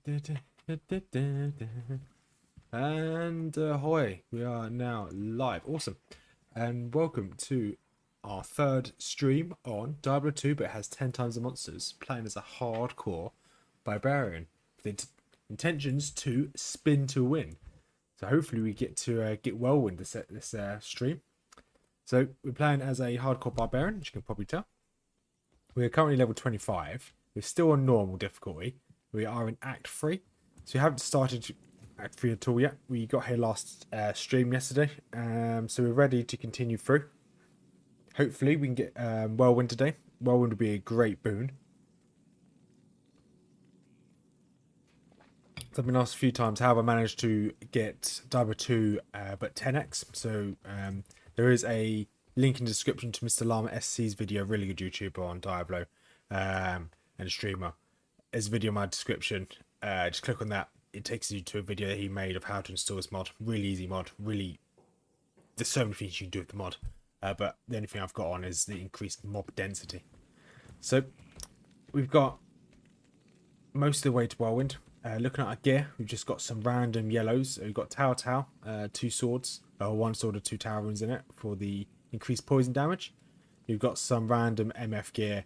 And ahoy, we are now live. Awesome. And welcome to our third stream on Diablo 2, but it has 10 times the monsters, playing as a hardcore barbarian with intentions to spin to win. So hopefully we get to get whirlwind this stream. So we're playing as a hardcore barbarian, as you can probably tell. We are currently level 25. We're still on normal difficulty. We are in Act 3. So we haven't started Act 3 at all yet. We got here last stream yesterday. So we're ready to continue through. Hopefully we can get whirlwind today. Whirlwind would be a great boon. So I've been asked a few times how have I managed to get Diablo 2 but 10x. So there is a link in the description to Mr. Llama SC's video, really good YouTuber on Diablo and a streamer. There's a video in my description. Just click on that. It takes you to a video that he made of how to install this mod. Really easy mod. Really, there's so many things you can do with the mod. But the only thing I've got on is the increased mob density. So we've got most of the way to whirlwind. Looking at our gear, we've just got some random yellows. We've got Tower, 2 swords, one sword with 2 tower runes in it for the increased poison damage. We've got some random MF gear.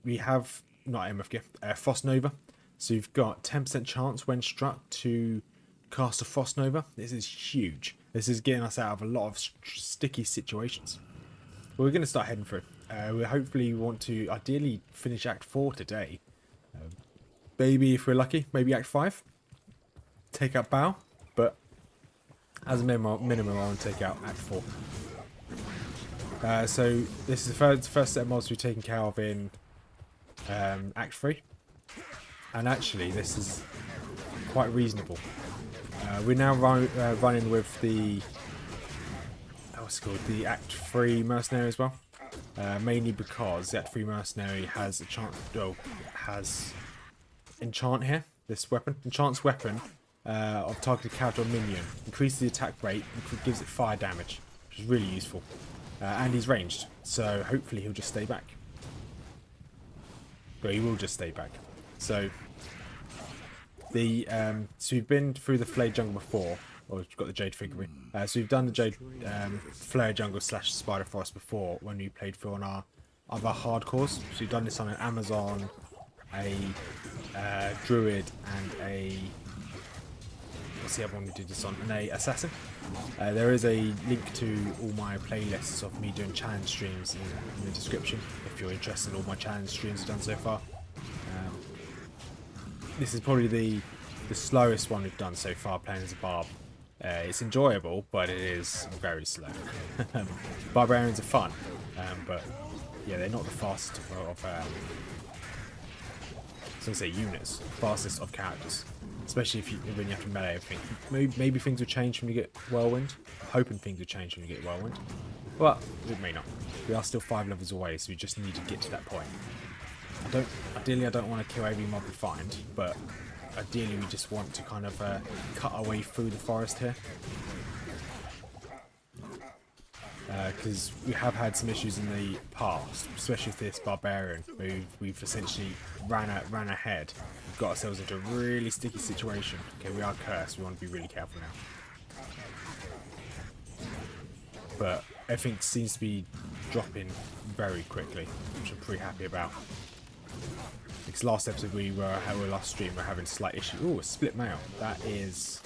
We have, not MF gear, Frost Nova. So you've got 10% chance when struck to cast a Frost Nova. This is huge. This is getting us out of a lot of sticky situations. But we're going to start heading through. We hopefully want to ideally finish Act 4 today. Maybe if we're lucky, maybe Act 5. Take out Bow, but as a minimum I want to take out Act 4. So this is the first set of mobs we've taken care of in Act 3. And actually this is quite reasonable. We're now running with the what's it called, the Act 3 mercenary as well. Mainly because the Act 3 mercenary has a chance, has enchant here. This weapon, enchants weapon of targeted character or minion, increases the attack rate and gives it fire damage, which is really useful. And he's ranged, so hopefully he'll just stay back. But he will just stay back. So the so we've been through the Flare Jungle before, or we've got the Jade figurine. So we've done the Jade Flare Jungle / Spider Forest before when we played through on our other hardcores. So we've done this on an Amazon, a Druid, and a, what's the other one we did this on? And a Assassin. There is a link to all my playlists of me doing challenge streams in the description if you're interested in all my challenge streams I've done so far. This is probably the slowest one we've done so far playing as a barb. It's enjoyable, but it is very slow. Barbarians are fun, but yeah, they're not the fastest of I was going to say units, fastest of characters. Especially when you have to melee everything. Maybe things will change when you get whirlwind. I'm hoping things will change when you get whirlwind. But it may not. We are still 5 levels away, so we just need to get to that point. Ideally I don't want to kill every mob we find, but ideally we just want to kind of cut our way through the forest here. Because we have had some issues in the past, especially with this barbarian, where we've essentially ran ahead. We've got ourselves into a really sticky situation. Okay, we are cursed, we want to be really careful now. But everything seems to be dropping very quickly, which I'm pretty happy about. Because last episode last stream we were having a slight issue. Ooh, a split mail. That is,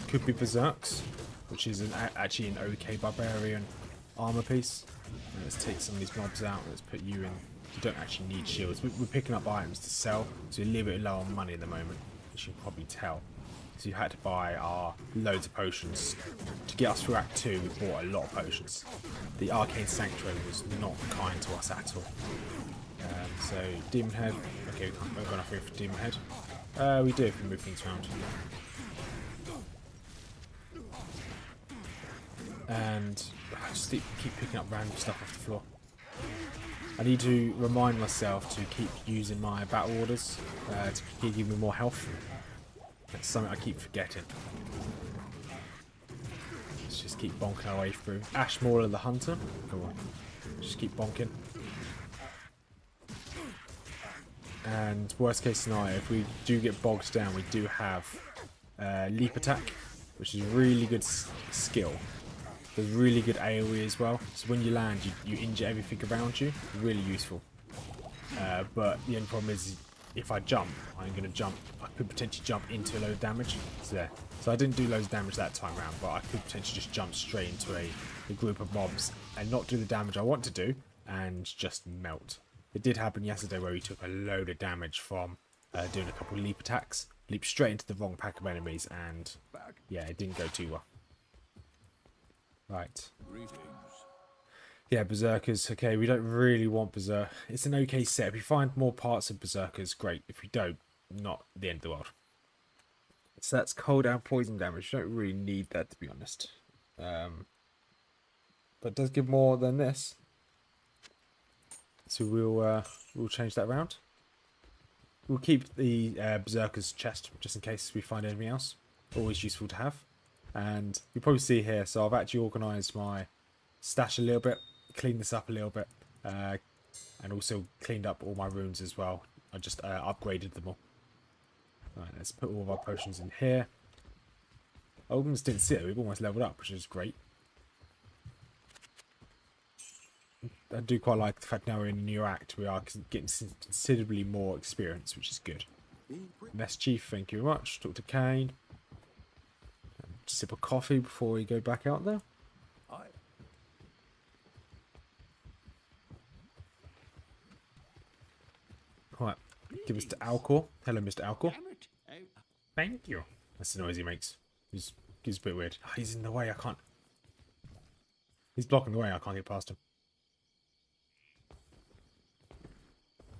could be Berserks, which is actually an okay barbarian armor piece. Let's take some of these mobs out. Let's put you in. You don't actually need shields. We're picking up items to sell, so we're a little bit low on money at the moment, as you can probably tell. So you had to buy our loads of potions. To get us through Act 2, we bought a lot of potions. The Arcane Sanctuary was not kind to us at all. So Demon Head. Okay, we're going off here for Demon Head. We do if we move things around. And I just keep picking up random stuff off the floor. I need to remind myself to keep using my battle orders to give me more health. That's something I keep forgetting. Let's just keep bonking our way through. Ashmauler the Hunter. Come on. Just keep bonking. And worst case scenario, if we do get bogged down, we do have leap attack, which is really good skill. There's really good AoE as well. So when you land, you injure everything around you. Really useful. But the only problem is, if I jump, I'm going to jump. I could potentially jump into a load of damage. So there. So I didn't do loads of damage that time around, but I could potentially just jump straight into a group of mobs and not do the damage I want to do and just melt. It did happen yesterday where we took a load of damage from doing a couple of leap attacks. Leaped straight into the wrong pack of enemies, and yeah, it didn't go too well. Right. Yeah, Berserkers. Okay, we don't really want Berserk. It's an okay set. If you find more parts of Berserkers, great. If you don't, not the end of the world. So that's cold and poison damage. You don't really need that, to be honest. But it does give more than this. So we'll change that around. We'll keep the Berserker's chest just in case we find anything else. Always useful to have. And you'll probably see here, so I've actually organised my stash a little bit, cleaned this up a little bit, and also cleaned up all my rooms as well. I just upgraded them all. Right, let's put all of our potions in here. I almost didn't see it, we've almost leveled up, which is great. I do quite like the fact now we're in a new act, we are getting considerably more experience, which is good. Mess Chief, thank you very much. Talk to Kane. Sip of coffee before we go back out there. Right, give us to Alcor. Hello, Mr. Alcor. Thank you. That's the noise he makes. He's a bit weird. Oh, he's in the way, I can't. He's blocking the way, I can't get past him.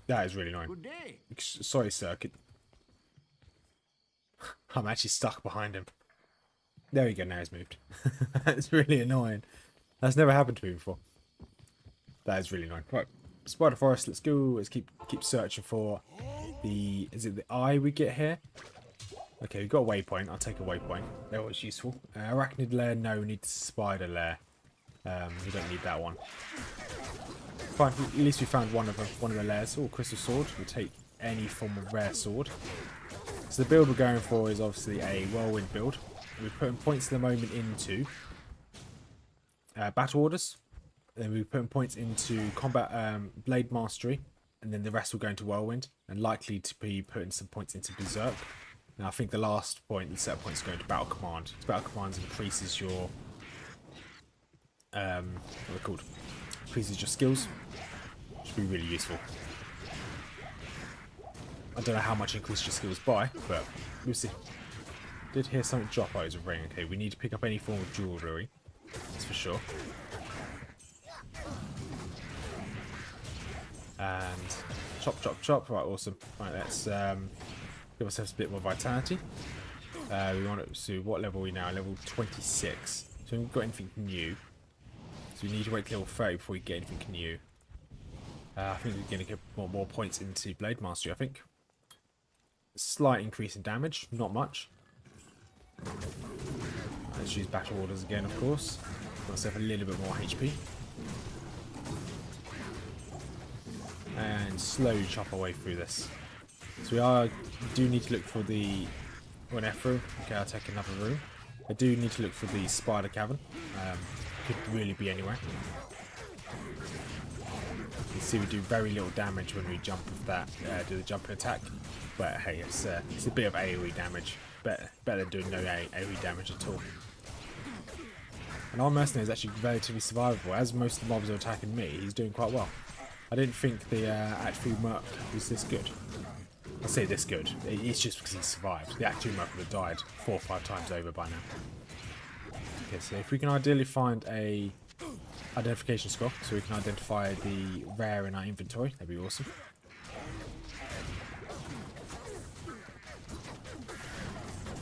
That is really annoying. Good day. Sorry, sir. I'm actually stuck behind him. There we go, now he's moved. That's really annoying. That's never happened to me before. That is really annoying. Right, Spider Forest, let's go. Let's keep searching for the... Is it the eye we get here? Okay, we've got a waypoint. I'll take a waypoint. That was useful. Arachnid lair, no, we need the spider lair. We don't need that one. Fine, at least we found one of the lairs. Oh, crystal sword. We'll take any form of rare sword. So the build we're going for is obviously a whirlwind build. We're putting points at the moment into battle orders. Then we're putting points into combat blade mastery. And then the rest will go into whirlwind. And likely to be putting some points into berserk. Now I think the last point, the set of points, is going to battle command. So battle command increases your... what are they called? Increases your skills. Should be really useful. I don't know how much increase your skills by, but we'll see. Did hear something drop. Oh, it was a ring. Okay, we need to pick up any form of jewellery. That's for sure. And chop, chop, chop. Right, awesome. Right, let's give ourselves a bit more vitality. We want to see what level are we now? Level 26. So we've got anything new. So we need to wait till level 30 before we get anything new. I think we're going to get more points into Blade Mastery, I think. Slight increase in damage, not much. Let's use Battle Orders again, of course. Give myself a little bit more HP. And slowly chop our way through this. So we do need to look for the... One F room. Okay, I'll take another room. I do need to look for the Spider Cavern. Could really be anywhere. You can see we do very little damage when we jump with that, do the jumping attack. But hey, it's a bit of AoE damage. Better than doing no AoE damage at all. And our mercenary is actually relatively survivable. As most of the mobs are attacking me, he's doing quite well. I didn't think the actual merc was this good. I say this good. It's just because he survived. The actual merc would have died 4 or 5 times over by now. Okay, so if we can ideally find a identification scroll, so we can identify the rare in our inventory, that'd be awesome.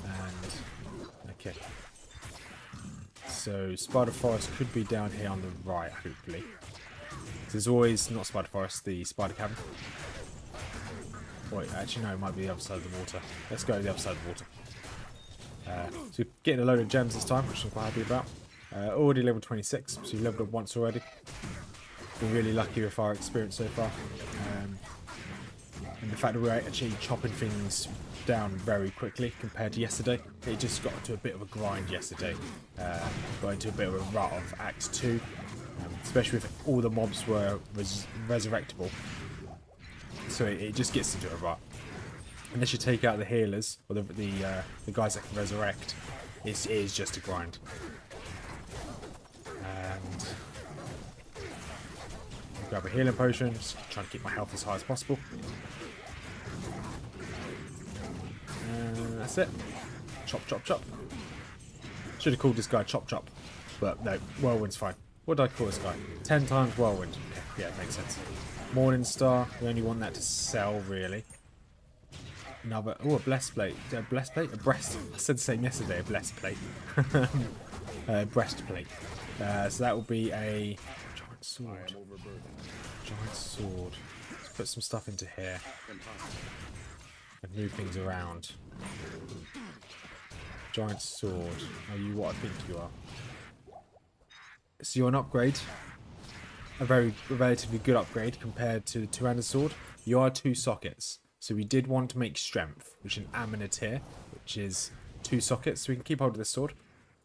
And okay, so Spider Forest could be down here on the right, hopefully. There's always not Spider Forest, the Spider Cavern. Wait, actually no, it might be the other side of the water. Let's go to the other side of the water. So we're getting a load of gems this time, which I'm quite happy about. Already level 26, so we've leveled up once already. Been really lucky with our experience so far. And the fact that we're actually chopping things down very quickly compared to yesterday. It just got to a bit of a grind yesterday. Got into a bit of a rut of Act 2. Especially if all the mobs were resurrectable. So it just gets into a rut. Unless you take out the healers, or the guys that can resurrect, it is just a grind. And grab a healing potion, just trying to keep my health as high as possible. And that's it. Chop, chop, chop. Should have called this guy Chop Chop, but no, Whirlwind's fine. What did I call this guy? 10 times Whirlwind. Okay, yeah, it makes sense. Morning Star, we only want that to sell, really. Another, oh, a blessed plate. A blessed plate? A breast. I said the same yesterday, a blessed plate. Breastplate. So that will be a giant sword. Giant sword. Let's put some stuff into here. And move things around. Giant sword. Are you what I think you are? So you're an upgrade. A relatively good upgrade compared to the two-handed sword. You are 2 sockets. So we did want to make strength, which is an ammonite, which is 2 sockets. So we can keep hold of this sword.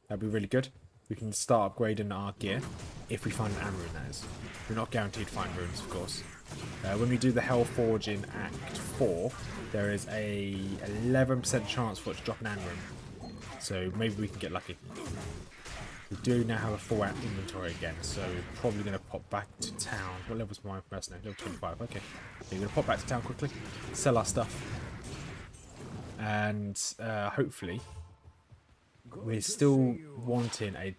That'd be really good. We can start upgrading our gear if we find an ammo rune, that is. We're not guaranteed to find runes, of course. When we do the Hell Forge in Act 4, there is a 11% chance for it to drop an ammo rune. So maybe we can get lucky. We do now have a full inventory again, so probably going to pop back to town. What level's my mercenary? Level 25, okay. We're going to pop back to town quickly, sell our stuff, and hopefully we're still wanting a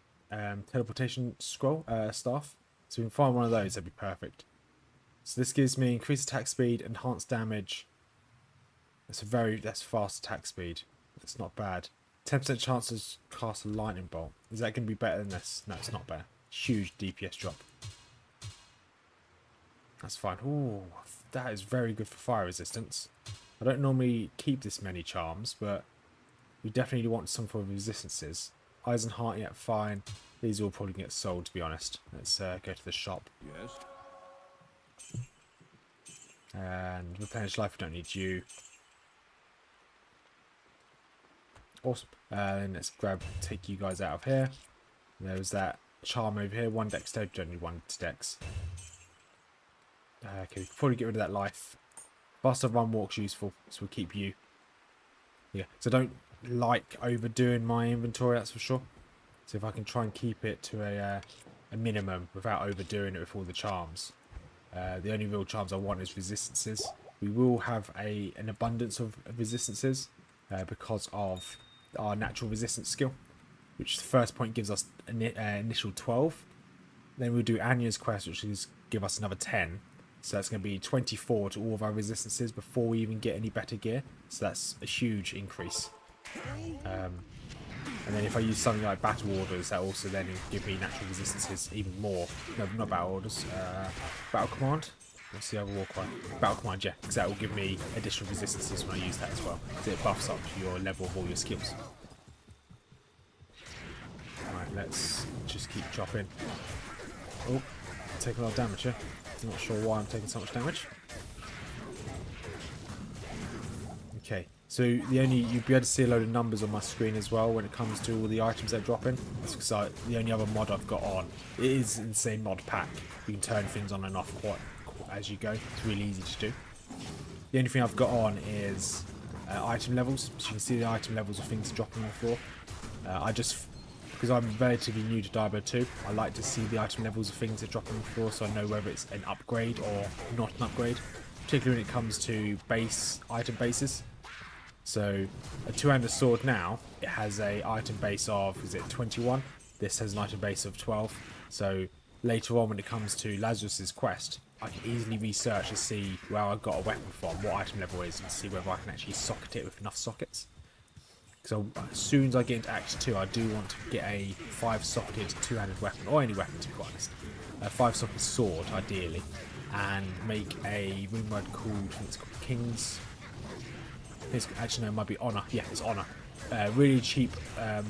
teleportation scroll staff, so we can find one of those. That'd be perfect. So this gives me increased attack speed, enhanced damage. That's fast attack speed. That's not bad. 10% chance to cast a lightning bolt. Is that going to be better than this? No, it's not better. Huge DPS drop. That's fine. Ooh, that is very good for fire resistance. I don't normally keep this many charms, but we definitely want some form of resistances. Eisenheart, yeah, fine. These will probably get sold, to be honest. Let's go to the shop. Yes. And replenish life, we don't need you. Awesome. And let's take you guys out of here. There's that charm over here. 1 dexterity, don't need 1 dex. Okay, we can probably get rid of that life. Faster run walk's useful, so we'll keep you. Yeah, so don't like overdoing my inventory, that's for sure. So if I can try and keep it to a minimum without overdoing it with all the charms. The only real charms I want is resistances. We will have an abundance of resistances because of our natural resistance skill, which the first point gives us an initial 12. Then we'll do Anya's quest, which is give us another 10. So that's going to be 24 to all of our resistances before we even get any better gear. So that's a huge increase. And then if I use something like battle orders, that also then give me natural resistances even more. No, not battle orders. Battle command. What's the other war cry? Battle command, yeah, because that will give me additional resistances when I use that as well. So it buffs up your level of all your skills. Alright, let's just keep chopping. Oh, taking a lot of damage here. Not sure why I'm taking so much damage. Okay, so you'll be able to see a load of numbers on my screen as well when it comes to all the items that drop in. That's because the only other mod I've got on is in the same mod pack. You can turn things on and off quite as you go. It's really easy to do. The only thing I've got on is item levels. So you can see the item levels of things dropping on the floor. Because I'm relatively new to Diablo 2, I like to see the item levels of things that drop on the floor so I know whether it's an upgrade or not an upgrade. Particularly when it comes to item bases. So a two-handed sword now, it has a item base of, is it 21? This has an item base of 12. So later on when it comes to Lazarus's quest, I can easily research to see where I got a weapon from, what item level it is, and see whether I can actually socket it with enough sockets. So as soon as I get into Act 2, I do want to get a 5-socketed two-handed weapon, or any weapon to be honest. A 5-socketed sword, ideally, and make a rune word called, I think it's called King's. Actually, no, it might be Honor. Yeah, it's Honor. Really cheap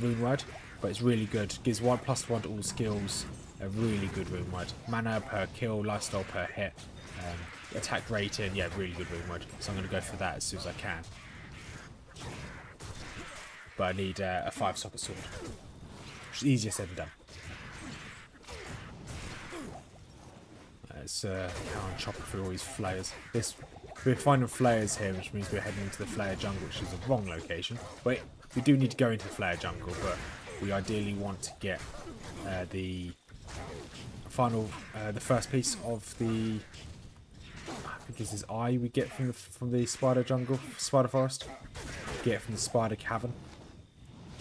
rune word, but it's really good. Gives 1+1 to all skills. A really good rune word. Mana per kill, lifestyle per hit. attack rating, yeah, really good wing mode. So I'm going to go for that as soon as I can. But I need a 5-socket sword, which is easier said than done. Let's count chopper through all these flayers. We're finding flayers here, which means we're heading into the flare jungle, which is the wrong location. But we do need to go into the flare jungle, but we ideally want to get the first piece of the, I think this is eye we get from the spider forest. Get it from the spider cavern.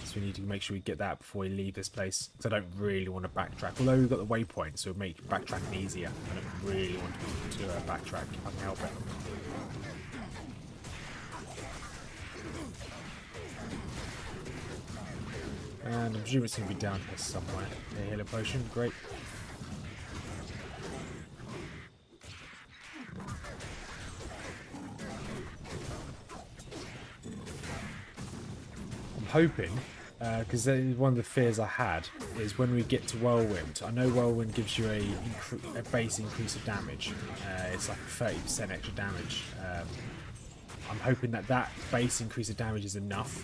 So we need to make sure we get that before we leave this place. So I don't really want to backtrack. Although we've got the waypoint, so it'll make backtracking easier. I don't really want to backtrack if I can help it. And I'm presuming it's going to be down here somewhere. A healer potion, great. I'm hoping, because one of the fears I had is when we get to whirlwind. I know whirlwind gives you a base increase of damage. It's like 30% extra damage. I'm hoping that base increase of damage is enough.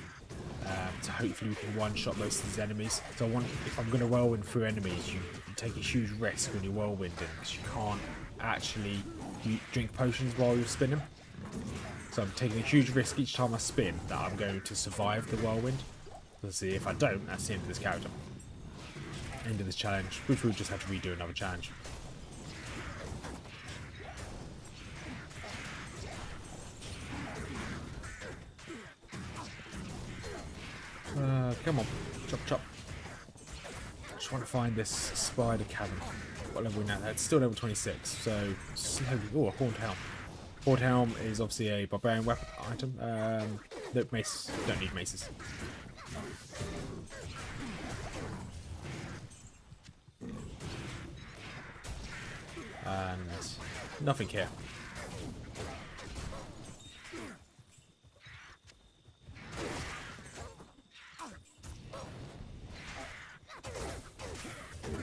So hopefully we can one-shot most of these enemies. So if I'm going to whirlwind through enemies, you take a huge risk when you're whirlwinding, because you can't actually drink potions while you're spinning. So I'm taking a huge risk each time I spin that I'm going to survive the whirlwind. Let's see, if I don't, that's the end of this character. End of this challenge, which we'll just have to redo another challenge. Come on, chop chop. Just want to find this spider cavern. What level are we now? It's still level 26, so slowly. Oh, a horned helm. Horned helm is obviously a barbarian weapon item. No mace. Don't need maces. And nothing here.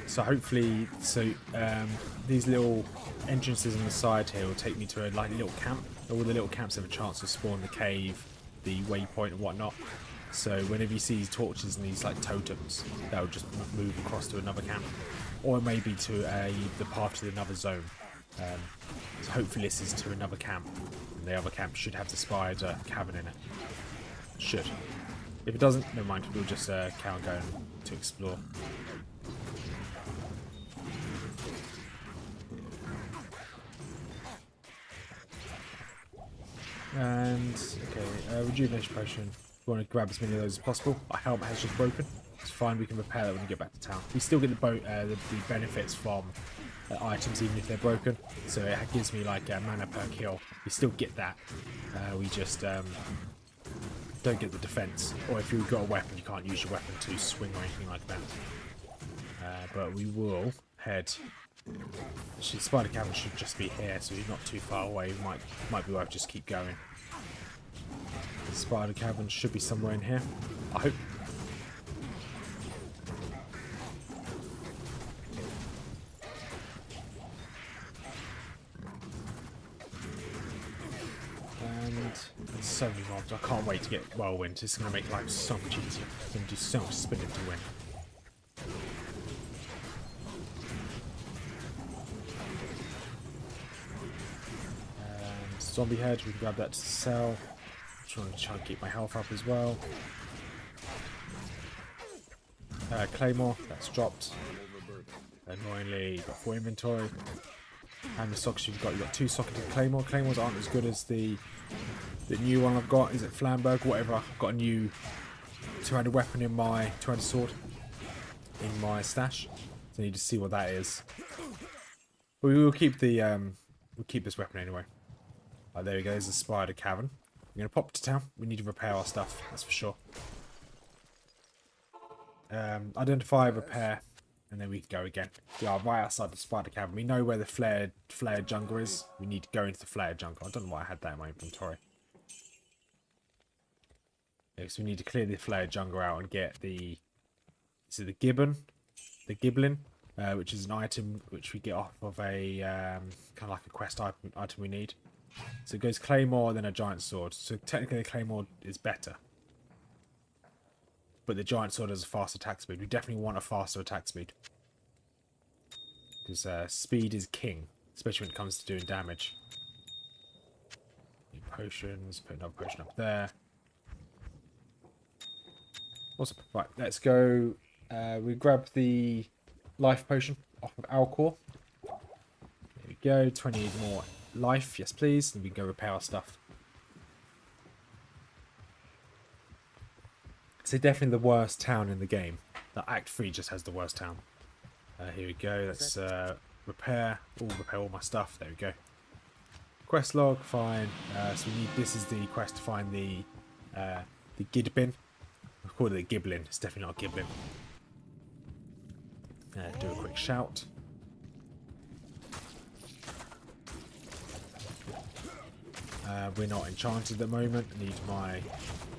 So hopefully, these little entrances on the side here will take me to a little camp. All the little camps have a chance to spawn the cave, the waypoint and whatnot. So whenever you see these torches and these totems, they'll just move across to another camp. Or maybe to the path to another zone. So hopefully this is to another camp. And the other camp should have the spider cavern in it. Should. If it doesn't, never mind, we'll just carry on going to explore. And, okay, rejuvenation potion. We want to grab as many of those as possible. Our helmet has just broken. It's fine, we can repair that when we get back to town. We still get the benefits from items even if they're broken. So it gives me mana per kill. We still get that. We just don't get the defense. Or if you've got a weapon, you can't use your weapon to swing or anything like that. But we will head. Actually, spider cavern should just be here, so he's not too far away. Might be worth just keep going. The spider cavern should be somewhere in here, I hope. And there's so many mobs. I can't wait to get whirlwind. It's going to make life so much easier. I'm going to do so much spinning to win. Zombie head, we can grab that to sell. Trying to keep my health up as well. Claymore, that's dropped. Annoyingly, got 4 inventory. And the sockets you've got 2 socketed Claymore. Claymores aren't as good as the new one I've got. Is it Flamberg? Whatever. I've got a new 200 weapon in my 200 sword in my stash. So I need to see what that is. But we will keep the we'll keep this weapon anyway. Oh, there we go, there's a spider cavern. We're going to pop to town. We need to repair our stuff, that's for sure. Identify, repair, and then we can go again. We are right outside the spider cavern. We know where the flared jungle is. We need to go into the flared jungle. I don't know why I had that in my inventory. Yeah, so we need to clear the flared jungle out and get the... Is it the gibbon? The giblin? which is an item which we get off of a kind of like a quest item we need. So it goes Claymore, then a giant sword. So technically the Claymore is better, but the giant sword has a fast attack speed. We definitely want a faster attack speed, because speed is king, especially when it comes to doing damage. Need potions, put another potion up there. Awesome. Right, let's go. We grab the life potion off of Alcor. There we go. 20 more life, yes please. Then we can go repair our stuff. So definitely the worst town in the game. The Act 3 just has the worst town. Here we go. Let's repair all my stuff. There we go. Quest log, fine. So we need. This is the quest to find the Gidbin. I call it a Giblin. It's definitely not a Giblin. Do a quick shout. We're not enchanted at the moment. I need my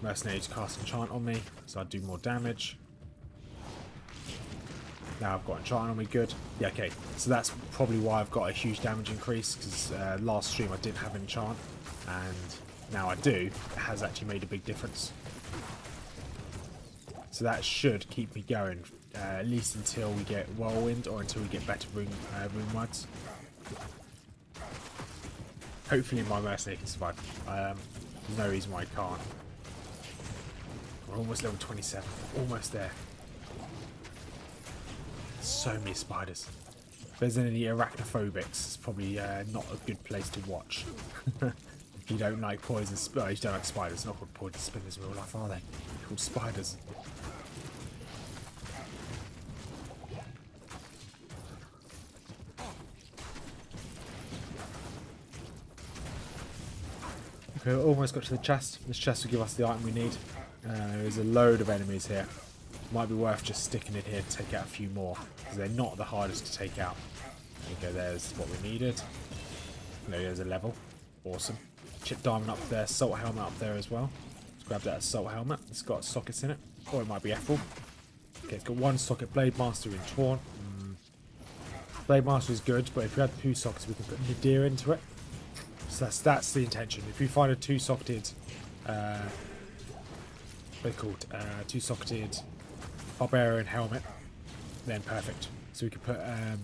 mercenary to cast enchant on me, so I do more damage. Now I've got enchant on me, good. Yeah, okay. So that's probably why I've got a huge damage increase, because last stream I didn't have enchant, and now I do. It has actually made a big difference. So that should keep me going, at least until we get whirlwind, or until we get better rune words. Hopefully my mercenary can survive. There's no reason why I can't. We're almost level 27. Almost there. So many spiders. If there's any arachnophobics, it's probably not a good place to watch. If you don't like poison spiders, you don't like spiders. Not called poison spiders in real life, are they? They're called spiders. Okay, almost got to the chest. This chest will give us the item we need. There's a load of enemies here. Might be worth just sticking it here to take out a few more, because they're not the hardest to take out. There we go, there's what we needed. There's a level. Awesome. Chip diamond up there, salt helmet up there as well. Let's grab that assault helmet. It's got sockets in it. Or it might be Ethel. Okay, it's got one socket. Blade Master in Torn. Blade Master is good, but if we had 2 sockets, we can put Nadir into it. So that's the intention. If we find a 2-socketed, what's it called? 2-socketed Barbarian helmet, then perfect. So we could put a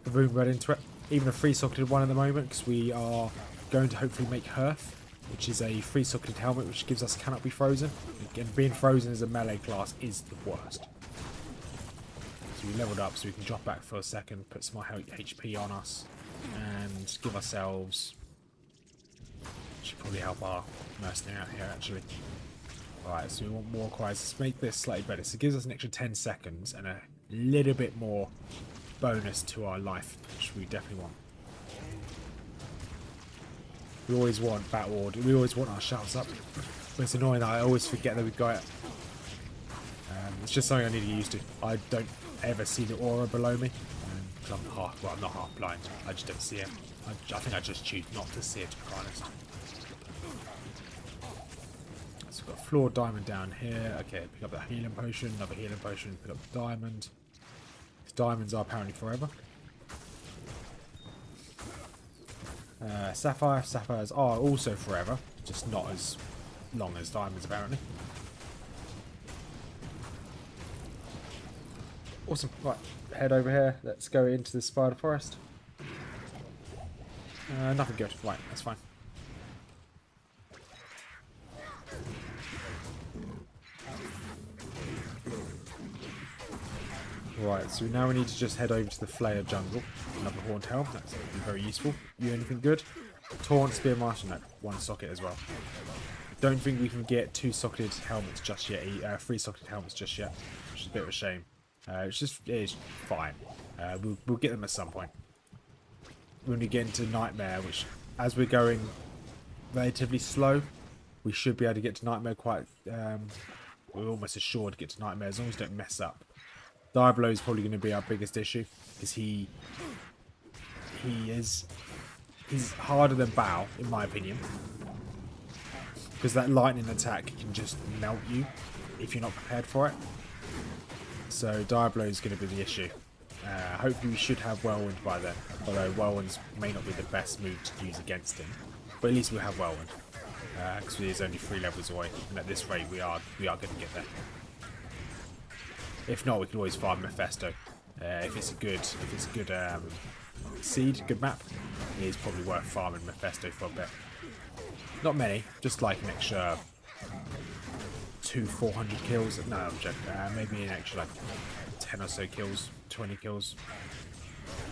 rune red into it. Even a 3-socketed one at the moment, because we are going to hopefully make Hearth, which is a 3-socketed helmet which gives us cannot be frozen. Again, being frozen as a melee class is the worst. So we leveled up so we can drop back for a second, put some more HP on us, and give ourselves... Should probably help our mercenary out here actually. Alright, so we want more cries. Let's make this slightly better. So it gives us an extra 10 seconds and a little bit more bonus to our life, which we definitely want. We always want battle order. We always want our shouts up. But it's annoying that I always forget that we've got it. It's just something I need to get used to. I don't ever see the aura below me. Because I'm half, well, I'm not half blind. I just don't see it. I think I just choose not to see it, to be honest. So we've got floor diamond down here. Okay, pick up that healing potion, another healing potion, pick up the diamond. These diamonds are apparently forever. Sapphire. Sapphires are also forever, just not as long as diamonds apparently. Awesome. Right, head over here. Let's go into the spider forest. Nothing good. Right, that's fine. Right, so now we need to just head over to the Flayer jungle. Another horned helm. That's going to be very useful. You anything good? Taunt, Spear Master, no. 1 socket as well. Don't think we can get 2-socketed helmets just yet. 3-socketed helmets just yet. Which is a bit of a shame. It's fine. We'll get them at some point. When we get into Nightmare, which, as we're going relatively slow, we should be able to get to Nightmare quite... we're almost assured to get to Nightmare as long as we don't mess up. Diablo is probably going to be our biggest issue, because he's harder than Bao, in my opinion. Because that lightning attack can just melt you if you're not prepared for it. So Diablo is going to be the issue. Hopefully we should have whirlwind by then. Although whirlwinds may not be the best move to use against him. But at least we'll have whirlwind. Because he is only 3 levels away. And at this rate we are going to get there. If not, we can always farm Mephisto. If it's a good seed, good map, it is probably worth farming Mephisto for a bit. Not many, just like an extra 400 kills. No, I'm joking. Maybe an extra like 10 or so kills, 20 kills.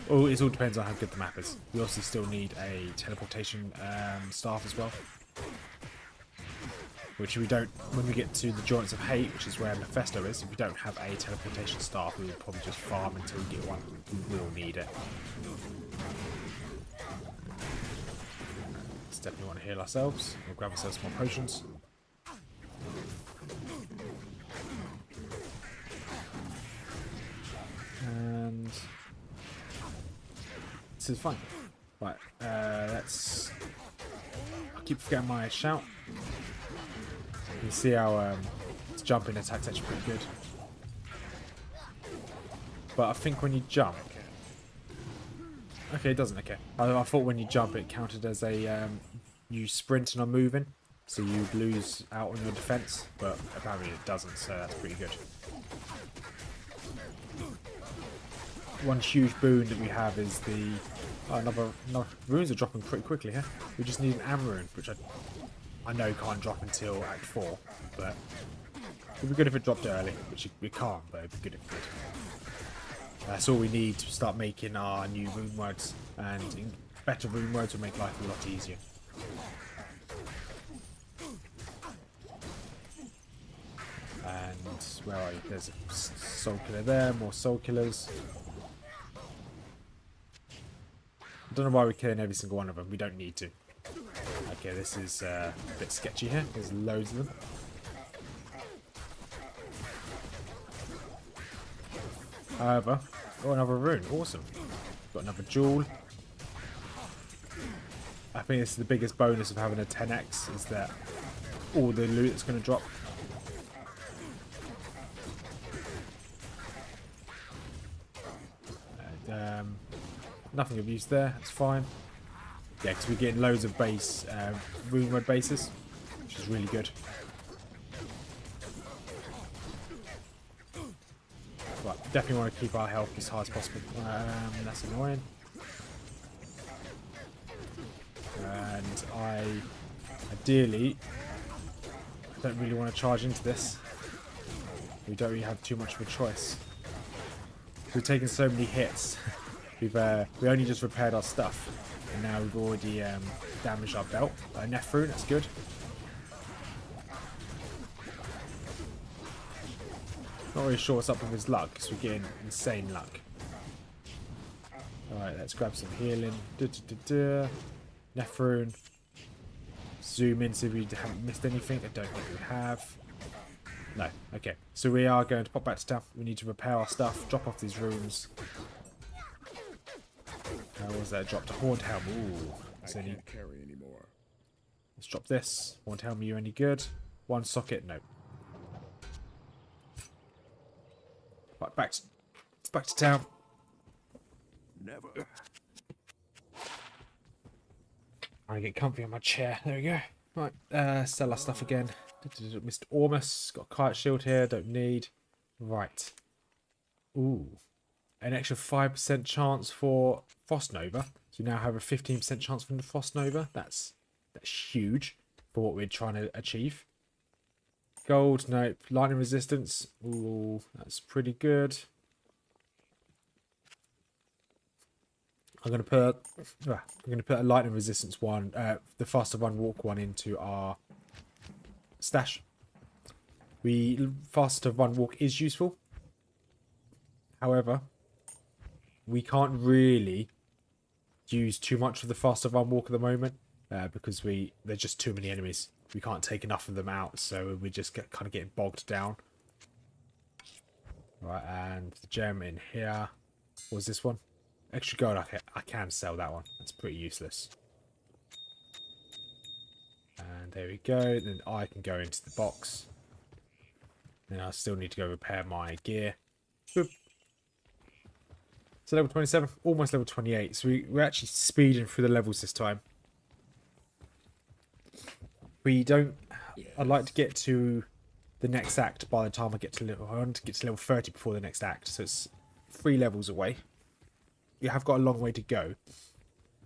Oh, it all depends on how good the map is. We also still need a teleportation staff as well, which we don't. When we get to the Joints of Hate, which is where Mephisto is, if we don't have a teleportation staff, we will probably just farm until we get one. We will need it. Let's definitely want to heal ourselves. We'll grab ourselves some more potions. And this is fine. Right, let's. I keep forgetting my shout. You can see how its jumping attack's actually pretty good. But I think when you jump. Okay, it doesn't. Okay, I thought when you jump it counted as a you sprinting or moving, so you lose out on your defense. But apparently it doesn't, so that's pretty good. One huge boon that we have is the another runes are dropping pretty quickly here. We just need an amber rune, which I know can't drop until Act 4, but it would be good if it dropped early, which we can't, but it'd be good if it did. That's all we need to start making our new rune words, and better rune words will make life a lot easier. And where are you? There's a soul killer there, more soul killers. I don't know why we're killing every single one of them. We don't need to. Okay, this is a bit sketchy here. There's loads of them. However, oh, another rune. Awesome. Got another jewel. I think this is the biggest bonus of having a 10x is that all the loot that's going to drop. And, nothing of use there. That's fine. Yeah, because we're getting loads of base rune word bases, which is really good. But definitely want to keep our health as high as possible. That's annoying. And ideally, I don't really want to charge into this. We don't really have too much of a choice. We've taken so many hits. We only just repaired our stuff, and now we've already damaged our belt. Nephrune, that's good. Not really sure what's up with his luck, because we're getting insane luck. Alright, let's grab some healing. Nephrune. Zoom in so we haven't missed anything. I don't think we have. No, okay. So we are going to pop back to town. We need to repair our stuff, drop off these rooms. How was that? Dropped a horned helm. Ooh. I can't carry anymore. Let's drop this. Horned helm, are you any good? One socket? No. Right, back to town. Never. I get comfy on my chair. There we go. Right, sell our stuff again. Mr. Ormus. Got a kite shield here. Don't need. Right. Ooh. An extra 5% chance for Frost Nova. So you now have a 15% chance from the Frost Nova. That's huge for what we're trying to achieve. Gold, nope. Lightning resistance. Ooh, that's pretty good. I'm gonna put a lightning resistance one, the faster run walk one into our stash. Faster run walk is useful. However, we can't really use too much of the faster run walk at the moment because there's just too many enemies. We can't take enough of them out, so we just kind of getting bogged down. Right, and the gem in here. What was this one? Extra gold. I can sell that one. That's pretty useless. And there we go. Then I can go into the box. Then I still need to go repair my gear. Boop. So level 27, almost level 28. So we're actually speeding through the levels this time. We don't... I'd like to get to the next act by the time I get to level... I want to get to level 30 before the next act. So it's 3 levels away. You have got a long way to go.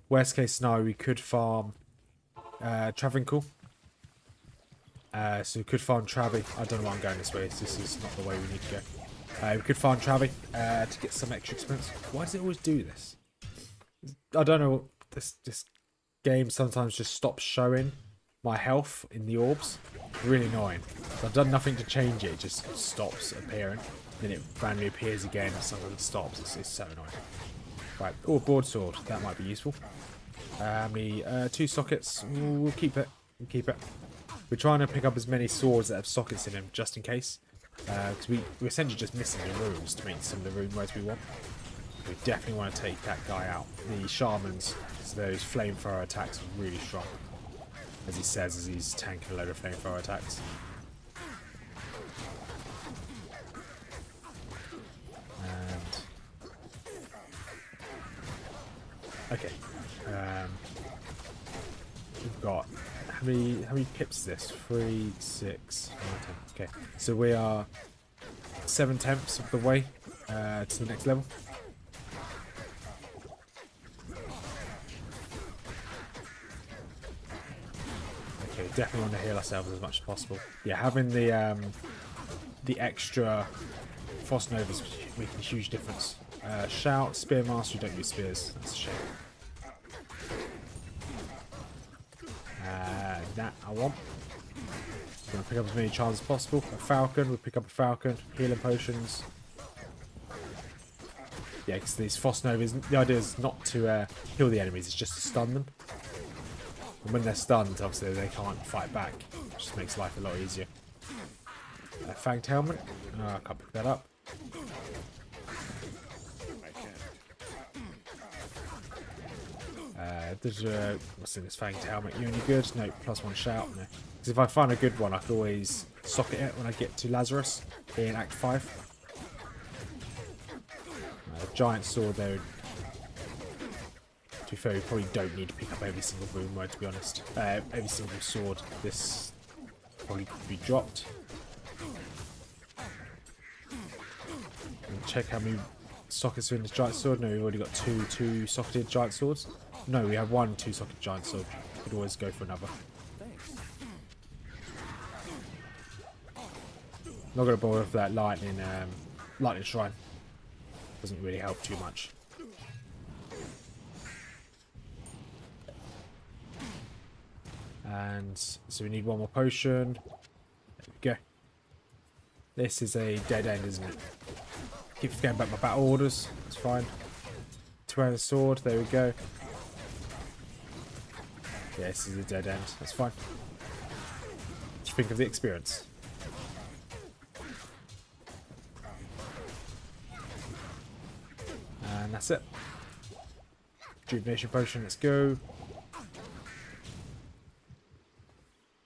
Worst case scenario, we could farm Travincle. So we could farm Travi. I don't know why I'm going this way. This is not the way we need to go. We could farm Travi to get some extra experience. Why does it always do this? I don't know. This game sometimes just stops showing my health in the orbs. Really annoying. So I've done nothing to change it. It just stops appearing. Then it randomly appears again. Sometimes it stops. It's so annoying. Right. Oh, board sword. That might be useful. How many? 2 sockets. We'll keep it. We'll keep it. We're trying to pick up as many swords that have sockets in them, just in case. Because we're essentially just missing the runes to make some of the rune words we want. We definitely want to take that guy out. The shamans, so those flamethrower attacks are really strong. As he says, as he's tanking a load of flamethrower attacks. And... okay. We've got... How many pips is this? 3, 6, 9, 10. Okay, so we are 7/10 of the way to the next level. Okay, definitely want to heal ourselves as much as possible. Yeah, having the extra frost novas making a huge difference. Shout, spear master, you don't use spears. That's a shame. That I want. I'm going to pick up as many charms as possible. A falcon, we'll pick up a falcon. Healing potions. Yeah, because these frost novas, the idea is not to kill the enemies, it's just to stun them. And when they're stunned, obviously they can't fight back. It just makes life a lot easier. Fanged helmet. I can't pick that up. What's in this fanged helmet? You any good? No, +1 shout. No. Because if I find a good one, I can always socket it when I get to Lazarus in Act 5. Giant sword, though. To be fair, we probably don't need to pick up every single rune word, to be honest. Every single sword, this probably could be dropped. And check how many sockets are in this giant sword. No, we've already got two socketed giant swords. No, we have 1 2-socketed giant sword. Could always go for another. Not gonna bother with that lightning shrine. Doesn't really help too much. And so we need 1 more potion. There we go. This is a dead end, isn't it? Keep forgetting about my battle orders. It's fine. 2-handed sword. There we go. Yeah, this is a dead end. That's fine. What do you think of the experience? And that's it. Rejuvenation potion, let's go.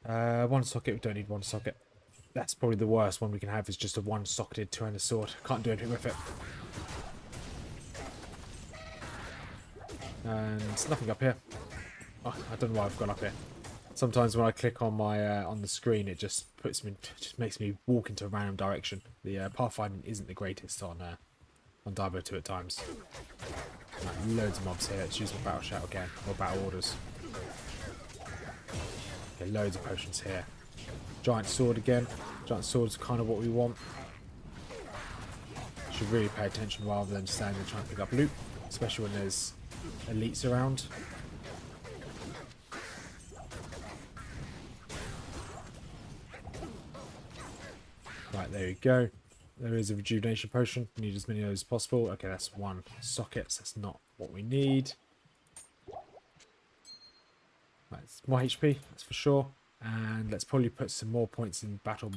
1 socket, we don't need 1 socket. That's probably the worst one we can have, is just a 1-socketed 2-handed sword. Can't do anything with it. And there's nothing up here. Oh, I don't know why I've gone up here. Sometimes when I click on my on the screen, it just makes me walk into a random direction. The pathfinding isn't the greatest on Diablo 2 at times. Right, loads of mobs here. Let's use my battle shout again, or battle orders. Okay, loads of potions here. Giant sword again. Giant sword's kind of what we want. Should really pay attention rather than standing there trying to pick up loot, especially when there's elites around. Right, there we go. There is a rejuvenation potion. We need as many of those as possible. Okay, that's 1 socket. So that's not what we need. Right, it's more HP, that's for sure. And let's probably put some more points in battle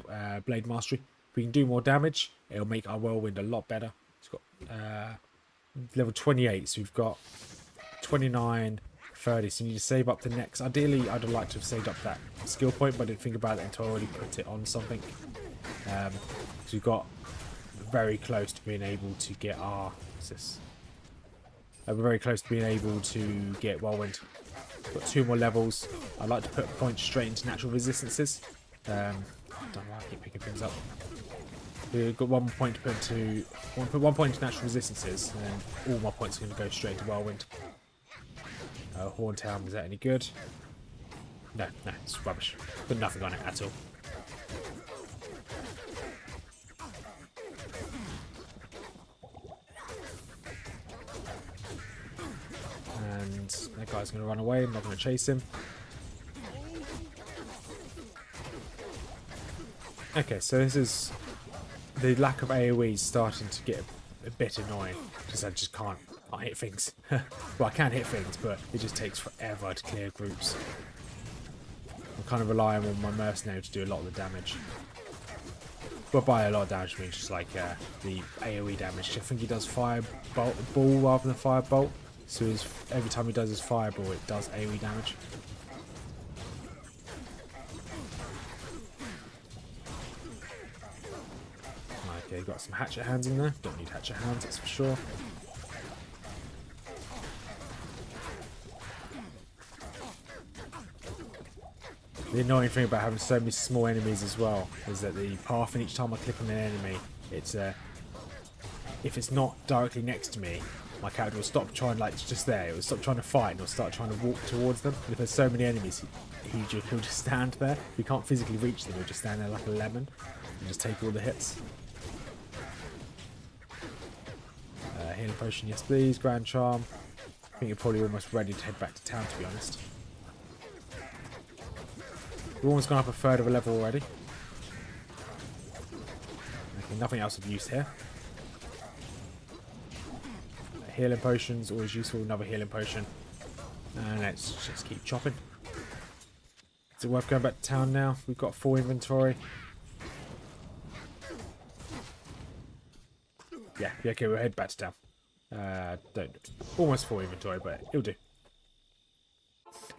blade mastery. If we can do more damage, it'll make our whirlwind a lot better. It's got level 28, so we've got 29, 30. So you need to save up the next. Ideally, I'd like to have saved up that skill point, but I didn't think about it until I already put it on something. So we've got very close to being able to get our... What's this? We're very close to being able to get whirlwind. Got 2 more levels. I'd like to put points straight into natural resistances. Don't know why I keep picking things up. We've got 1 point to put into... I want to put 1 point into natural resistances, and then all my points are going to go straight to whirlwind. Horntown, is that any good? No, it's rubbish. Got nothing on it at all. And that guy's going to run away. I'm not going to chase him. Okay, so this is... The lack of AoE is starting to get a bit annoying. Because I just can't hit things. Well, I can hit things, but it just takes forever to clear groups. I'm kind of relying on my mercenary to do a lot of the damage. But by a lot of damage, I mean just like the AoE damage. I think he does fireball rather than firebolt. So every time he does his fireball, it does AoE damage. Okay, got some hatchet hands in there. Don't need hatchet hands, that's for sure. The annoying thing about having so many small enemies as well is that the path, and each time I click on an enemy, it's if it's not directly next to me, my character will stop trying, like it's just there. It will stop trying to fight and will start trying to walk towards them. And if there's so many enemies, he'll just stand there. You can't physically reach them. He'll just stand there like a lemon and just take all the hits. Healing potion, yes please. Grand charm. I think you're probably almost ready to head back to town, to be honest. We've almost gone up a third of a level already. Okay, nothing else of use here. Healing potions, always useful. Another healing potion. And let's just keep chopping. Is it worth going back to town now? We've got full inventory. Yeah, okay, we'll head back to town. Almost full inventory, but it'll do.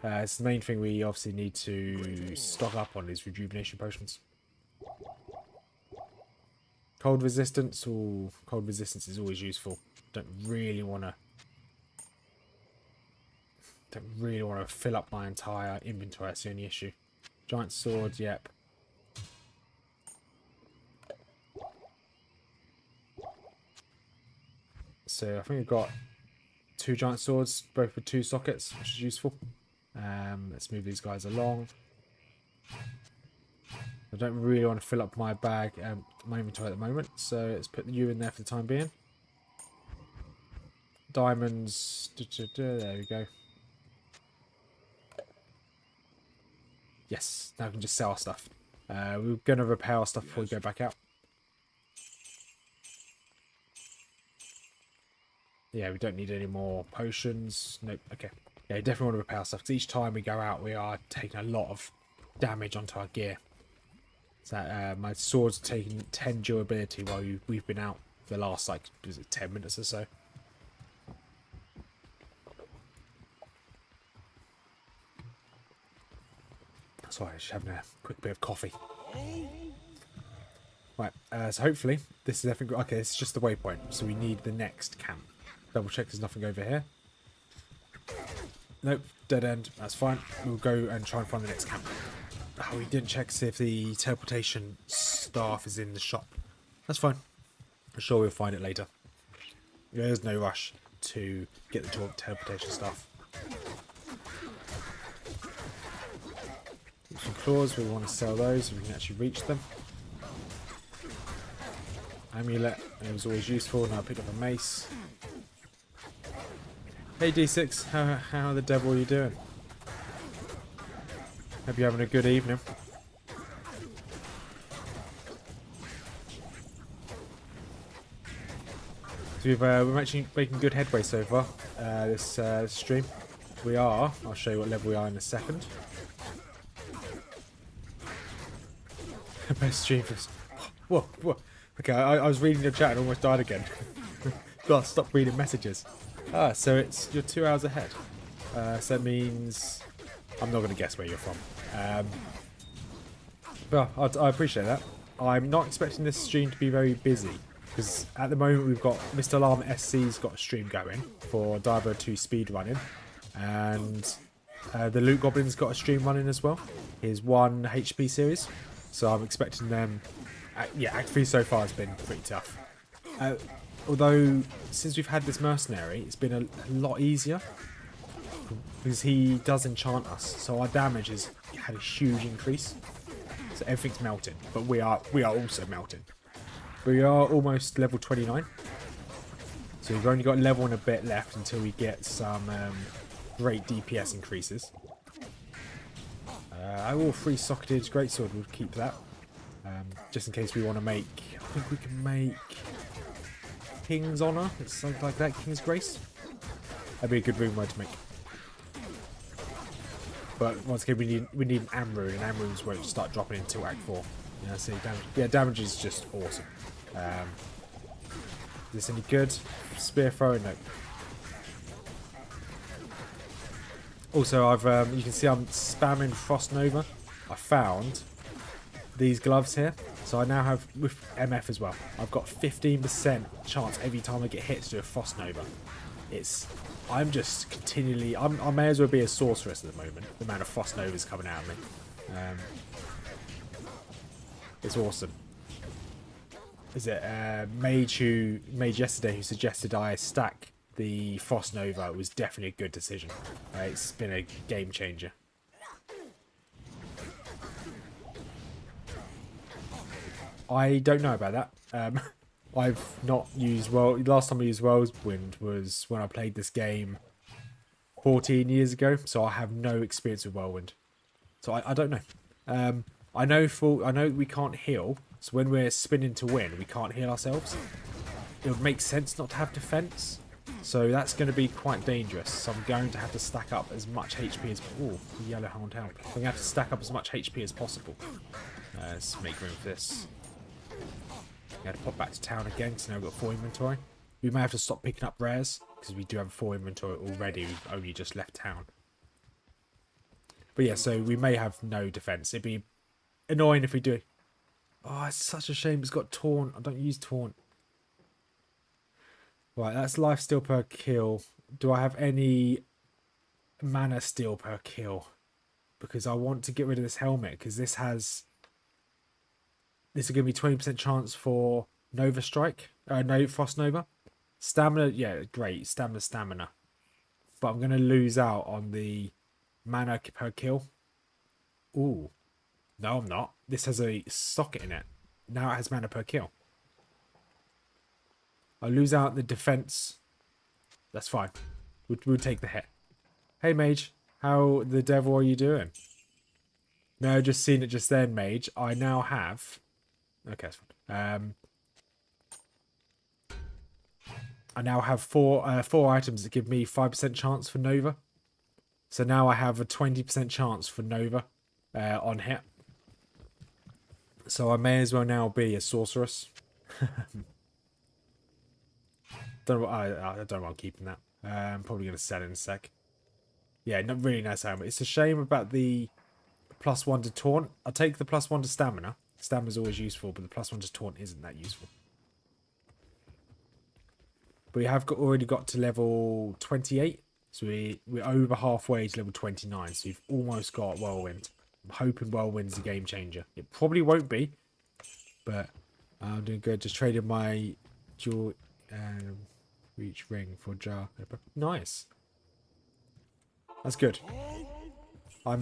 It's the main thing we obviously need to stock up on is rejuvenation potions. Cold resistance, cold resistance is always useful. Don't really want to fill up my entire inventory. That's the only issue. Giant sword, yep. So I think we've got 2 giant swords, both with 2 sockets, which is useful. Let's move these guys along. I don't really want to fill up my bag, my inventory at the moment, so let's put you in there for the time being. Diamonds, there we go. Yes, now we can just sell our stuff. We're going to repair our stuff before we go back out. Yeah, we don't need any more potions. Nope, okay. Yeah, you definitely want to repair stuff, because each time we go out, we are taking a lot of damage onto our gear. So my sword's taking 10 durability while we've been out for the last, like, was it 10 minutes or so? Sorry, just having a quick bit of coffee. Right, so hopefully this is everything. Okay, it's just the waypoint, so we need the next camp. Double check there's nothing over here. Nope, dead end. That's fine. We'll go and try and find the next camp. Oh, we didn't check to see if the teleportation staff is in the shop. That's fine. I'm sure we'll find it later. There's no rush to get the teleportation staff. Some claws, we want to sell those so we can actually reach them. Amulet, it was always useful. Now I picked up a mace. Hey D6, how the devil are you doing? Hope you're having a good evening. So we're actually making good headway so far, this stream. We are. I'll show you what level we are in a second. Best stream for... Whoa. Okay, I was reading your chat and almost died again. Gotta stop reading messages. Ah, so you're 2 hours ahead. So that means... I'm not going to guess where you're from. Well, I appreciate that. I'm not expecting this stream to be very busy. Because at the moment we've got Mr. Llama SC's got a stream going for Diablo 2 speed running, and the Loot Goblin's got a stream running as well. His 1 HP series, so I'm expecting them. Yeah, Act 3 so far has been pretty tough. Although since we've had this mercenary, it's been a lot easier because he does enchant us, so our damage has had a huge increase. So everything's melting, but we are also melting. We are almost level 29. So we've only got level and a bit left until we get some great DPS increases. All 3 socketed greatsword, we'll keep that. Just in case we want to make... I think we can make King's Honor, something like that, King's Grace. That'd be a good rune word to make. But once again, we need an Amrune, and Amrunes won't start dropping until Act 4. Yeah, see, damage. Yeah, damage is just awesome. Is this any good? Spear throwing? No. Also, you can see I'm spamming Frost Nova. I found these gloves here, so I now have with MF as well. I've got 15% chance every time I get hit to do a Frost Nova. I'm just continually. I may as well be a sorceress at the moment. The amount of Frost Novas coming out of me. It's awesome. Is it Mage yesterday who suggested I stack the Frost Nova? It was definitely a good decision. It's been a game changer. I don't know about that. I've not used last time I used whirlwind was when I played this game 14 years ago, so I have no experience with whirlwind. So I don't know. I know we can't heal, so when we're spinning to win, we can't heal ourselves. It would make sense not to have defense, so that's going to be quite dangerous. So I'm going to have to stack up as much HP as... Ooh, yellow hound help. I'm going to have to stack up as much HP as possible. Let's make room for this. I had to pop back to town again because now we've got 4 inventory. We may have to stop picking up rares because we do have 4 inventory already. We've only just left town. But yeah, so we may have no defense. It'd be annoying if we do. Oh, it's such a shame it's got taunt. I don't use taunt. Right, that's life steal per kill. Do I have any mana steal per kill? Because I want to get rid of this helmet because this has... This is going to be 20% chance for Nova Strike. No, Frost Nova. Stamina, yeah, great. Stamina. But I'm going to lose out on the mana per kill. Ooh. No, I'm not. This has a socket in it. Now it has mana per kill. I lose out the defense. That's fine. We'll take the hit. Hey, Mage. How the devil are you doing? No, just seen it just then, Mage. I now have... Okay, that's fine. I now have four items that give me 5% chance for Nova. So now I have a 20% chance for Nova on hit. So I may as well now be a sorceress. Don't know, I don't know why I'm keeping that. I'm probably going to sell it in a sec. Yeah, not really nice helmet. It's a shame about the +1 to taunt. I'll take the +1 to stamina. Stamina's always useful, but the +1 to taunt isn't that useful. But we have already got to level 28. So we're over halfway to level 29. So we've almost got Whirlwind. I'm hoping Whirlwind's a game changer. It probably won't be. But I'm doing good. Just traded my dual reach ring for jar. Nice. That's good. I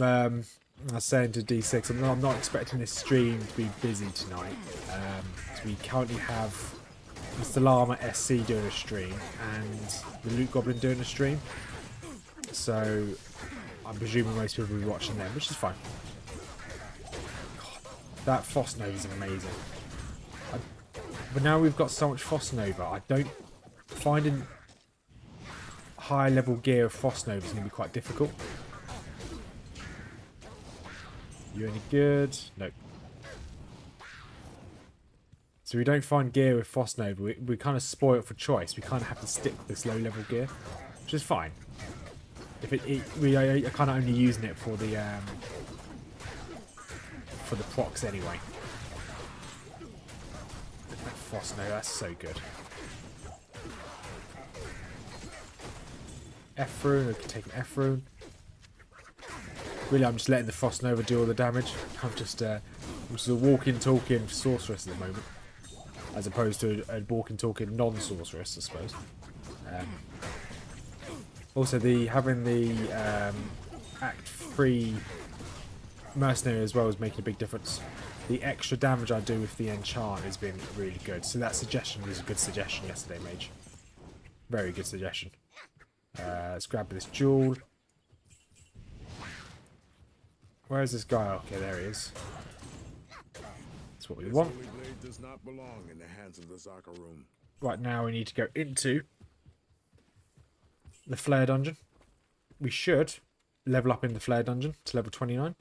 was saying to D6, I'm not expecting this stream to be busy tonight. So we currently have Mr. Llama SC doing a stream and the Loot Goblin doing a stream. So I'm presuming most people will be watching them, which is fine. God, that Frost Nova is amazing. But now we've got so much Frost Nova, finding high level gear of Frost Nova is going to be quite difficult. You any good? Nope. So we don't find gear with Frost Nova. We kind of spoil it for choice. We kind of have to stick with this low level gear, which is fine. If we are kind of only using it for the procs anyway. That Frost Nova. That's so good. F rune. I can take an F rune. Really, I'm just letting the Frost Nova do all the damage. I'm just a walking, talking sorceress at the moment, as opposed to a walking, talking non-sorceress, I suppose. Also, having the Act 3 mercenary as well is making a big difference. The extra damage I do with the enchant has been really good. So that suggestion was a good suggestion yesterday, Mage. Very good suggestion. Let's grab this jewel. Where is this guy? Okay, there he is. That's what we want. Does not belong in the hands of the Zaka room. Right now we need to go into the Flare Dungeon. We should level up in the Flare Dungeon to level 29.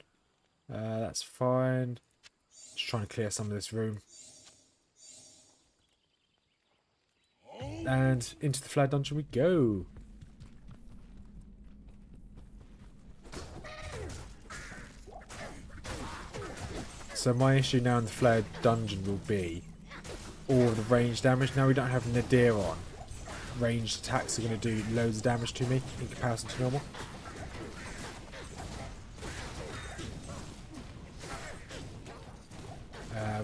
That's fine. Just trying to clear some of this room. And into the Flare Dungeon we go. So my issue now in the Flare Dungeon will be all of the range damage. Now we don't have Nadir on. Ranged attacks are going to do loads of damage to me in comparison to normal.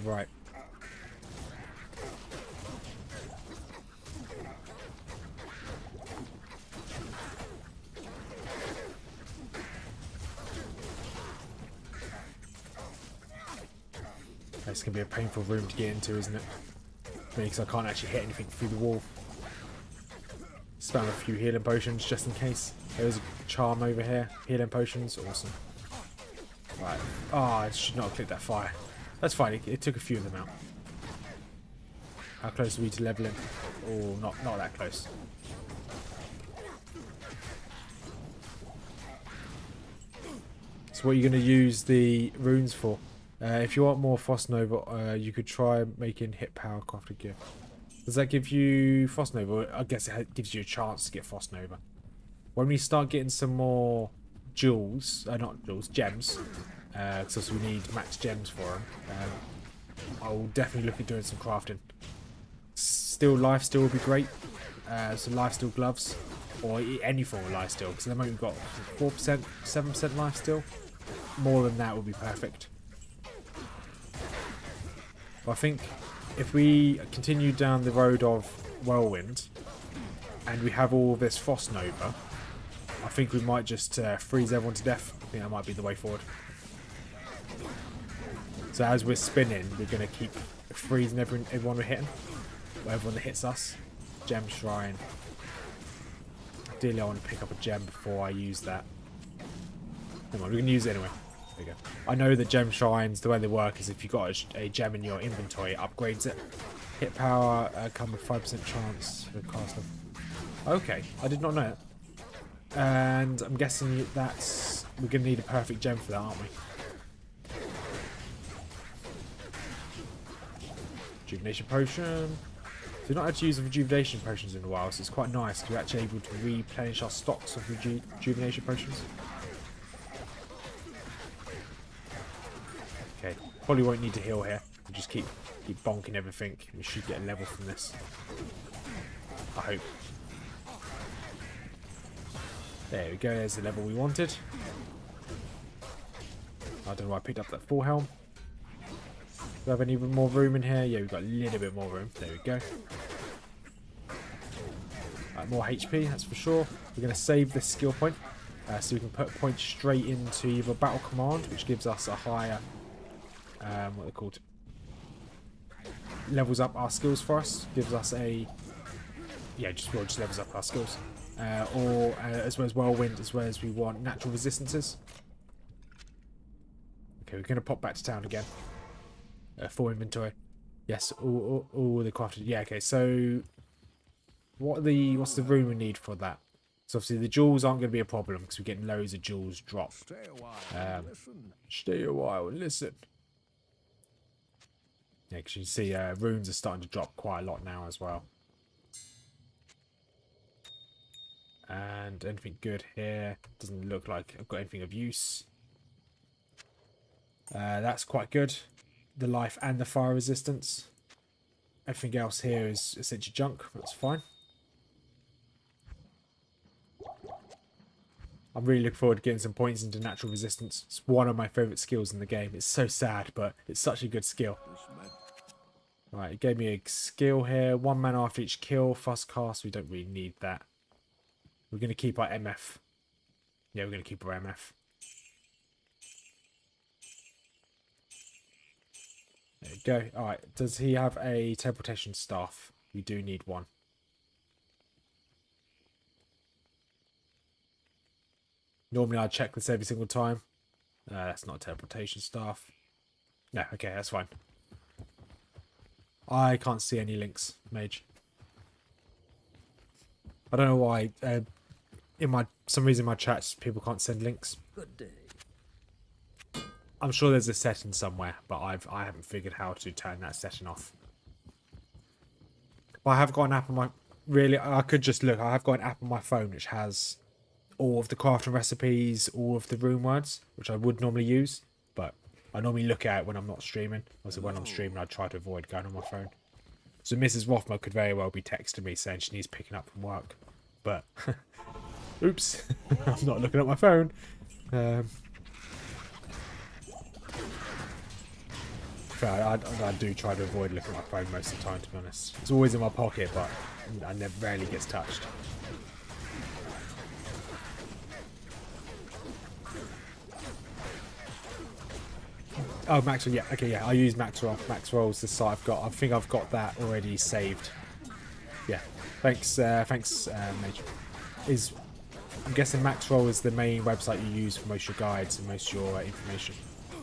Right. It's going to be a painful room to get into, isn't it? Because I can't actually hit anything through the wall. Spam a few healing potions just in case. There's a charm over here. Healing potions. Awesome. Right. Oh, I should not have clicked that fire. That's fine. It took a few of them out. How close are we to leveling? Oh, not that close. So what are you going to use the runes for? If you want more Frost Nova, you could try making hit power crafted gear. Does that give you Frost Nova? I guess it gives you a chance to get Frost Nova. When we start getting some more jewels, not jewels, gems, because we need max gems for them, I will definitely look at doing some crafting. Still, lifesteal would be great. So lifesteal gloves, or any form of lifesteal, because at the moment we've got 4%, 7% lifesteal. More than that would be perfect. But I think if we continue down the road of whirlwind and we have all this Frost Nova, I think we might just freeze everyone to death. I think that might be the way forward. So as we're spinning, we're going to keep freezing everyone we're hitting. Or everyone that hits us. Gem Shrine. Ideally I want to pick up a gem before I use that. Come on, we can use it anyway. There you go. I know that gem shrines, the way they work is if you've got a gem in your inventory, it upgrades it. Hit power, come with 5% chance to cast them. Okay, I did not know that. And I'm guessing we're going to need a perfect gem for that, aren't we? Rejuvenation potion. So we've not had to use the rejuvenation potions in a while, so it's quite nice because we're actually able to replenish our stocks of rejuvenation potions. Okay, probably won't need to heal here. We'll just keep bonking everything. We should get a level from this. I hope. There we go, there's the level we wanted. I don't know why I picked up that full helm. Do we have any more room in here? Yeah, we've got a little bit more room. There we go. Right, more HP, that's for sure. We're going to save this skill point. So we can put points straight into either battle command, which gives us a higher... what they're called? Levels up our skills for us. Gives us a... Yeah, just levels up our skills. Or as well as whirlwind, as well as we want natural resistances. Okay, we're going to pop back to town again. Full inventory. Yes, all the crafted. Yeah, okay, so... What's the room we need for that? So obviously the jewels aren't going to be a problem because we're getting loads of jewels dropped. Stay a while and listen. Yeah, because you can see runes are starting to drop quite a lot now as well. And anything good here? Doesn't look like I've got anything of use. That's quite good. The life and the fire resistance. Everything else here is essentially junk. That's fine. I'm really looking forward to getting some points into natural resistance. It's one of my favourite skills in the game. It's so sad, but it's such a good skill. Right, it gave me a skill here. 1 mana after each kill. Fast cast. We don't really need that. We're going to keep our MF. Yeah, we're going to keep our MF. There we go. Alright, does he have a teleportation staff? We do need one. Normally I check this every single time. That's not a teleportation staff. No, okay, that's fine. I can't see any links, mage. I don't know why. Some reason in my chats people can't send links. Good day. I'm sure there's a setting somewhere, but I haven't figured how to turn that setting off. But I have got an app on my... Really, I could just look. I have got an app on my phone which has all of the crafting recipes, all of the rune words, which I would normally use, but I normally look at it when I'm not streaming. Also, when I'm streaming, I try to avoid going on my phone. So Mrs. Rothma could very well be texting me saying she needs picking up from work, but oops, I'm not looking at my phone. I do try to avoid looking at my phone most of the time, to be honest. It's always in my pocket, but I never rarely gets touched. Oh, Maxwell, yeah, okay, yeah, I use Maxwell. Maxwell's the site I've got. I think I've got that already saved. Yeah, thanks, Mage. I'm guessing Maxwell is the main website you use for most of your guides and most of your information.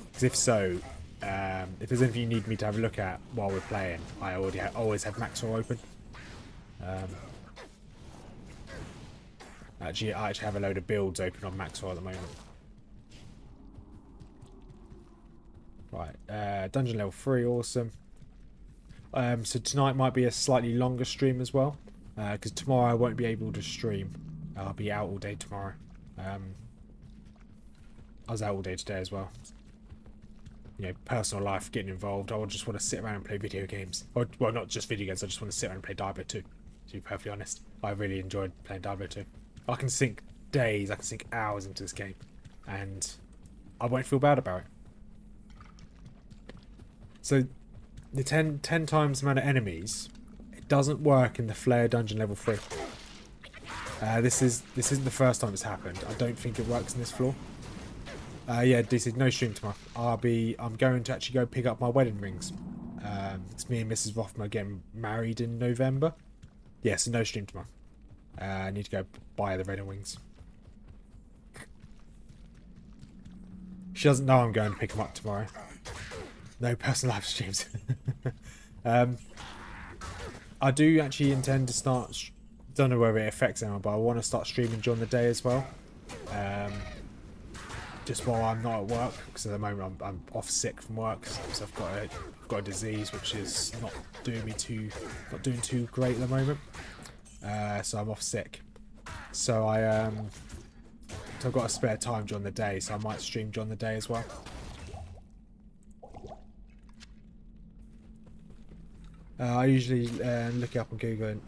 Because if so, if there's anything you need me to have a look at while we're playing, I always have Maxwell open. Actually, I have a load of builds open on Maxwell at the moment. Right, dungeon level 3, awesome. So tonight might be a slightly longer stream as well, because tomorrow I won't be able to stream. I'll be out all day tomorrow. I was out all day today as well. You know, personal life, getting involved. I just want to sit around and play video games. Or, well, not just video games, I just want to sit around and play Diablo 2, to be perfectly honest. I really enjoyed playing Diablo 2. I can sink days, I can sink hours into this game, and I won't feel bad about it. So, the 10 times the amount of enemies, it doesn't work in the Flare dungeon level 3. This isn't the first time it's happened. I don't think it works in this floor. Yeah, DC, no stream tomorrow. I'm going to actually go pick up my wedding rings. It's me and Mrs. Rothma getting married in November. Yeah, so no stream tomorrow. I need to go buy the wedding rings. She doesn't know I'm going to pick them up tomorrow. No personal live streams. I do actually intend to start... Don't know whether it affects anyone, but I want to start streaming during the day as well. Just while I'm not at work, because at the moment I'm off sick from work, so I've got a disease which is not doing too great at the moment. So I'm off sick. So so I've got a spare time during the day, so I might stream during the day as well. I usually look it up on Google and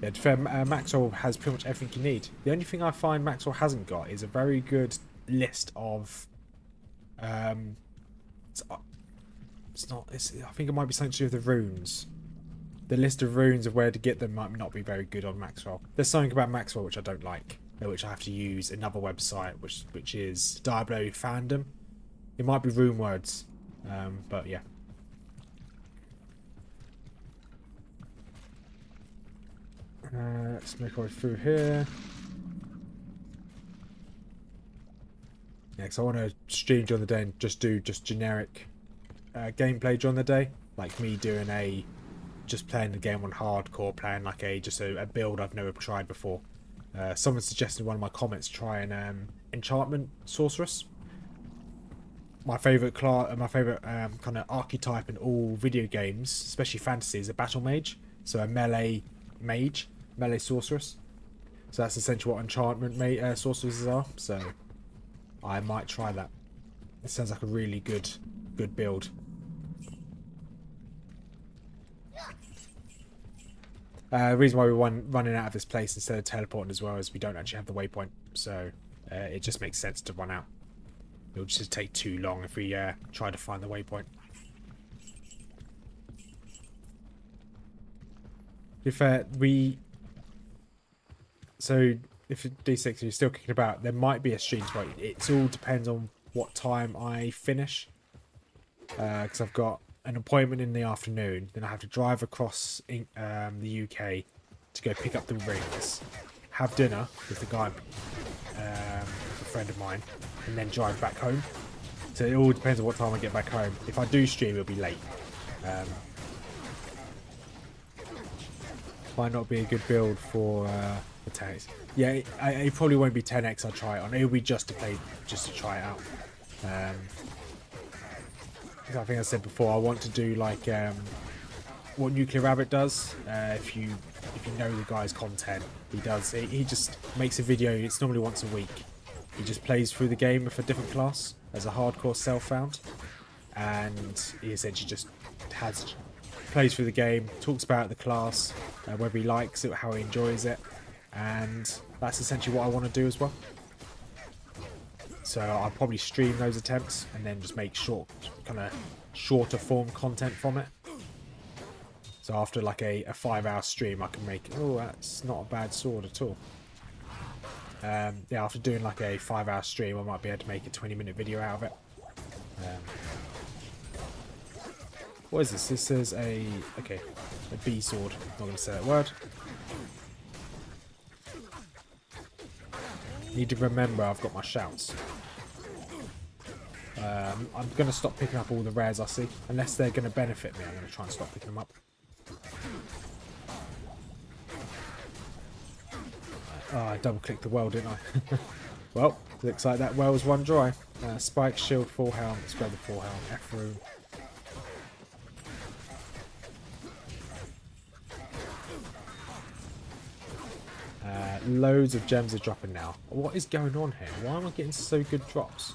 yeah, to be fair, Maxwell has pretty much everything you need. The only thing I find Maxwell hasn't got is a very good list of I think it might be something to do with the runes. The list of runes of where to get them might not be very good on Maxwell. There's something about Maxwell which I don't like, which I have to use another website which is Diablo Fandom. It might be rune words, but yeah. Let's make our way through here. Yeah, because I want to stream during the day and just do generic gameplay during the day, like me doing just playing the game on hardcore, playing like a build I've never tried before. Someone suggested in one of my comments try an enchantment sorceress. My favourite kind of archetype in all video games, especially fantasy, is a battle mage. So a melee mage. Melee sorceress. So that's essentially what enchantment sorceresses are. So I might try that. It sounds like a really good build. The reason why we're running out of this place instead of teleporting as well is we don't actually have the waypoint, so it just makes sense to run out. It'll just take too long if we try to find the waypoint. If so if D6 you're still kicking about, there might be a stream tomorrow. It all depends on what time I finish, because I've got an appointment in the afternoon, then I have to drive across the UK to go pick up the rings, have dinner with the guy, a friend of mine, and then drive back home. So it all depends on what time I get back home. If I do stream, it'll be late. Might not be a good build for 10x. Yeah, it probably won't be 10x I'll try it on. It'll be just to try it out. I think I said before, I want to do like what Nuclear Rabbit does. If you know the guy's content, he just makes a video. It's normally once a week. He just plays through the game with a different class as a hardcore self-found, and he essentially just plays through the game, talks about the class, whether he likes it, how he enjoys it, and that's essentially what I want to do as well. So I'll probably stream those attempts and then just make shorter form content from it. So after like a 5-hour stream, I can make, oh, that's not a bad sword at all. Yeah, after doing like a 5-hour stream, I might be able to make a 20-minute video out of it. What is this? This is a B sword. Not going to say that word. Need to remember I've got my shouts. I'm going to stop picking up all the rares I see. Unless they're going to benefit me, I'm going to try and stop picking them up. Oh, I double-clicked the well, didn't I? Well, looks like that well's run dry. Spike, shield, full helm. Let's grab the full helm. F room. Loads of gems are dropping now. What is going on here? Why am I getting so good drops?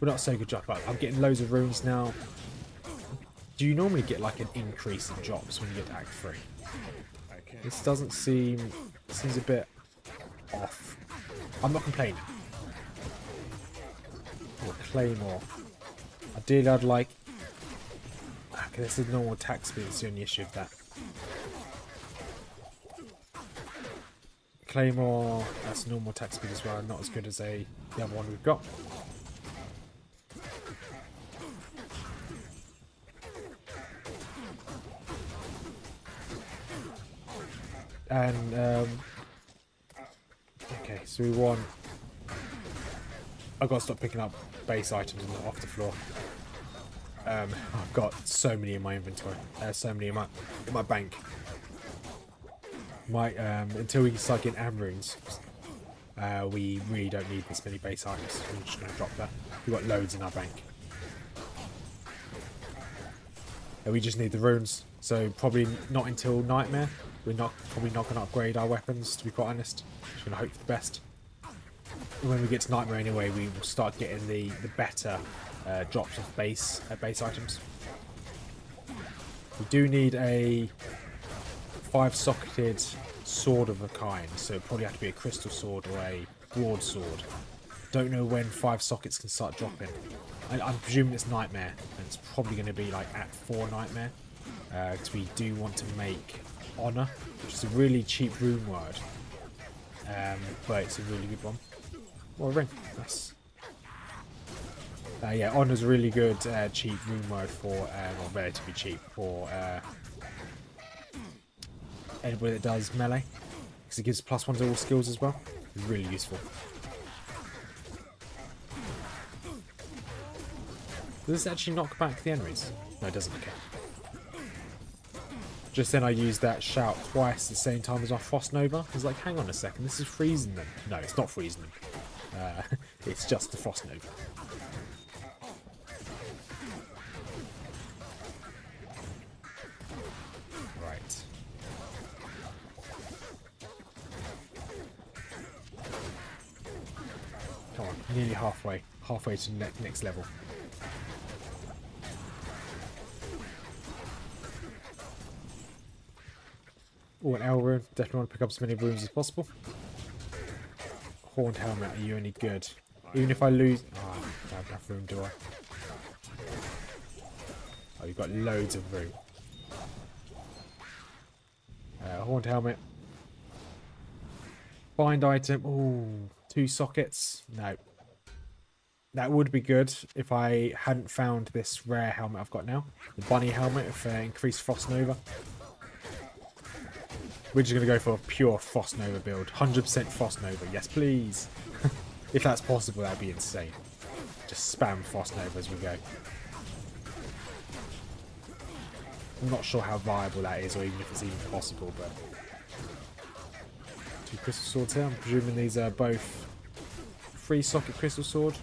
Well, not so good drops, but I'm getting loads of runes now. Do you normally get like an increase in drops when you get to Act 3? This doesn't seem... seems a bit off. I'm not complaining. Or Claymore. Ideally, I'd like... Okay, this is normal attack speed. It's the only issue with that. Claymore, that's normal attack speed as well, not as good as the other one we've got. And okay, so we want... I've got to stop picking up base items off the floor. I've got so many in my inventory, so many in my bank. Until we start getting runes, we really don't need this many base items. We're just going to drop that. We've got loads in our bank. And we just need the runes, so probably not until Nightmare. We're probably not going to upgrade our weapons, to be quite honest. Just going to hope for the best. And when we get to Nightmare anyway, we will start getting the better drops of base items. We do need a 5-socketed sword of a kind, so it'll probably have to be a crystal sword or a broadsword. Don't know when 5 sockets can start dropping. I'm presuming it's Nightmare, and it's probably going to be like at 4 Nightmare, because we do want to make Honor, which is a really cheap rune word, but it's a really good one. Or a ring. Nice. Yeah, Honor's a really good cheap rune word for, or relatively cheap for anybody that does melee, because it gives +1 to all skills as well. It's really useful. Does this actually knock back the enemies? No, it doesn't. Okay. Just then I used that shout twice at the same time as our Frost Nova. I was like, hang on a second, this is freezing them. No, it's not freezing them. It's just the Frost Nova. Right. Come on, nearly halfway. Halfway to the next level. Oh, an L rune. Definitely want to pick up as many runes as possible. Horned helmet, are you any good? Even if I lose... Oh, I don't have enough room, do I? Oh, you've got loads of room. Horned helmet. Find item. Ooh, 2 sockets. No. That would be good if I hadn't found this rare helmet I've got now. The bunny helmet with increased Frost Nova. We're just going to go for a pure Frost Nova build. 100% Frost Nova. Yes, please. If that's possible, that'd be insane. Just spam Frost Nova as we go. I'm not sure how viable that is, or even if it's even possible, but... 2 crystal swords here. I'm presuming these are both 3 socket crystal sword.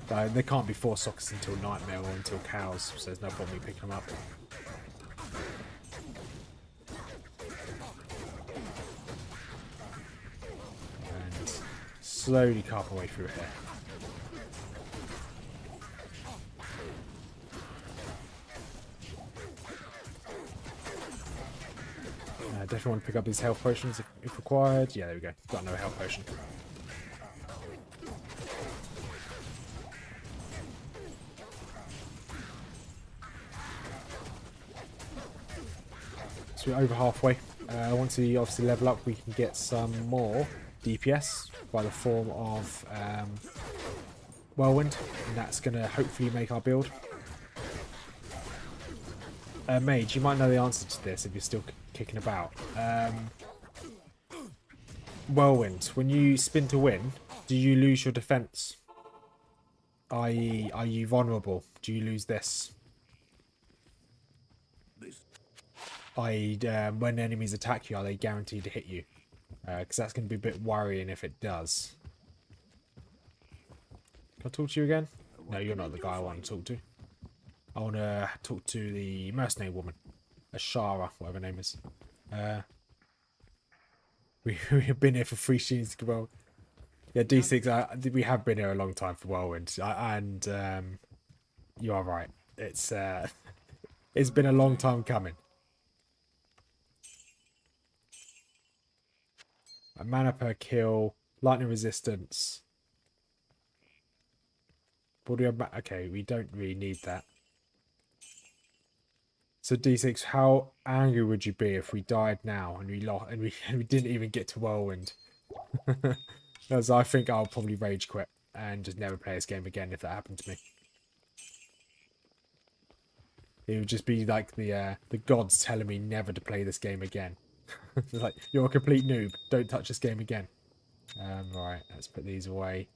There can't be 4 sockets until Nightmare or until Cows, so there's no point me picking them up. And slowly carve my way through here. Definitely want to pick up these health potions if required. Yeah, there we go. Got another health potion. So we're over halfway. Once we obviously level up, we can get some more DPS by the form of whirlwind, and that's going to hopefully make our build. Mage, you might know the answer to this if you're still kicking about. Whirlwind, when you spin to win, do you lose your defense? I.e., are you vulnerable? Do you lose this? I.e., when enemies attack you, are they guaranteed to hit you? Because that's going to be a bit worrying if it does. Can I talk to you again? No, you're not the guy I want to talk to. I want to talk to the mercenary woman. Ashara, whatever her name is. We've been here for 3 seasons. Well, yeah, D6, we have been here a long time for Whirlwind. And you are right. It's been a long time coming. Mana per kill, lightning resistance. Okay, we don't really need that. So D6, how angry would you be if we died now and we lost and we didn't even get to Whirlwind? Because I think I'll probably rage quit and just never play this game again if that happened to me. It would just be like the gods telling me never to play this game again. Like, you're a complete noob. Don't touch this game again. Right, let's put these away.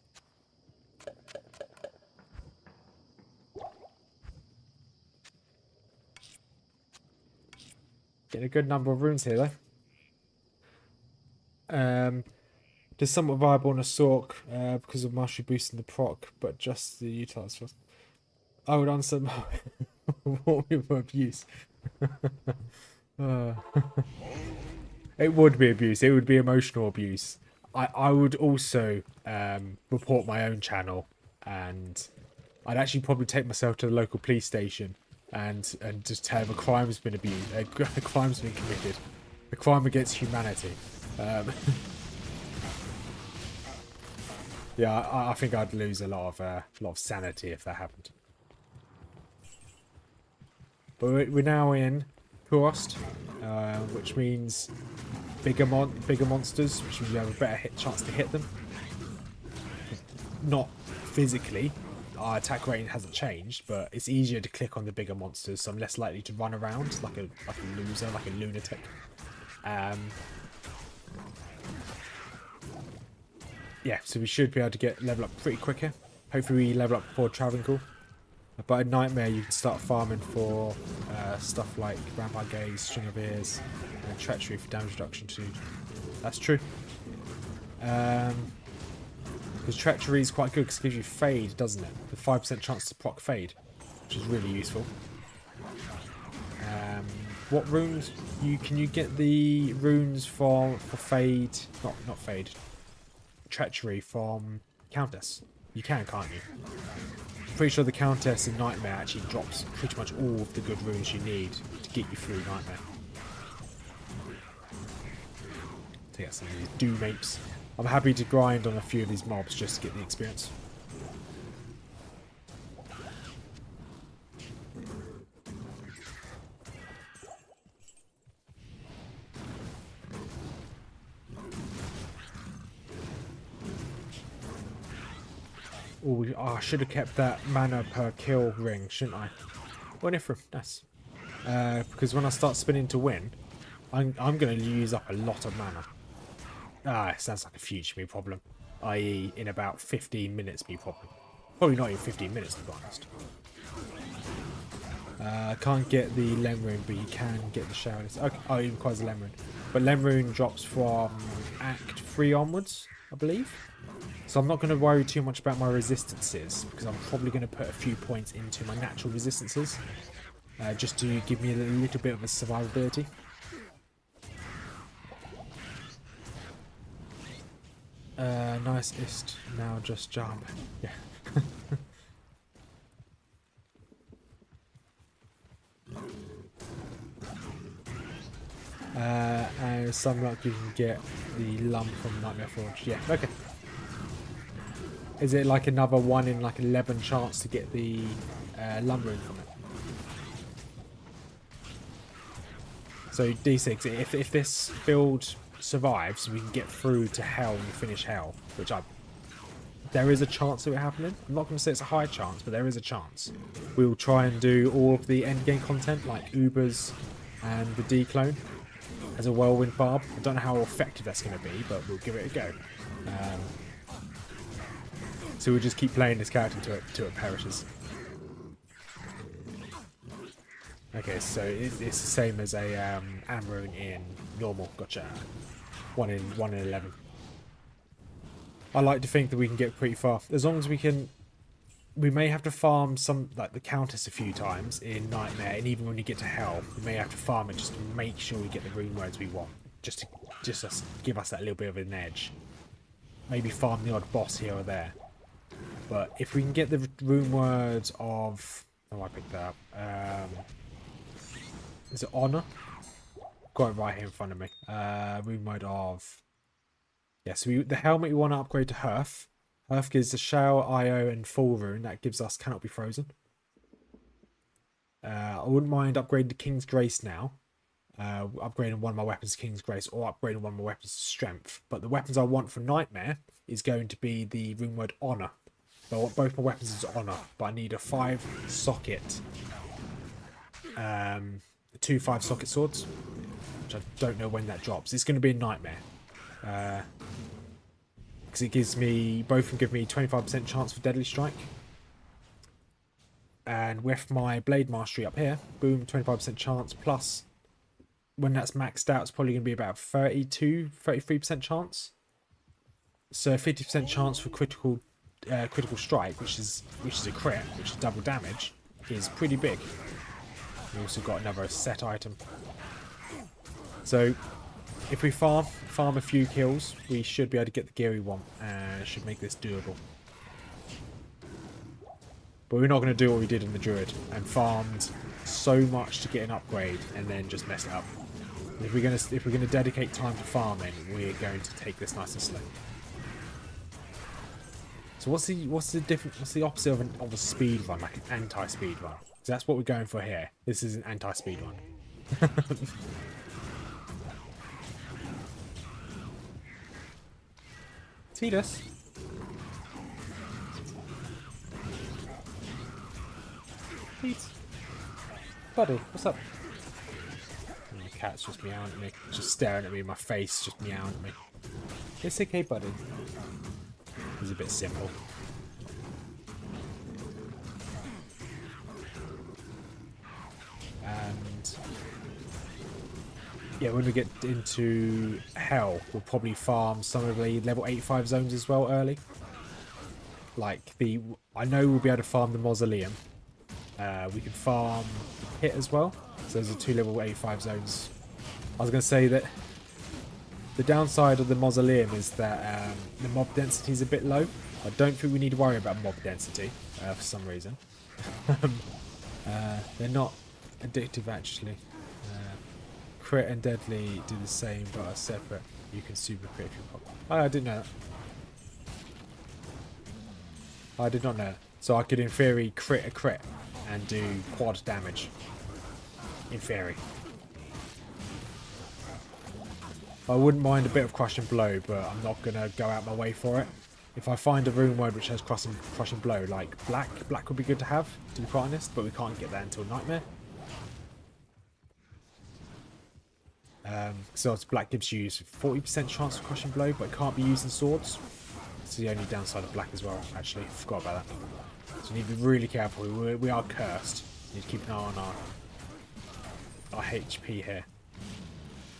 Getting a good number of runes here, though. Just somewhat viable on a Sork because of mastery boosting the proc, but just the utilize first. I would answer what we were abuse. It would be abuse. It would be emotional abuse. I would also report my own channel, and I'd actually probably take myself to the local police station and just tell them a crime's been abused, a crime's been committed, a crime against humanity. Yeah, I think I'd lose a lot of sanity if that happened. But we're now in Kurost, which means bigger monsters, which means you have a better chance to hit them. Not physically, our attack rating hasn't changed, but it's easier to click on the bigger monsters, so I'm less likely to run around like a loser, like a lunatic. Yeah, so we should be able to get level up pretty quick here. Hopefully we level up before traveling call. But in Nightmare you can start farming for stuff like Vampire Gaze, String of Ears, and Treachery for damage reduction too. That's true. Because Treachery is quite good because it gives you Fade, doesn't it? The 5% chance to proc Fade, which is really useful. What runes? Can you get the runes for Fade? Not Fade. Treachery from Countess. You can, can't you? Pretty sure the Countess in Nightmare actually drops pretty much all of the good runes you need to get you through Nightmare. to get some of these doom apes. I'm happy to grind on a few of these mobs just to get the experience. Oh, I should have kept that mana per kill ring, shouldn't I? One Ifrim, nice. Because when I start spinning to win, I'm going to use up a lot of mana. It sounds like a future me problem. I.e. in about 15 minutes me problem. Probably not even 15 minutes to be honest. I can't get the Lem Rune, but you can get the Shower. Okay. Oh, it requires a Lem Rune. But Lem Rune drops from Act 3 onwards, I believe. So I'm not going to worry too much about my resistances, because I'm probably going to put a few points into my natural resistances. Just to give me a little bit of a survivability. Nice ist. Now just jump. Yeah. And some luck you can get the lump from Nightmare Forge. Yeah, okay. Is it like another 1 in like 11 chance to get the lump rune from it? So D6, if this build survives, we can get through to hell and finish hell, which there is a chance of it happening. I'm not going to say it's a high chance, but there is a chance. We'll try and do all of the endgame content like Ubers and the declone as a whirlwind barb. I don't know how effective that's going to be, but we'll give it a go. So we'll just keep playing this character until it perishes. Okay, so it's the same as a Amrune in normal. Gotcha. 1 in 11. I like to think that we can get pretty far. As long as we can... We may have to farm some, like the Countess a few times in Nightmare, and even when you get to Hell, we may have to farm it just to make sure we get the rune words we want. Just to give us that little bit of an edge. Maybe farm the odd boss here or there. But if we can get the rune words of... Oh, I picked that up. Is it Honor? Got it right here in front of me. Rune mode of... Yeah, so the helmet we want to upgrade to Hearth. Hearth gives the Shower, IO, and Full Rune. That gives us Cannot Be Frozen. I wouldn't mind upgrading to King's Grace now. Upgrading one of my weapons to King's Grace, or upgrading one of my weapons to Strength. But the weapons I want for Nightmare is going to be the rune word Honor. So I want both my weapons as Honor, but I need a 5-socket... 2 5-socket swords, which I don't know when that drops. It's going to be a Nightmare. Because it gives me... Both can give me 25% chance for Deadly Strike. And with my Blade Mastery up here, boom, 25% chance, plus when that's maxed out, it's probably going to be about 33% chance. So 50% chance for critical strike, which is a crit, which is double damage, is pretty big. We also got another set item. So if we farm a few kills, we should be able to get the gear we want, and should make this doable. But we're not going to do what we did in the Druid and farmed so much to get an upgrade and then just mess it up. If we're going to dedicate time to farming, we're going to take this nice and slow. So what's the opposite of a speed run, like an anti-speed run? So that's what we're going for here. This is an anti-speed run. Tidus. Pete. Buddy, what's up? And the cat's just meowing at me. Just staring at me in my face, just meowing at me. It's okay, buddy. He's a bit simple. And yeah, when we get into Hell, we'll probably farm some of the level 85 zones as well early. Like I know we'll be able to farm the Mausoleum. We can farm the Pit as well. So those are 2 level 85 zones. I was going to say that the downside of the Mausoleum is that the mob density is a bit low. I don't think we need to worry about mob density for some reason. They're not addictive actually. Crit and Deadly do the same but are separate. You can super crit if you pop. Oh, I didn't know that. I did not know that. So I could, in theory, crit a crit and do quad damage. In theory. I wouldn't mind a bit of crushing blow, but I'm not going to go out my way for it. If I find a rune word which has crushing blow, like black would be good to have, to be quite honest, but we can't get that until Nightmare. So black gives you 40% chance of crushing blow, but it can't be used in swords. It's the only downside of black as well, actually. Forgot about that. So you need to be really careful. We are cursed. You need to keep an eye on our HP here.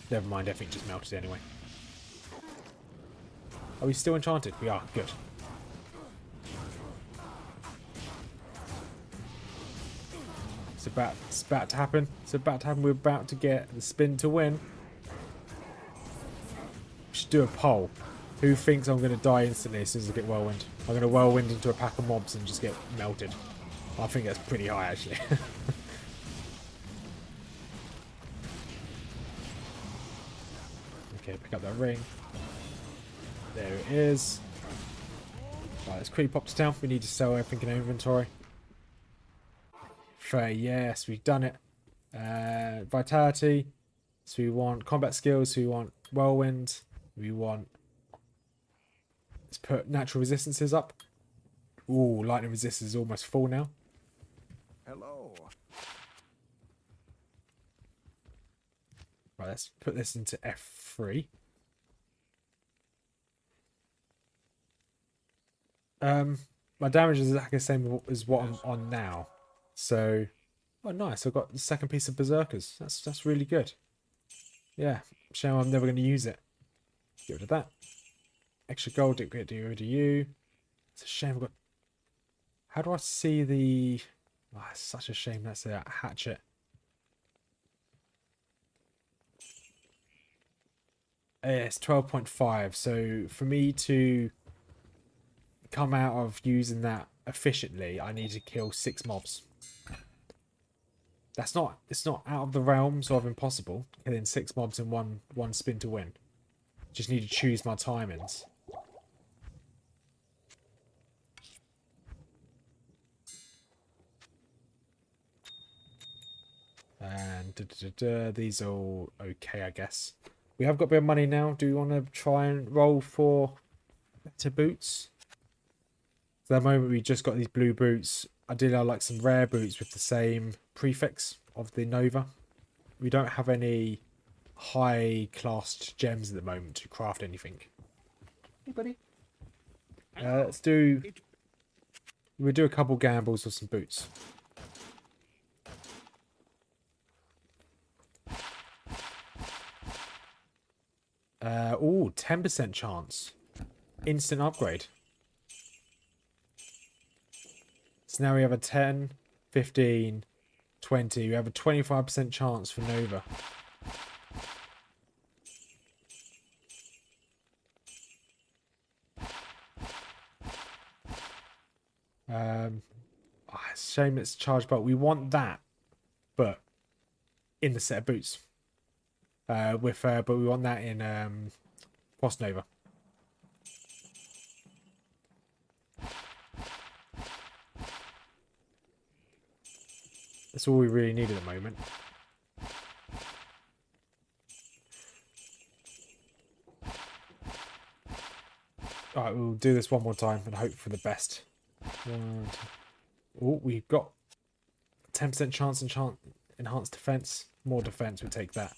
Never mind, everything just melted anyway. Are we still enchanted? We are. Good. It's about to happen. It's about to happen. We're about to get the spin to win. We should do a poll. Who thinks I'm going to die instantly as soon as I get whirlwind? I'm going to whirlwind into a pack of mobs and just get melted. I think that's pretty high, actually. Okay, pick up that ring. There it is. Right, let's quickly pop to town. We need to sell everything in our inventory. Fair, yes, we've done it. Vitality. So we want combat skills. So we want whirlwind. We want... Let's put natural resistances up. Ooh, lightning resistance is almost full now. Hello. Right, let's put this into F3. My damage is exactly the same as what I'm on now. So, oh nice, I've got the second piece of Berserkers. That's really good. Yeah, shame I'm never going to use it. Get rid of that. Extra gold, get rid of you. It's a shame I've got... How do I see the... Oh, it's such a shame that's a hatchet. It's 12.5, so for me to come out of using that efficiently, I need to kill 6 mobs. It's not out of the realms of impossible, killing 6 mobs in one spin to win. Just need to choose my timings. And these are all okay, I guess. We have got a bit of money now. Do we want to try and roll for better boots? So at the moment, we just got these blue boots. Ideally, I like some rare boots with the same prefix of the Nova. We don't have any high-classed gems at the moment to craft anything. Hey, buddy. Let's do... We'll do a couple gambles with some boots. Ooh, 10% chance. Instant upgrade. So now we have a 10, 15, 20. We have a 25% chance for Nova. It's a shame it's charged, but we want that, but in the set of boots. But we want that in Post Nova. That's all we really need at the moment. Alright, we'll do this one more time and hope for the best. Oh, we've got 10% chance enhanced defense. More defense, we'll take that.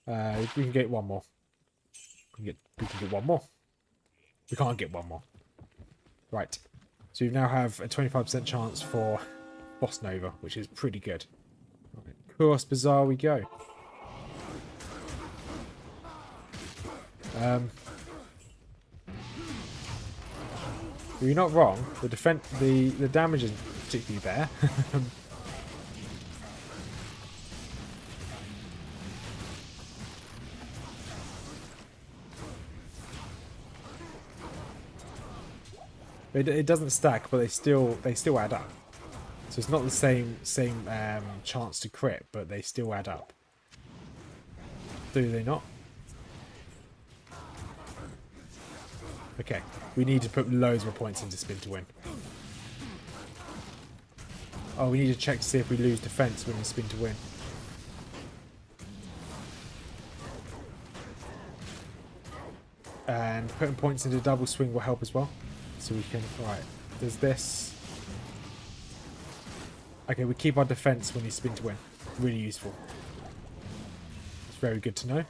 We can get one more. We can get one more. We can't get one more. Right. So we now have a 25% chance for Boss Nova, which is pretty good. Right. Chaos Bazaar we go. You're not wrong. The damage isn't particularly there. It doesn't stack, but they still add up. So it's not the same chance to crit, but they still add up. do they not? Okay, we need to put loads more points into spin to win. Oh, we need to check to see if we lose defense when we spin to win. And putting points into double swing will help as well. So we can, right, there's this. Okay, we keep our defense when you spin to win. Really useful. It's very good to know.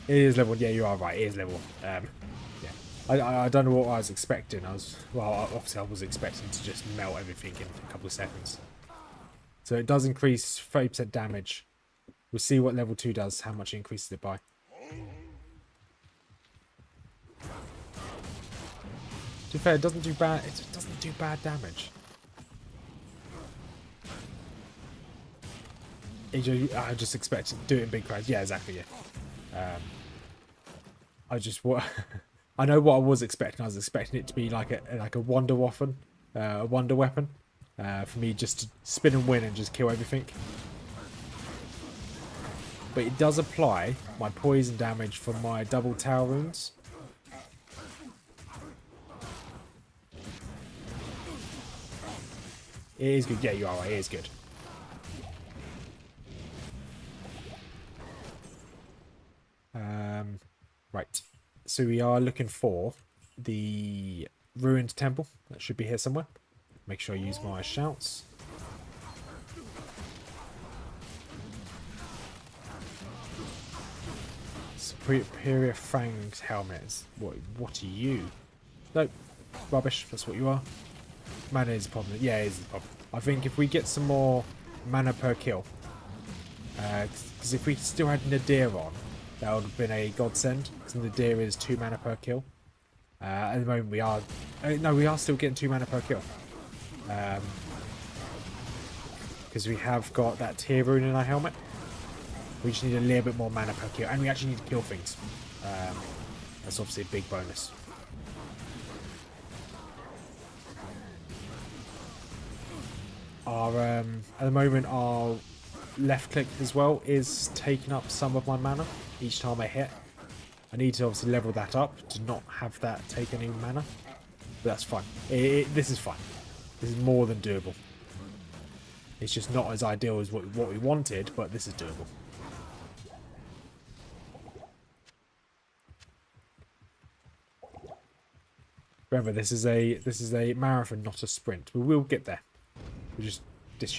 It is level, yeah, you are right, it is level. Yeah. I don't know what I was expecting. Obviously I was expecting to just melt everything in a couple of seconds. So it does increase 30% damage. We'll see what level 2 does, how much it increases it by. To be fair, it doesn't do bad. It doesn't do bad damage. I just expect to do it in big crowds. Yeah, exactly. Yeah. I know what I was expecting. I was expecting it to be like a wonder weapon, for me just to spin and win and just kill everything. But it does apply my poison damage from my double tower runes. It is good. Yeah, you are right. It is good. Right. So we are looking for the ruined temple. That should be here somewhere. Make sure I use my shouts. Superior Fang's helmet. What are you? Nope. Rubbish. That's what you are. Mana is a problem. Yeah, it is a problem. I think if we get some more mana per kill, because if we still had Nadir on, that would have been a godsend. So Nadir is 2 mana per kill. At the moment we are... no, we are still getting 2 mana per kill. Because we have got that tier rune in our helmet. We just need a little bit more mana per kill. And we actually need to kill things. That's obviously a big bonus. At the moment, our left click as well is taking up some of my mana each time I hit. I need to obviously level that up to not have that take any mana. But that's fine. This is fine. This is more than doable. It's just not as ideal as what we wanted, but this is doable. Remember, this is a marathon, not a sprint. We will get there. We just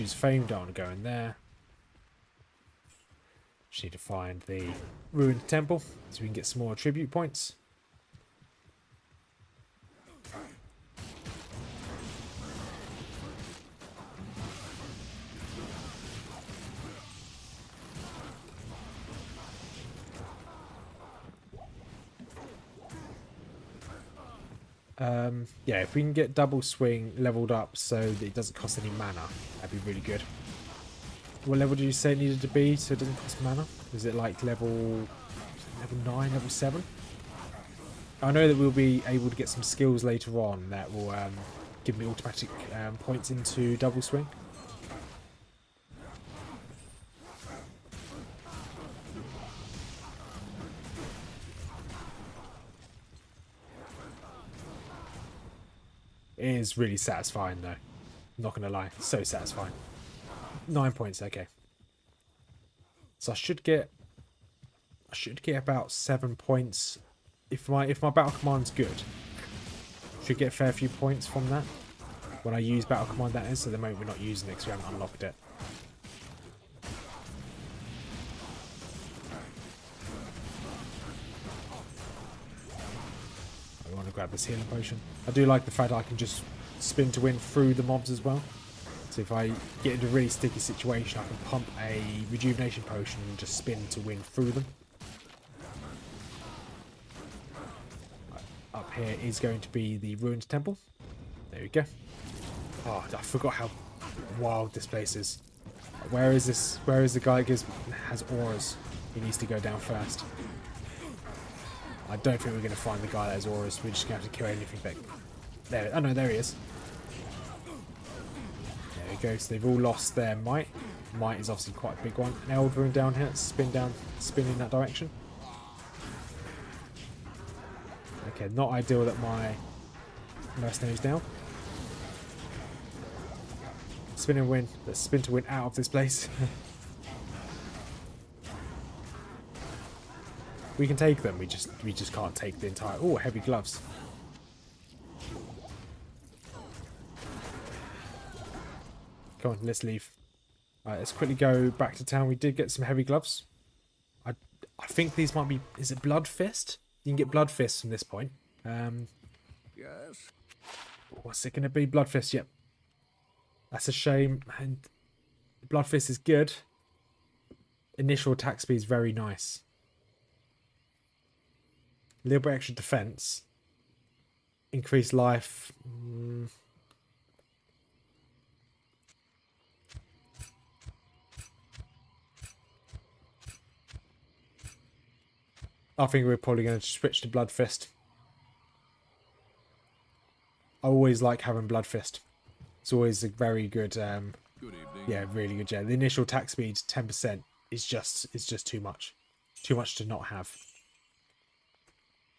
use fame, don't want to go in there. Just need to find the ruined temple so we can get some more tribute points. Yeah, if we can get double swing leveled up so that it doesn't cost any mana, that'd be really good. What level did you say it needed to be so it doesn't cost mana? Is it like level 9, level 7? I know that we'll be able to get some skills later on that will give me automatic points into double swing. It is really satisfying though. I'm not going to lie. It's so satisfying. 9 points, okay. So I should get about 7 points. If my battle command's good, should get a fair few points from that. When I use battle command, that is. So at the moment we're not using it because we haven't unlocked it. I want to grab this healing potion. I do like the fact that I can just spin to win through the mobs as well. So if I get into a really sticky situation, I can pump a rejuvenation potion and just spin to win through them. Up here is going to be the ruined temple. There we go. Oh, I forgot how wild this place is. Where is this? Where is the guy that has auras? He needs to go down first. I don't think we're going to find the guy that has auras. We're just going to have to kill anything back. There. Oh no, there he is. There we go. So they've all lost their might. Might is obviously quite a big one. An Eldrin down here. Spin in that direction. Okay, not ideal that my mercenary's down. Spin and win. Let's spin to win out of this place. We can take them. We just can't take the entire. Oh, heavy gloves. Come on, let's leave. Alright, let's quickly go back to town. We did get some heavy gloves. I think these might be. Is it Blood Fist? You can get Blood Fist from this point. Yes. What's it going to be? Blood Fist. Yep. That's a shame. And Blood Fist is good. Initial attack speed is very nice. A little bit extra defense. Increased life. I think we're probably going to switch to Blood Fist. I always like having Blood Fist. It's always a very good, Good evening. yeah, really good. Yeah, the initial attack speed 10% is just too much to not have.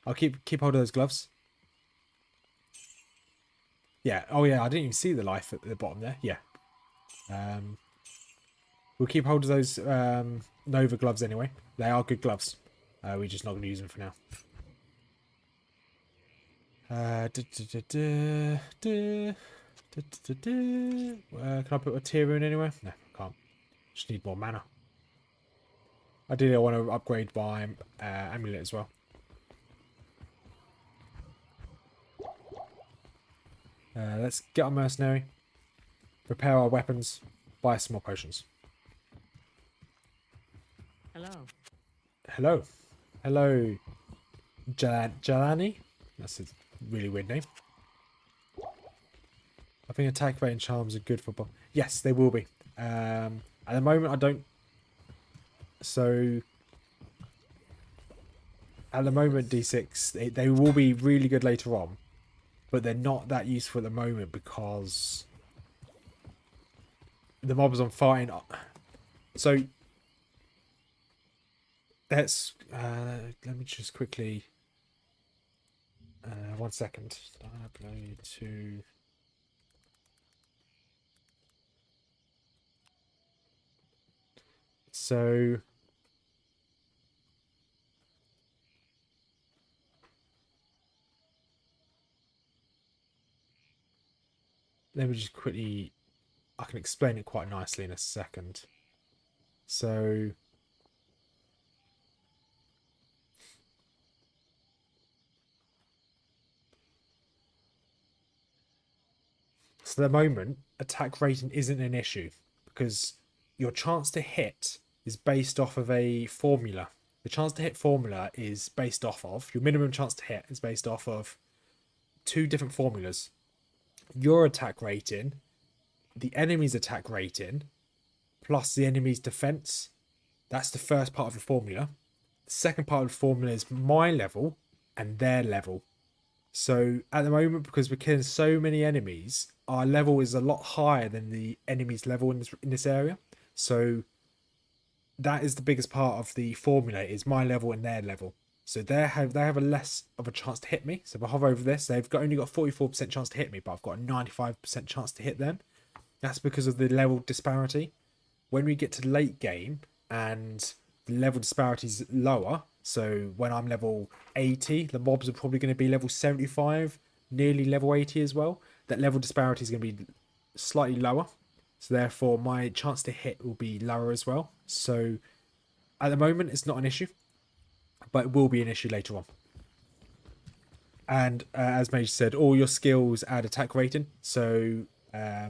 I'll keep hold of those gloves. Yeah. Oh yeah, I didn't even see the life at the bottom there. Yeah. We'll keep hold of those Nova gloves anyway. They are good gloves. We're just not going to use them for now. Can I put a tier rune anywhere? No, I can't. Just need more mana. Ideally, I want to upgrade my amulet as well. Let's get our mercenary, repair our weapons, buy some more potions. Hello. Hello. Hello, Jalani. That's a really weird name. I think attack rate and charms are good for... Yes, they will be. At the moment, I don't... So... At the moment, D6, they will be really good later on. But they're not that useful at the moment because... the mobs I'm fighting... So... Let's... let me just quickly... 1 second. Diablo 2... So... Let me just quickly... I can explain it quite nicely in a second. So... So at the moment, attack rating isn't an issue because your chance to hit is based off of a formula. The chance to hit formula is based off of... Your minimum chance to hit is based off of 2 different formulas. Your attack rating, the enemy's attack rating, plus the enemy's defense. That's the first part of the formula. The second part of the formula is my level and their level. So at the moment, because we're killing so many enemies, our level is a lot higher than the enemy's level in this area. So that is the biggest part of the formula, is my level and their level. So they have a less of a chance to hit me. So if I hover over this, they've only got 44% chance to hit me, but I've got a 95% chance to hit them. That's because of the level disparity. When we get to late game and the level disparity is lower, so when I'm level 80, the mobs are probably going to be level 75, nearly level 80 as well. That level disparity is going to be slightly lower. So therefore, my chance to hit will be lower as well. So at the moment, it's not an issue, but it will be an issue later on. And as Mage said, all your skills add attack rating. So yeah.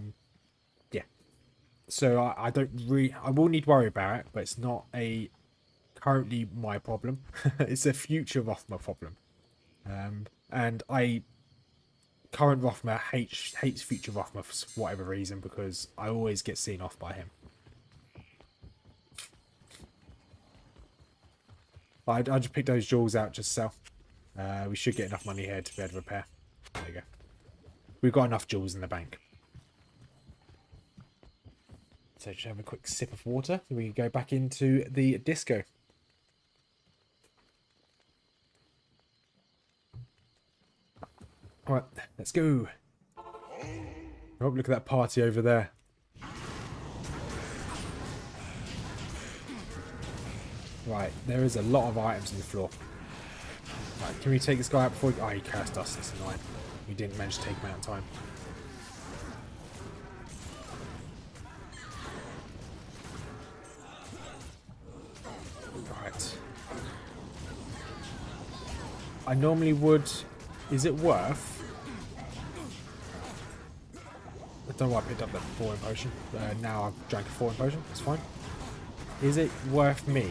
So I will need to worry about it, but it's not currently my problem. It's a future Rothma problem. And current Rothma hates future Rothma for whatever reason, because I always get seen off by him. I just picked those jewels out just so. We should get enough money here to be able to repair. There you go. We've got enough jewels in the bank. So just have a quick sip of water. We can go back into the disco. Alright, let's go. Oh, look at that party over there. Right, there is a lot of items on the floor. Right, can we take this guy out before he... Oh, he cursed us. That's annoying. We didn't manage to take him out in time. Right. I normally would... Is it worth... I don't know why I picked up that falling potion. Now I've drank a falling potion. It's fine. Is it worth me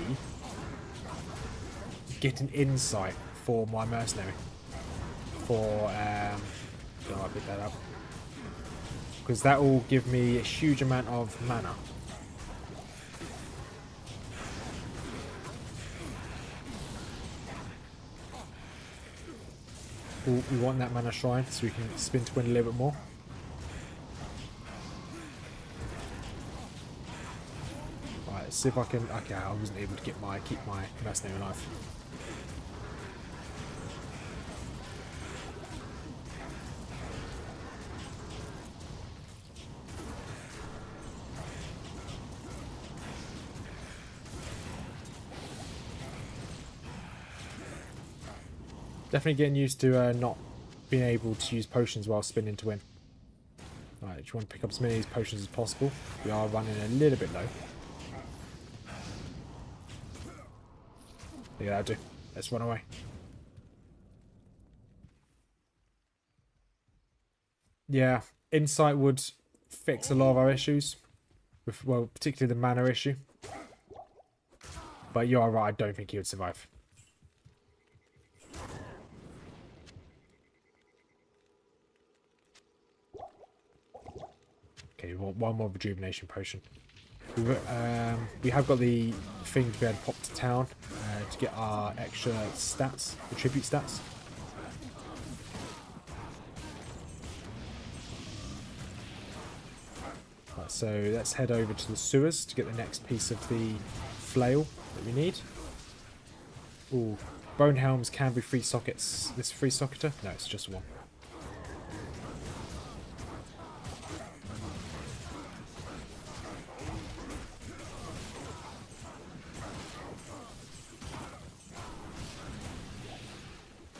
getting insight for my mercenary? For, don't know why I picked that up. Because that will give me a huge amount of mana. Ooh, we want that mana shrine so we can spin to win a little bit more. Right, let's see if I can... Okay, I wasn't able to keep my mercenary alive. Definitely getting used to not being able to use potions while spinning to win. Right, you want to pick up as many of these potions as possible. We are running a little bit low. Yeah, that'll do. Let's run away. Yeah, insight would fix a lot of our issues. With, well, particularly the mana issue. But you are right, I don't think he would survive. Okay, we want one more rejuvenation potion. We have got the thing to be able to pop to town to get our extra stats, the tribute stats. Right, so let's head over to the sewers to get the next piece of the flail that we need. Ooh, bone helms can be free sockets. This free socketer? No, it's just one.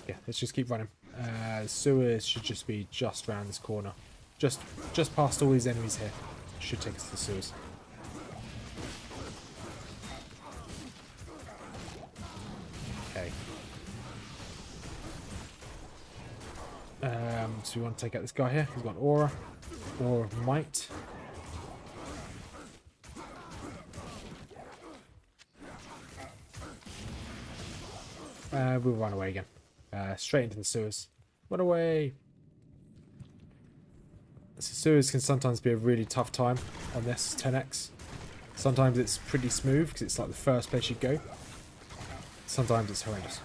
Yeah, let's just keep running. Sewers should just be just around this corner. Just past all these enemies here. Should take us to the sewers. Okay. So we want to take out this guy here. He's got an aura. Aura of might. We'll run away again. Straight into the sewers. Run away! So sewers can sometimes be a really tough time on this 10x. Sometimes it's pretty smooth because it's like the first place you go. Sometimes it's horrendous.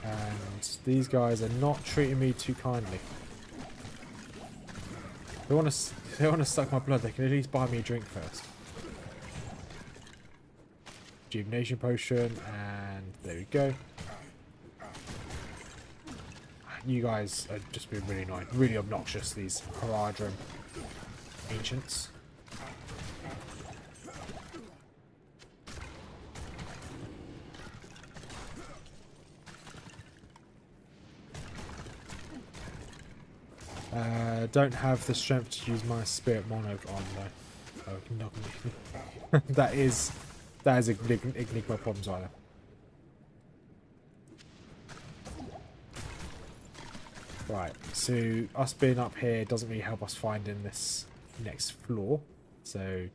And these guys are not treating me too kindly. They want to suck my blood. They can at least buy me a drink first. Rejuvenation potion, and there we go. You guys are just being really annoying, really obnoxious. These Haradrim ancients. Don't have the strength to use my spirit monarch on though. Oh, not that is a big enigma problems either. Right, so us being up here doesn't really help us finding this next floor. So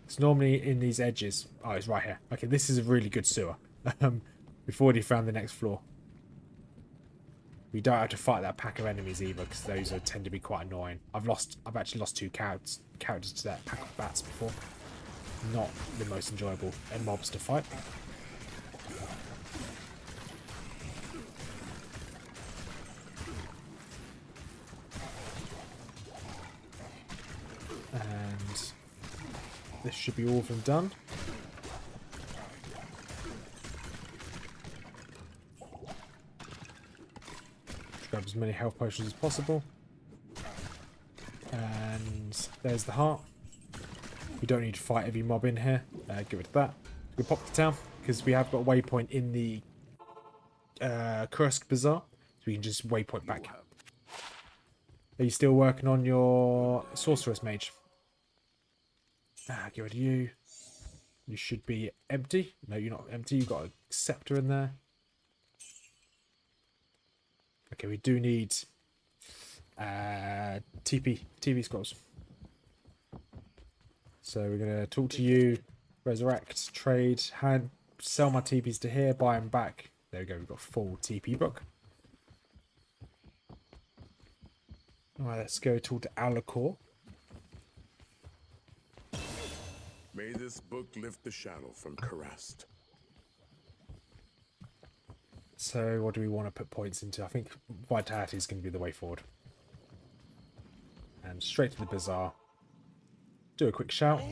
it's normally in these edges. Oh, it's right here. Okay, this is a really good sewer. We've already found the next floor. We don't have to fight that pack of enemies either, because those tend to be quite annoying. I've actually lost two characters to that pack of bats before. Not the most enjoyable mobs to fight. should be all of them done. Grab as many health potions as possible. And there's the heart. We don't need to fight every mob in here. Get rid of that. We'll pop the town because we have got a waypoint in the Kursk Bazaar. So we can just waypoint back. Are you still working on your sorceress mage? Get rid of you. You should be empty. No, you're not empty. You've got a scepter in there. Okay, we do need TP scrolls. So we're going to talk to you, resurrect, trade, sell my TPs to here, buy them back. There we go, we've got full TP book. Alright, let's go talk to Alacor. May this book lift the shadow from Karest. So what do we want to put points into? I think Vitality is going to be the way forward. And straight to the Bazaar. Do a quick shout.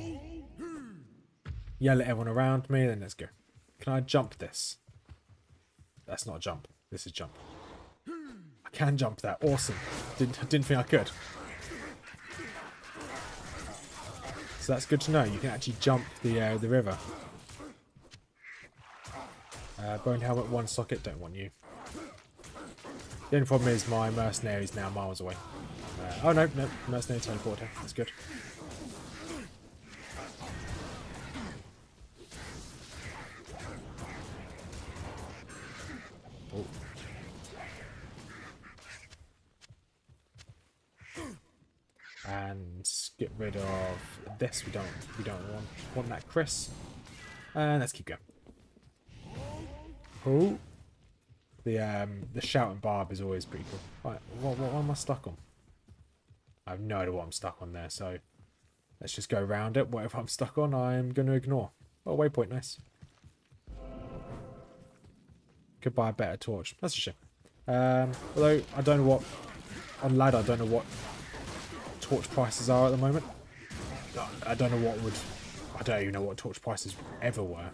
Yell at everyone around me, then let's go. Can I jump this? That's not a jump. This is jump. I can jump that. Awesome. Didn't think I could. So that's good to know. You can actually jump the river. Bone helmet, one socket. Don't want you. The only problem is my mercenary is now miles away. Oh no, mercenary teleporter. That's good. Oh. And get rid of this. We don't want that, Chris. And let's keep going. Oh, the shouting barb is always pretty cool. Right, what am I stuck on? I have no idea what I'm stuck on there, so let's just go around it. Whatever I'm stuck on, I'm going to ignore. Oh, waypoint, nice. Could buy a better torch. That's a shame. Although I don't know what on ladder. I don't know what torch prices are at the moment. I don't know what would. I don't even know what torch prices ever were.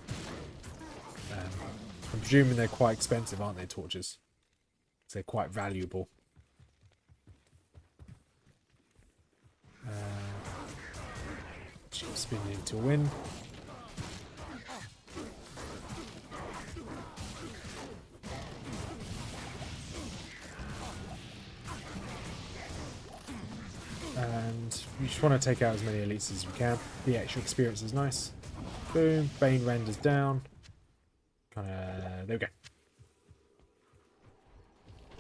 I'm presuming they're quite expensive, aren't they, torches? So they're quite valuable. Keep spinning to win. And we just want to take out as many elites as we can. The extra experience is nice. Boom. Bane renders down. There we go.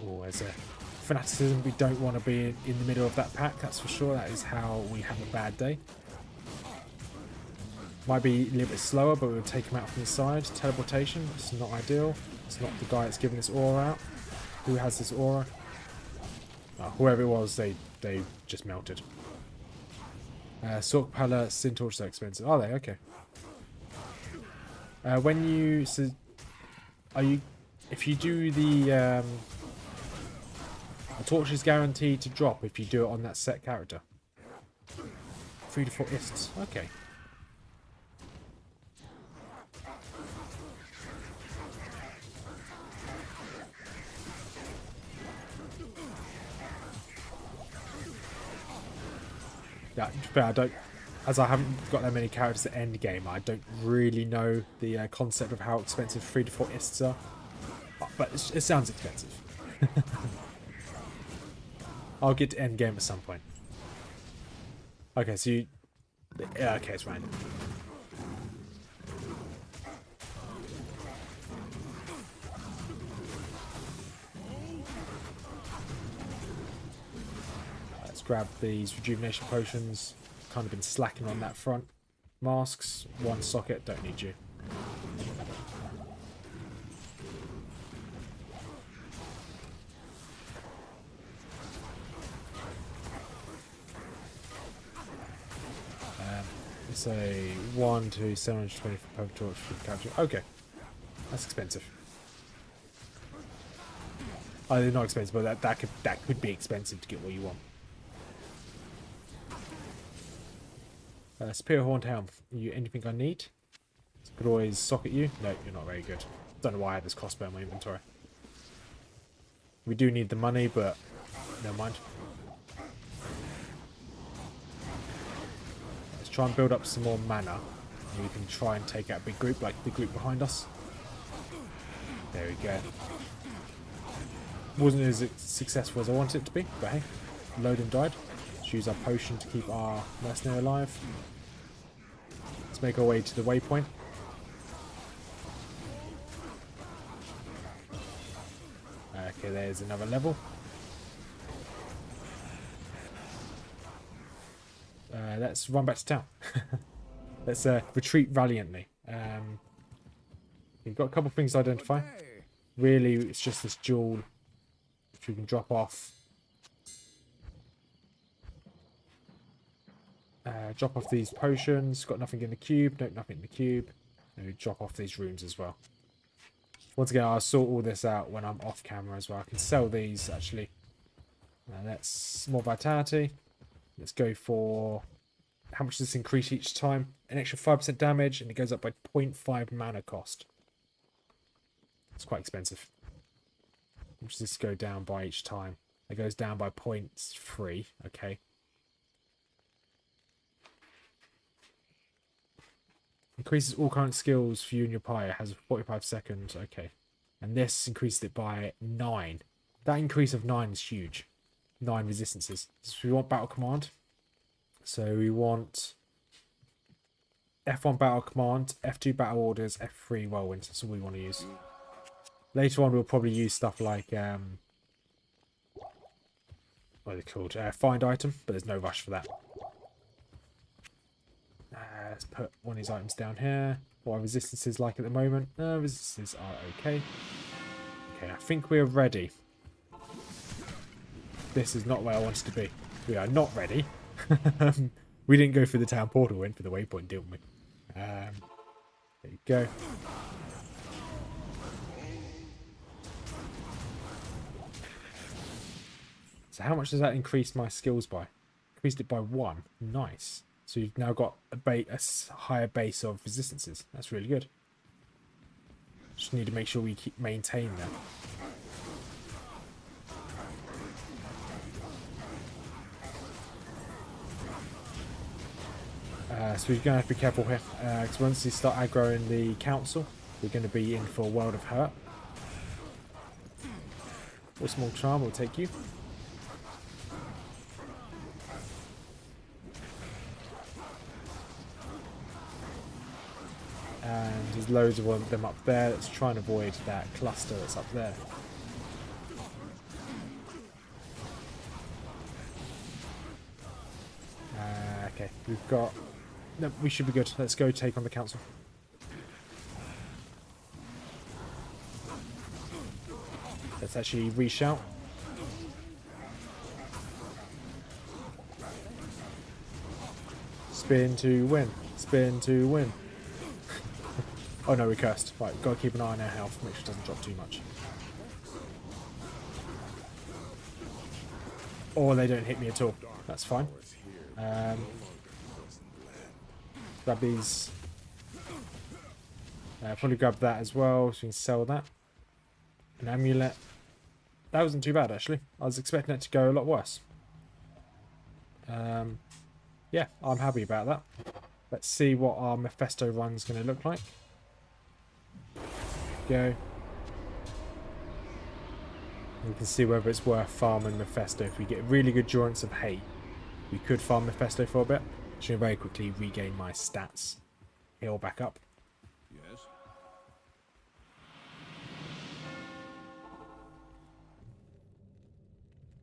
Oh, there's a fanaticism. We don't want to be in the middle of that pack, that's for sure. That is how we have a bad day. Might be a little bit slower, but we'll take him out from the side. Teleportation, it's not ideal. It's not the guy that's giving this aura out. Who has this aura? Oh, whoever it was, they just melted. Sork Pala Sin Torch, so expensive. Are they? Okay. When you if you do the a torch is guaranteed to drop if you do it on that set character. 3 to 4 ists. Okay. Yeah, but I don't. As I haven't got that many characters at end game, I don't really know the concept of how expensive 3 to 4 ists are. But it sounds expensive. I'll get to end game at some point. Okay, so you... Yeah, okay, it's random. Let's grab these rejuvenation potions. Kind of been slacking on that front. Masks, 1 socket, don't need you. It's a 1 to 720 for Poke Torch for capture. Okay, that's expensive. Oh, they're not expensive, but that could be expensive to get what you want. Spear Horned Helm. You anything I need? Could always socket you. No, you're not very good. Don't know why I had this crossbow in my inventory. We do need the money, but never mind. Let's try and build up some more mana. And we can try and take out a big group, like the group behind us. There we go. Wasn't as successful as I wanted it to be, but hey, Loden died. Let's use our potion to keep our mercenary alive. Let's make our way to the waypoint. Okay, there's another level. Let's run back to town. Let's retreat valiantly. We've got a couple of things to identify. Really, it's just this jewel which we can drop off. Drop off these potions. Got nothing in the cube. Nope, nothing in the cube. And we drop off these runes as well. Once again, I'll sort all this out when I'm off camera as well. I can sell these actually. That's more vitality. Let's go for how much does this increase each time? An extra 5% damage, and it goes up by 0.5 mana cost. It's quite expensive. How much does this go down by each time? It goes down by 0.3. Okay. Increases all current skills for you and your player. Has 45 seconds. Okay. And this increased it by 9. That increase of 9 is huge. 9 resistances. So we want battle command. So we want F1 battle command, F2 battle orders, F3 whirlwind. That's all we want to use. Later on we'll probably use stuff like what are they called? Find item, but there's no rush for that. Let's put one of these items down here. What are resistances like at the moment? Resistances are okay. Okay, I think we're ready. This is not where I wanted to be. We are not ready. We didn't go through the town portal, we went for the waypoint, didn't we? There you go. So how much does that increase my skills by? Increased it by 1. Nice. So you've now got a higher base of resistances. That's really good. Just need to make sure we keep maintain that. So we're going to have to be careful here. Because once we start aggroing the council, we're going to be in for a world of hurt. Or small charm will take you. And there's loads of them up there. Let's try and avoid that cluster that's up there. Okay, we've got... No, we should be good. Let's go take on the council. Let's actually reshout. Spin to win. Spin to win. Oh no, we're cursed. Right, we've got to keep an eye on our health. Make sure it doesn't drop too much. Or they don't hit me at all. That's fine. Grab these. Probably grab that as well, so we can sell that. An amulet. That wasn't too bad, actually. I was expecting it to go a lot worse. Yeah, I'm happy about that. Let's see what our Mephisto run's going to look like. Go. We can see whether it's worth farming Mephisto. If we get really good endurance of hate, we could farm Mephisto for a bit. Should very quickly regain my stats. Heal back up. Yes.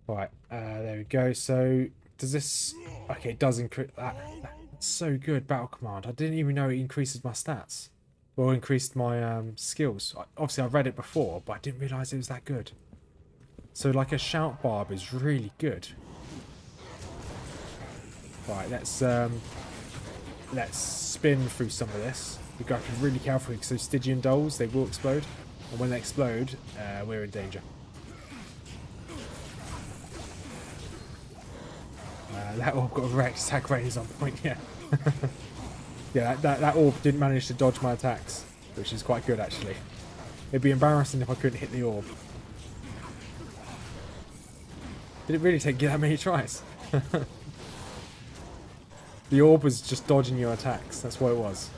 Right, there we go. So does this? Okay, it does increase that. That's so good. Battle command. I didn't even know it increases my stats. Well, increased my skills. Obviously, I've read it before, but I didn't realise it was that good. So, like a shout barb is really good. Right, let's spin through some of this. We've got to be really careful because those Stygian dolls, they will explode, and when they explode, we're in danger. That all got a wrecked. Attack rate is on point. Yeah. Yeah, that orb didn't manage to dodge my attacks, which is quite good actually. It'd be embarrassing if I couldn't hit the orb. Did it really take you that many tries? The orb was just dodging your attacks, that's what it was.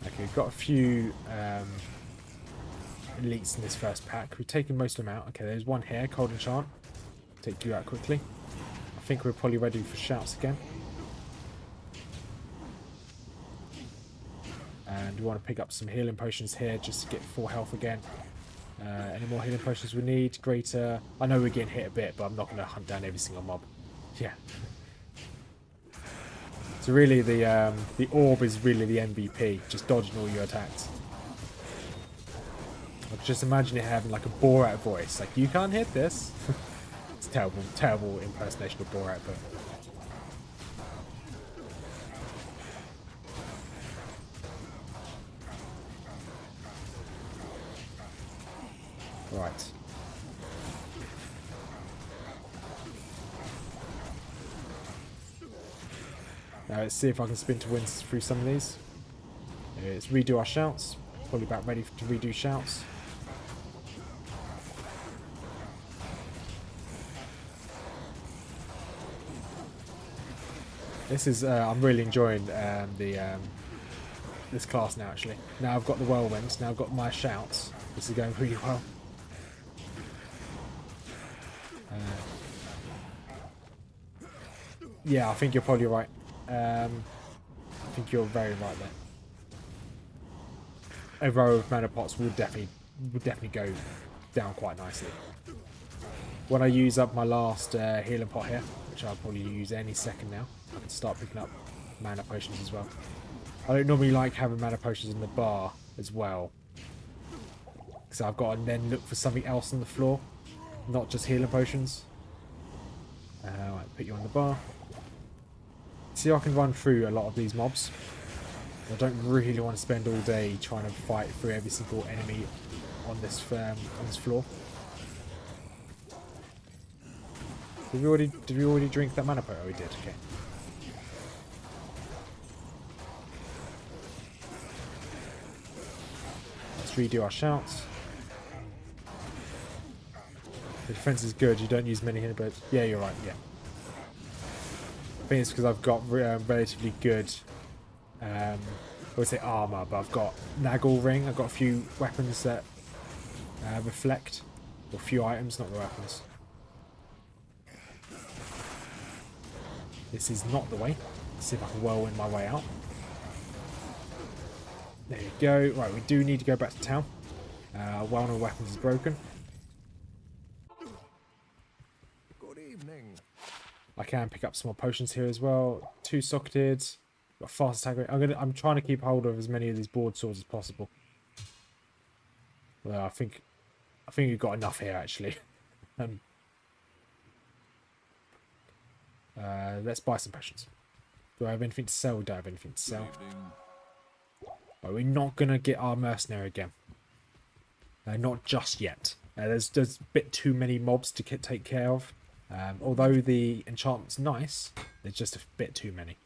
Okay, we've got a few elites in this first pack. We've taken most of them out. Okay, there's one here, Cold Enchant. Take you out quickly. I think we're probably ready for shouts again. And we want to pick up some healing potions here just to get full health again. Any more healing potions we need? Greater. I know we're getting hit a bit, but I'm not going to hunt down every single mob. Yeah. So really, the orb is really the MVP, just dodging all your attacks. I can just imagine it having like a Borat voice, like you can't hit this. It's a terrible, terrible impersonation of Borat, but. Right. Now let's see if I can spin to win through some of these. Let's redo our shouts. Probably about ready to redo shouts. This is I'm really enjoying this class now actually. Now I've got the whirlwinds, now I've got my shouts. This is going really well. Yeah, I think you're probably right. I think you're very right there. A row of mana pots would definitely go down quite nicely. When I use up my last healing pot here, which I'll probably use any second now, I can start picking up mana potions as well. I don't normally like having mana potions in the bar as well, because I've got to then look for something else on the floor, not just healing potions. Right, put you on the bar. See, I can run through a lot of these mobs. I don't really want to spend all day trying to fight through every single enemy on this floor. Did we already drink that mana pot? Oh, we did. Okay. Let's redo our shouts. The defense is good. You don't use many healing birds. Yeah, you're right. Yeah. I think it's because I've got relatively good, I would say armor, but I've got Naggle Ring. I've got a few weapons that reflect, or a few items, not the weapons. This is not the way. Let's see if I can whirlwind my way out. There you go. Right, we do need to go back to town. One of the weapons is broken. Good evening. I can pick up some more potions here as well. 2 socketed. Got fast attack rate. I'm trying to keep hold of as many of these board swords as possible. Well, I think we've got enough here actually. Let's buy some potions. Do I have anything to sell? We don't have anything to sell. But we're not gonna get our mercenary again. Not just yet. There's a bit too many mobs to take care of. Although the enchantment's nice, there's just a bit too many.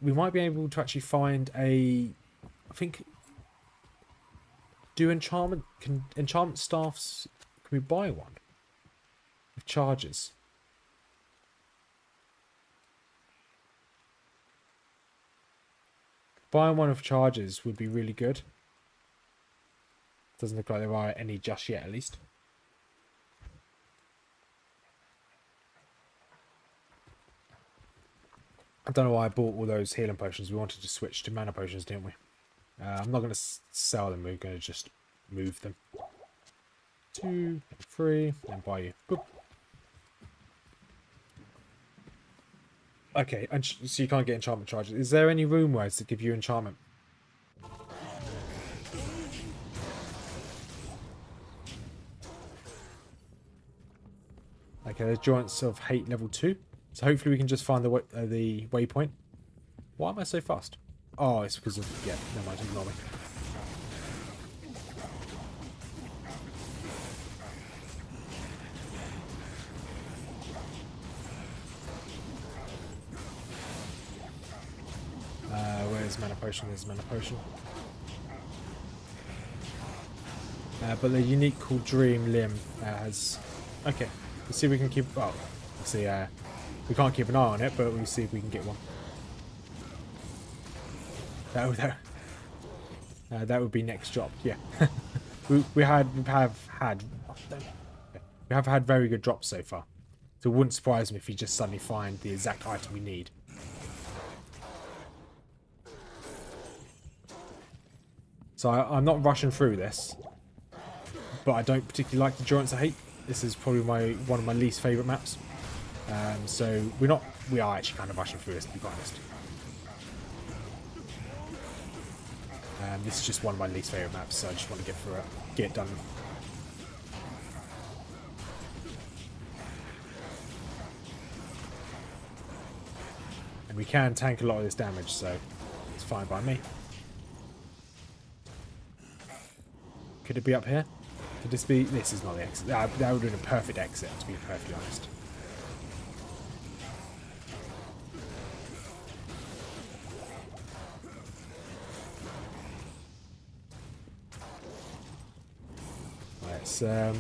We might be able to actually find I think, enchantment staffs, can we buy one? With charges. Buying one of charges would be really good. Doesn't look like there are any just yet, at least. I don't know why I bought all those healing potions. We wanted to switch to mana potions, didn't we? I'm not going to sell them. We're going to just move them. 2, 3, and buy you. Boop. Okay, and so you can't get enchantment charges. Is there any rune words that give you enchantment? Okay, there's Joints of Hate level 2. So hopefully we can just find the waypoint. Why am I so fast? Oh, it's because of... Yeah, never mind, ignore me. mana potion, there's a mana potion. But the unique called Dream Limb has... Okay, let's see if we can keep... Well, let's see, we can't keep an eye on it, but we'll see if we can get one. That would be next drop, yeah. we have had very good drops so far. So it wouldn't surprise me if you just suddenly find the exact item we need. So I'm not rushing through this, but I don't particularly like the Endurance of Hate. This is probably one of my least favourite maps. So we are actually kind of rushing through this, to be quite honest. This is just one of my least favourite maps, so I just want to get through it, get it done. And we can tank a lot of this damage, so it's fine by me. Could it be up here? Could this be... This is not the exit. That would have been a perfect exit, to be perfectly honest. Let's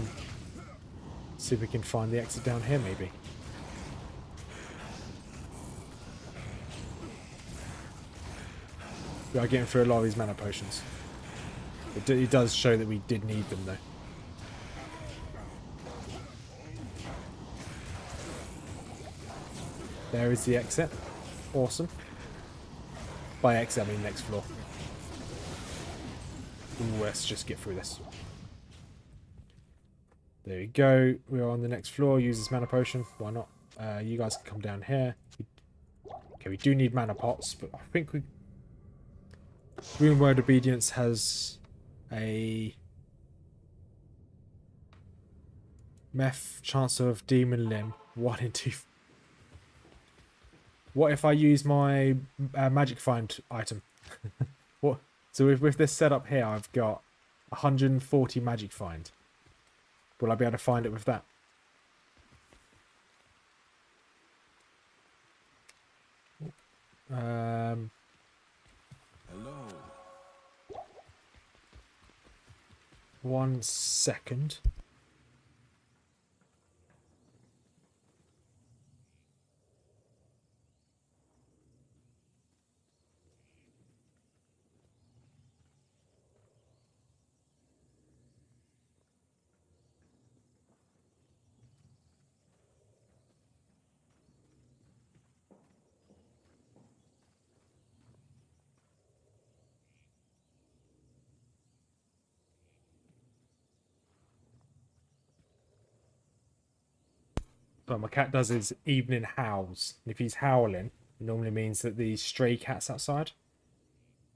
see if we can find the exit down here, maybe. We are getting through a lot of these mana potions. It does show that we did need them, though. There is the exit. Awesome. By exit, I mean next floor. Ooh, let's just get through this. There we go. We are on the next floor. Use this mana potion. Why not? You guys can come down here. Okay, we do need mana pots, but I think we... Rune Word Obedience has a chance of Demon Limb 1 in 2. What if I use my Magic Find item? What? So with this setup here, I've got 140 Magic Find. Will I be able to find it with that? Hello. 1 second. What my cat does is evening howls. And if he's howling, it normally means that the stray cat's outside.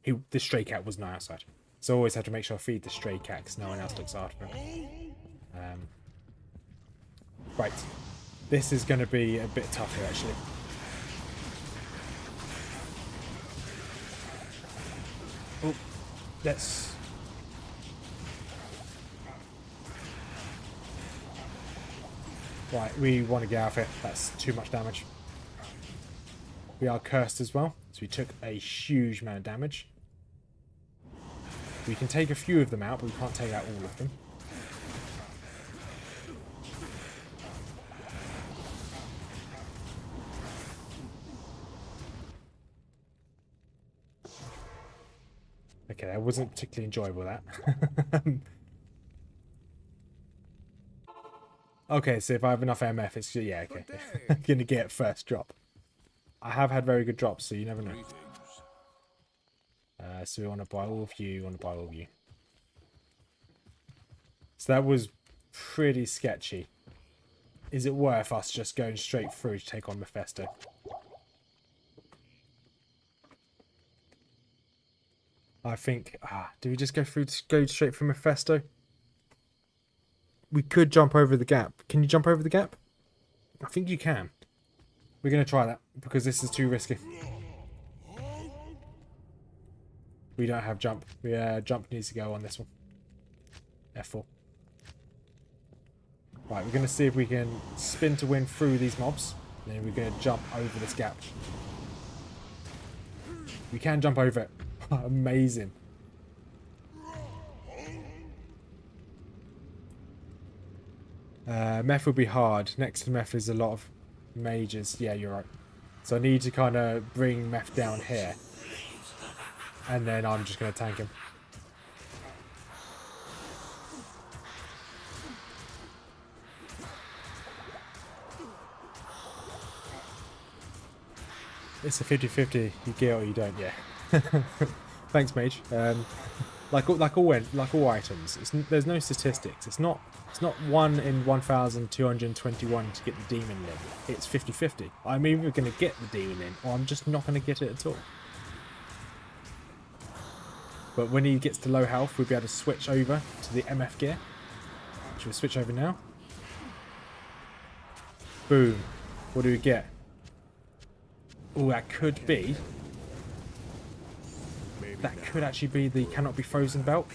The stray cat was not outside. So I always have to make sure I feed the stray cat because no one else looks after him. Right. This is going to be a bit tough here, actually. Oh, let's... Right, we want to get out of here. That's too much damage. We are cursed as well, so we took a huge amount of damage. We can take a few of them out, but we can't take out all of them. Okay, that wasn't particularly enjoyable, that. Okay, so if I have enough MF, it's... Yeah, okay. I'm going to get first drop. I have had very good drops, so you never know. So we want to buy all of you, want to buy all of you. So that was pretty sketchy. Is it worth us just going straight through to take on Mephisto? I think... do we just go straight for Mephisto? We could jump over the gap. Can you jump over the gap? I think you can. We're going to try that because this is too risky. We don't have jump. Jump needs to go on this one. F4. Right, we're going to see if we can spin to win through these mobs. And then we're going to jump over this gap. You can jump over it. Amazing. Meth will be hard. Next to Meth is a lot of mages. Yeah, you're right. So I need to kind of bring Meth down here. And then I'm just going to tank him. It's a 50-50. You get it or you don't, yeah. Thanks, mage. Like all items, there's no statistics. It's not 1 in 1,221 to get the demon limb. It's 50-50. I'm either going to get the demon limb or I'm just not going to get it at all. But when he gets to low health, we'll be able to switch over to the MF gear. Should we switch over now? Boom. What do we get? Oh, that could be. That could actually be the cannot be frozen belt.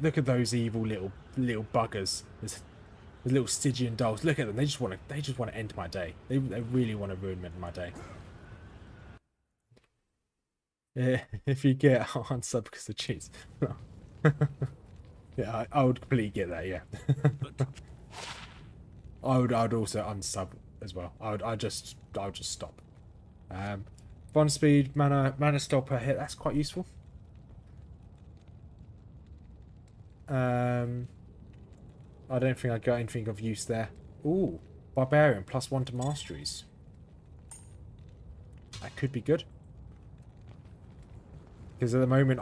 Look at those evil little buggers. There's little Stygian dolls. Look at them. They just want to end my day. They really want to ruin my day. Yeah, if you get unsub because of cheats. Yeah, I would completely get that. Yeah. I'd also unsub as well. I'd just stop. Bond speed, mana stop per hit. That's quite useful. I don't think I got anything of use there. Ooh, Barbarian +1 to masteries. That could be good. Because at the moment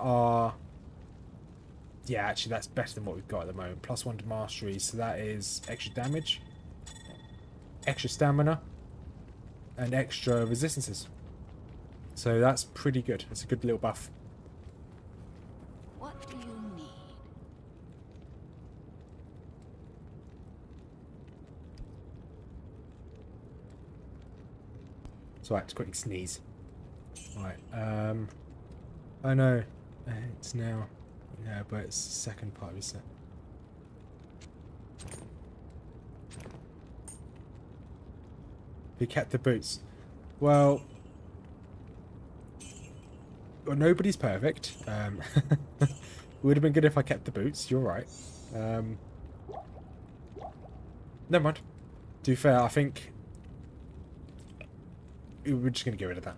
yeah, actually that's better than what we've got at the moment. +1 to masteries, so that is extra damage, extra stamina, and extra resistances. So that's pretty good. It's a good little buff. What do you need? So I have to quickly sneeze. Right. Oh no, it's now. Yeah, but it's the second part of reset. He kept the boots. Well, nobody's perfect. It would have been good if I kept the boots. You're right. Never mind. To be fair, I think we're just going to get rid of that.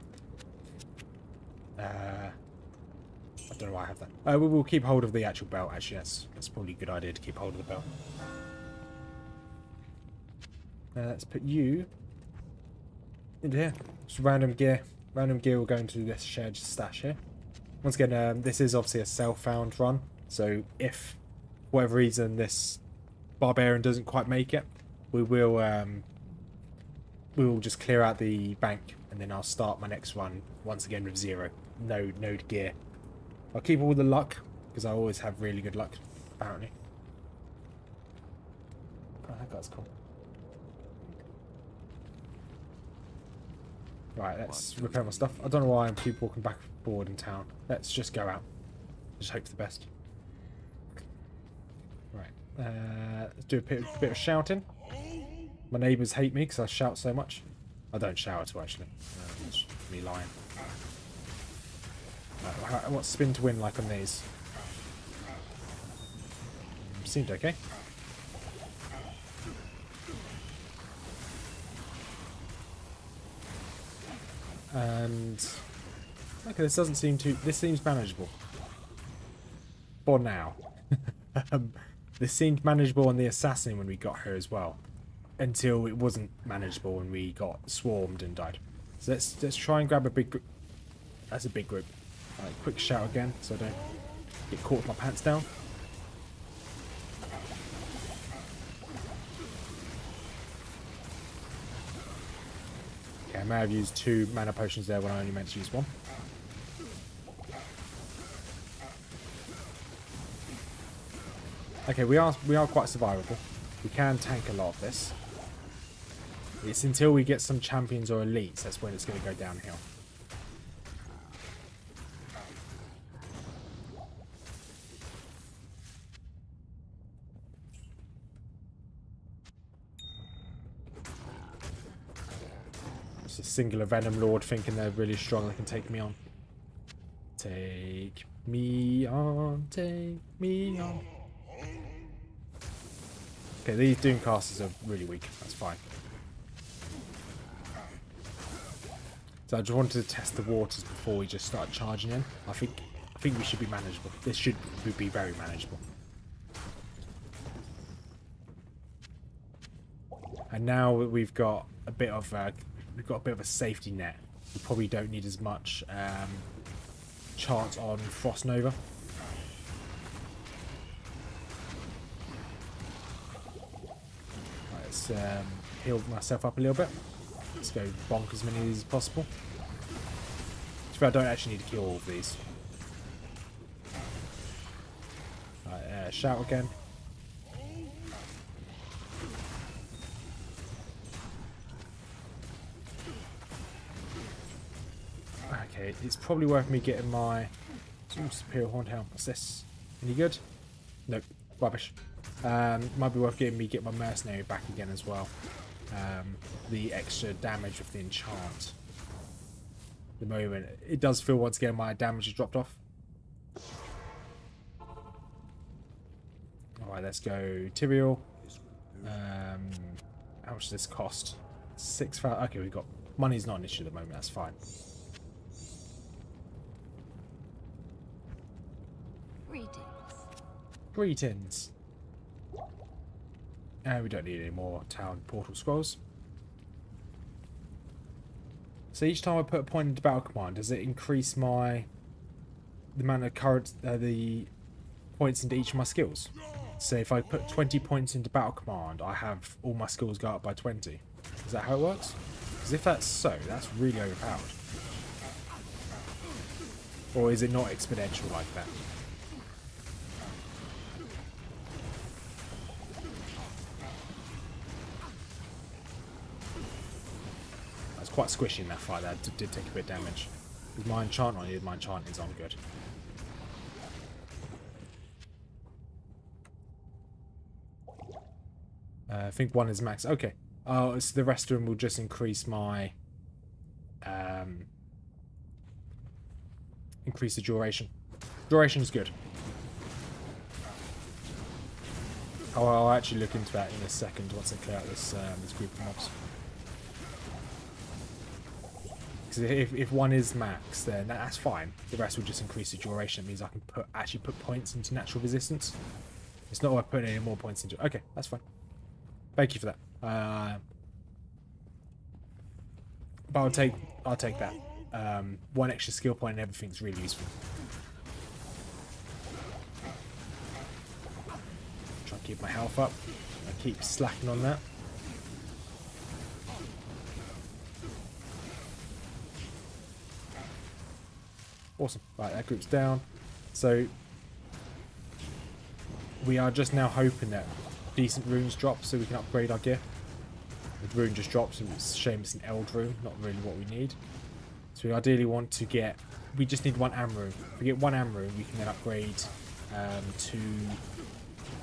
I don't know why I have that. We will keep hold of the actual belt. Actually, that's probably a good idea to keep hold of the belt. Let's put you into here. Just random gear. Random gear will go into this shared stash here. Once again, this is obviously a self-found run. So if, for whatever reason, this Barbarian doesn't quite make it, we will just clear out the bank, and then I'll start my next run once again with 0. No gear. I'll keep all the luck, because I always have really good luck, apparently. Oh, that guy's cool. Right, let's repair my stuff. I don't know why I keep walking back and forward in town. Let's just go out. Just hope for the best. Right, let's do a bit of shouting. My neighbours hate me because I shout so much. I don't shout at all, actually. It's me lying. What's spin to win like on these? Seemed okay. And okay, this doesn't seem to. This seems manageable for now. This seemed manageable on the assassin when we got her as well, until it wasn't manageable when we got swarmed and died. So let's try and grab a big group. That's a big group. Right, quick shout again, so I don't get caught with my pants down. Okay, I may have used 2 mana potions there when I only meant to use 1. Okay, we are quite survivable. We can tank a lot of this. It's until we get some champions or elites that's when it's going to go downhill. It's a singular Venom Lord thinking they're really strong, they can take me on. Take me on, take me on. Okay, these Doomcasters are really weak. That's fine. So I just wanted to test the waters before we just start charging in. I think we should be manageable. This should be very manageable. And now we've got a bit of a safety net. We probably don't need as much chance on Frost Nova. Right, let's heal myself up a little bit. Let's go bonk as many of these as possible. I don't actually need to kill all of these. Right, shout again. Okay, it's probably worth me getting my Superior Horned Helm. What's this? Any good? Nope, rubbish. Might be worth getting my Mercenary back again as well. The extra damage with the enchant. At the moment, it does feel once again my damage has dropped off. Alright, let's go Tyrael. How much does this cost? 6,000. Okay, we've got money's not an issue at the moment, that's fine. Greetings. And we don't need any more town portal scrolls. So each time I put a point into battle command, does it increase the amount of current the points into each of my skills? So if I put 20 points into battle command, I have all my skills go up by 20. Is that how it works? Because if that's so, that's really overpowered. Or is it not exponential like that? Quite squishy in that fight. That did take a bit of damage. With my enchant on, my enchant is on good. I think one is max. Okay. Oh, so the rest of them will just increase my increase the duration. Duration is good. Oh, I'll actually look into that in a second once I clear out this group of mobs. If one is max, then that's fine. The rest will just increase the duration. It means I can actually put points into natural resistance. It's not worth putting any more points into. Okay, that's fine. Thank you for that. But I'll take that. One extra skill point and everything's really useful. Try and keep my health up. I keep slacking on that. Awesome. Right, that group's down. So we are just now hoping that decent runes drop so we can upgrade our gear. The rune just drops and it's a shame it's an eld rune, not really what we need. So we ideally want to get, we just need one am rune. If we get one am rune, we can then upgrade to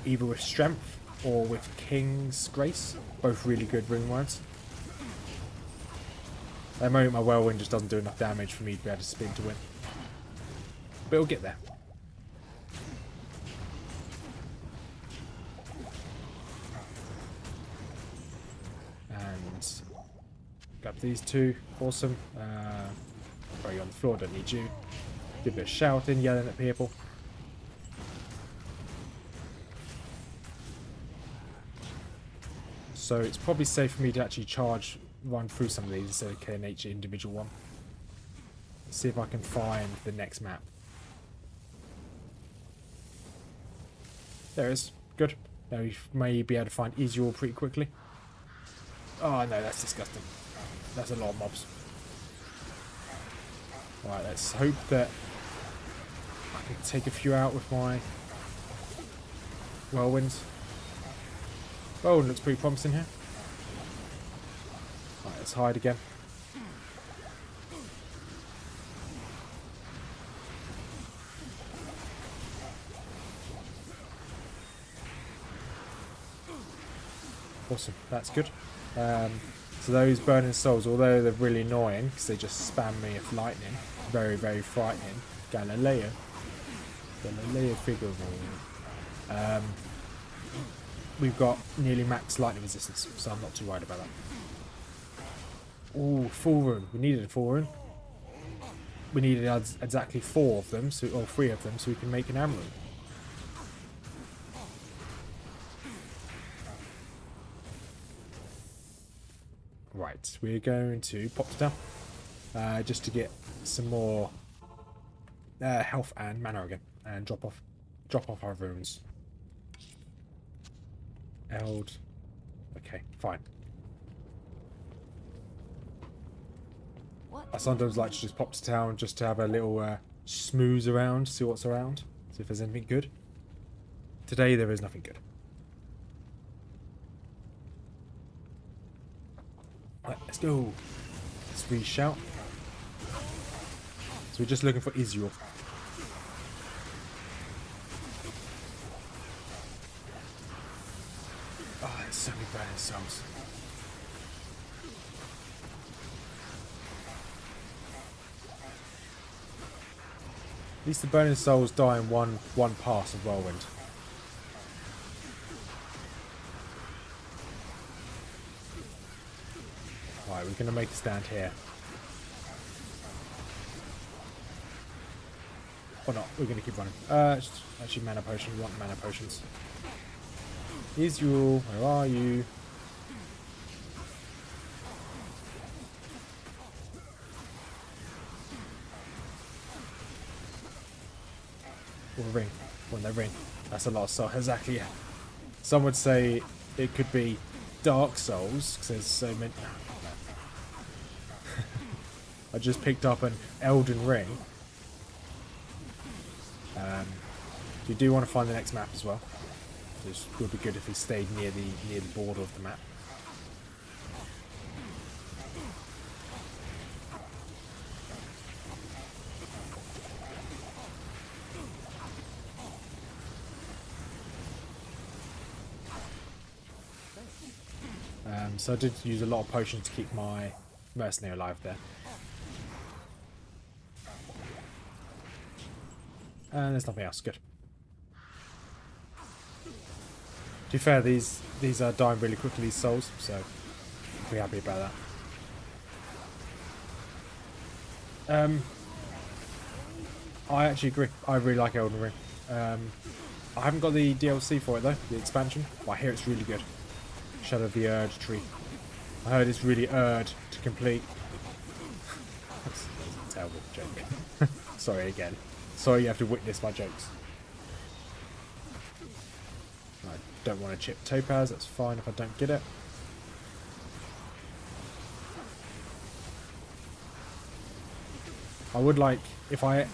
either with strength or with King's Grace. Both really good rune words. At the moment my whirlwind just doesn't do enough damage for me to be able to spin to win. But we'll get there. And grab these two. Awesome. Throw you on the floor, don't need you. Do a bit of shouting, yelling at people. So it's probably safe for me to actually run through some of these instead of killing each individual one. Let's see if I can find the next map. There it is. Good. Now we may be able to find easier pretty quickly. Oh no, that's disgusting. That's a lot of mobs. Right, let's hope that I can take a few out with my whirlwinds. Whirlwind looks pretty promising here. Right, let's hide again. Awesome, that's good. So those burning souls, although they're really annoying because they just spam me with lightning, very, very frightening. Galileo figure. We've got nearly max lightning resistance, so I'm not too worried about that. Ooh, full rune. We needed a full rune. We needed exactly 4 of them, so, or 3 of them, so we can make an ammo. Right, we're going to pop it down, just to get some more health and mana again, and drop off our runes. Eld. Okay, fine. I sometimes like to just pop to town just to have a little smooze around, see what's around, see if there's anything good. Today there is nothing good. Right, let's go. Let's re-shout. So we're just looking for Israel. Oh, there's so many burning souls. At least the burning souls die in one pass of whirlwind. Right, we're going to make a stand here. Or not, we're going to keep running. Actually, mana potion. We want mana potions. Israel, where are you? Or ring. When they ring. That's a lot of soul. Exactly, yeah. Some would say it could be Dark Souls, because there's so many. I just picked up an Elden Ring. You do want to find the next map as well. It would be good if he stayed near the border of the map. So I did use a lot of potions to keep my mercenary alive there. And there's nothing else. Good. To be fair, these are dying really quickly, these souls, so I'm pretty happy about that. I actually agree. I really like Elden Ring. I haven't got the DLC for it though, the expansion, but I hear it's really good. Shadow of the Erd tree. I heard it's really Erd to complete. That's a terrible joke. Sorry again. Sorry you have to witness my jokes. I don't want to chip topaz, that's fine if I don't get it. I would like, if I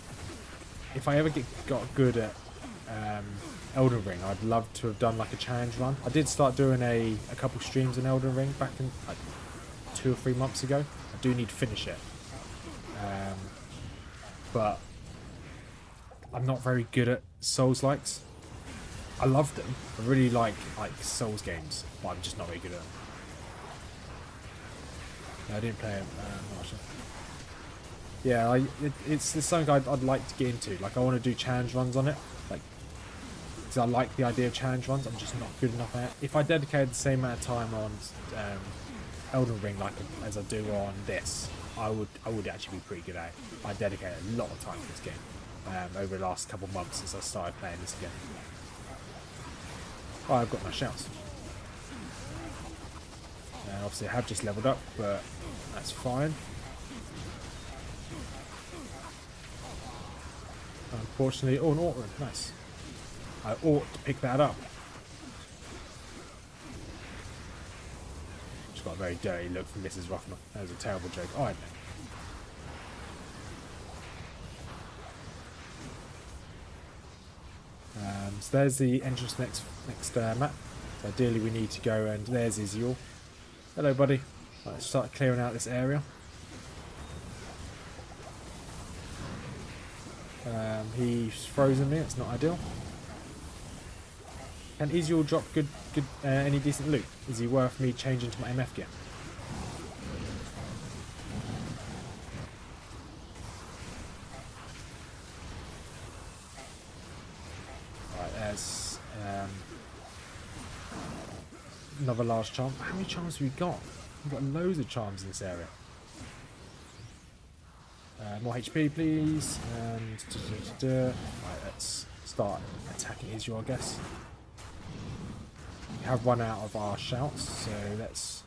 ever got good at Elden Ring, I'd love to have done like a challenge run. I did start doing a couple streams in Elden Ring back in like 2 or 3 months ago. I do need to finish it. But I'm not very good at Souls-likes. I love them. I really like Souls games, but I'm just not very good at them. No, I didn't play it much. Yeah, it's something I'd like to get into. Like, I want to do challenge runs on it. Like, because I like the idea of challenge runs. I'm just not good enough at it. If I dedicated the same amount of time on Elden Ring like as I do on this, I would actually be pretty good at it. I dedicated a lot of time to this game over the last couple of months since I started playing this again. Oh, I've got my shouts. Obviously I have just leveled up, but that's fine. Unfortunately, oh, an Orton, nice. I ought to pick that up. Just got a very dirty look from Mrs. Ruffner. That was a terrible joke. Oh, I know. So there's the entrance next map. So ideally we need to go, and there's Iziel. Hello, buddy. Right, let's start clearing out this area. He's frozen me. It's not ideal. Can Iziel drop good any decent loot? Is he worth me changing to my MF gear? another large charm. How many charms have we got? We've got loads of charms in this area. More HP, please. And right, let's start attacking Israel, I guess. We have run out of our shouts, so let's.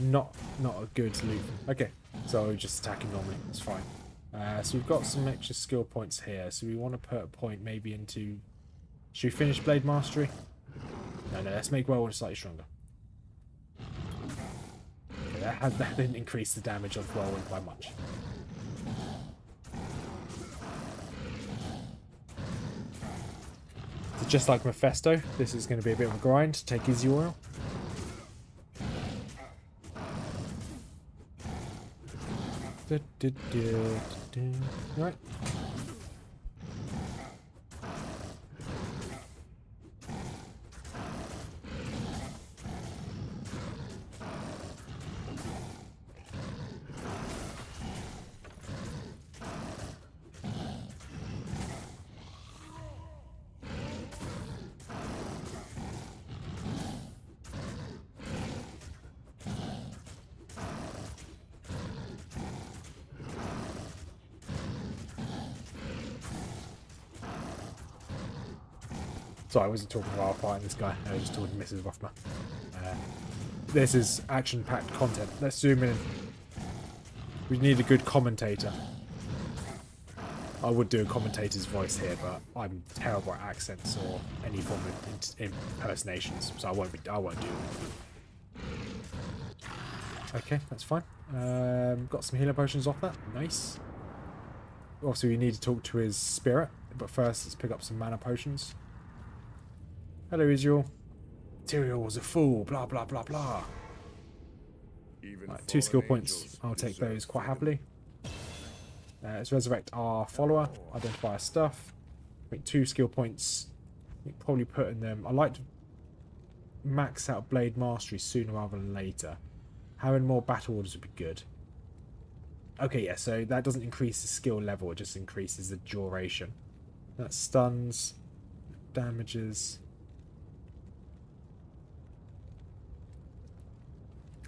Not a good loop. Okay, so we're just attacking normally. It's fine. So we've got some extra skill points here. So we want to put a point maybe into. Should we finish Blade Mastery? No, let's make Whirlwind slightly stronger. Okay, that didn't increase the damage of Whirlwind by much. So just like Mephisto, this is going to be a bit of a grind to take easy oil. Right. Sorry, I wasn't talking while fighting this guy. I was just talking to Mrs. Rothma. This is action-packed content. Let's zoom in. We need a good commentator. I would do a commentator's voice here, but I'm terrible at accents or any form of impersonations, so I won't do it. Okay, that's fine. Got some healer potions off that. Nice. Obviously, we need to talk to his spirit, but first let's pick up some mana potions. Hello, Israel. Tyrael was a fool, blah, blah, blah, blah. Right, 2 skill points. I'll take those quite happily. Let's resurrect our follower. Identify our stuff. I think 2 skill points. I think probably putting them. I like to max out Blade Mastery sooner rather than later. Having more battle orders would be good. Okay, yeah, so that doesn't increase the skill level, it just increases the duration. That stuns, damages.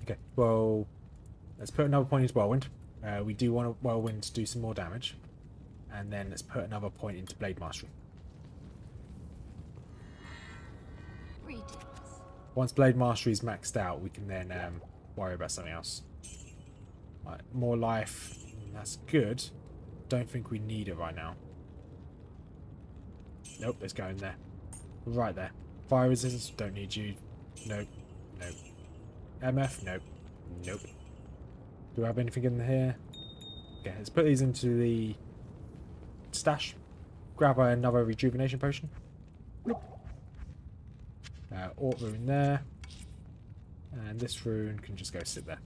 Okay, well, let's put another point into Whirlwind. We do want a Whirlwind to do some more damage. And then let's put another point into Blade Mastery. Greetings. Once Blade Mastery is maxed out, we can then worry about something else. Right, more life. That's good. Don't think we need it right now. Nope, let's go in there. Right there. Fire resistance, don't need you. Nope. Nope. MF, nope. Nope. Do I have anything in here? Okay, let's put these into the stash. Grab another rejuvenation potion. Orc rune there. And this rune can just go sit there.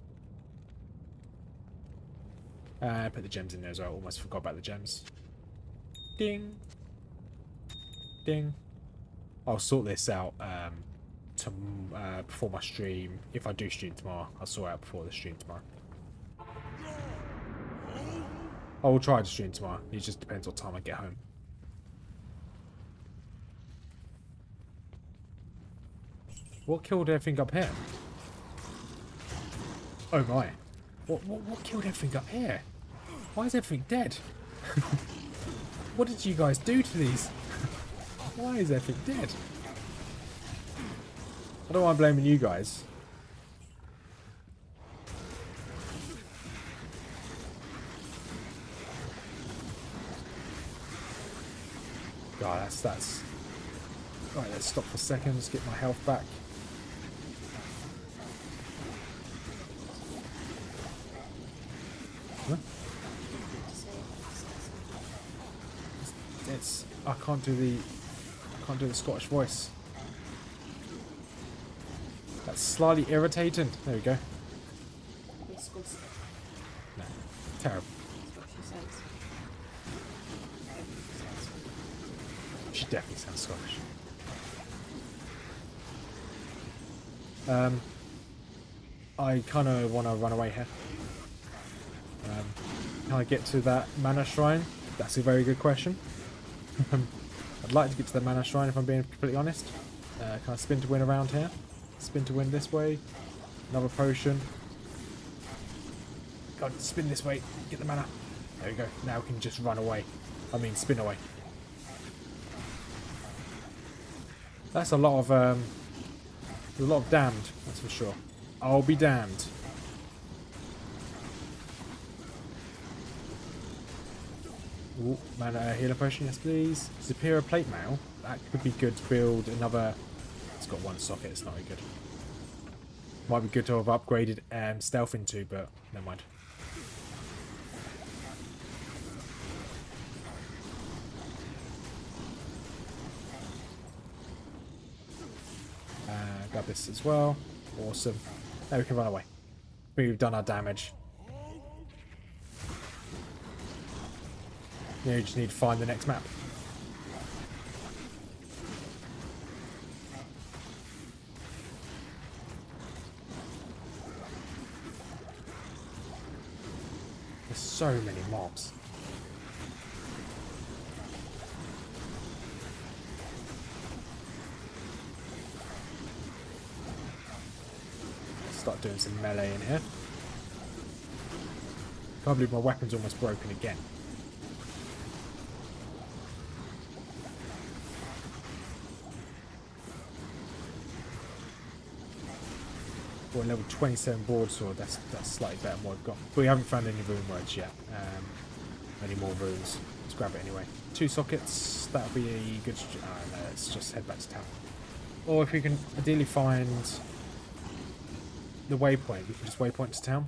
Put the gems in there as well. Almost forgot about the gems. Ding. Ding. I'll sort this out before my stream. If I do stream tomorrow, I'll sort it out before the stream tomorrow. I will try to stream tomorrow. It just depends what time I get home. What killed everything up here? Oh my. What killed everything up here? Why is everything dead? What did you guys do to these? Why is everything dead? I don't mind blaming you guys. God, that's... Right, let's stop for a second. Let's get my health back. Huh? It's... I can't do the Scottish voice. That's slightly irritating. There we go. No. Terrible. She definitely sounds Scottish. I kind of want to run away here. Can I get to that mana shrine? That's a very good question. I'd like to get to the mana shrine if I'm being completely honest. Can I spin to win around here? Spin to win this way. Another potion. God, spin this way. Get the mana. There we go. Now we can just run away. I mean, spin away. That's a lot of damned. That's for sure. I'll be damned. Ooh, mana healer potion, yes please. Superior plate mail. That could be good to build another. It's got one socket. It's not very good. Might be good to have upgraded stealth into, but never mind. Grab this as well. Awesome. Now we can run away. We've done our damage. Yeah, you just need to find the next map. There's so many mobs. Start doing some melee in here. Can't believe my weapon's almost broken again. Or a level 27 broadsword, that's slightly better than what we've got. But we haven't found any rune words yet. Any more runes. Let's grab it anyway. 2 sockets, that'll be a good... no, let's just head back to town. Or if we can ideally find the waypoint, we can just waypoint to town.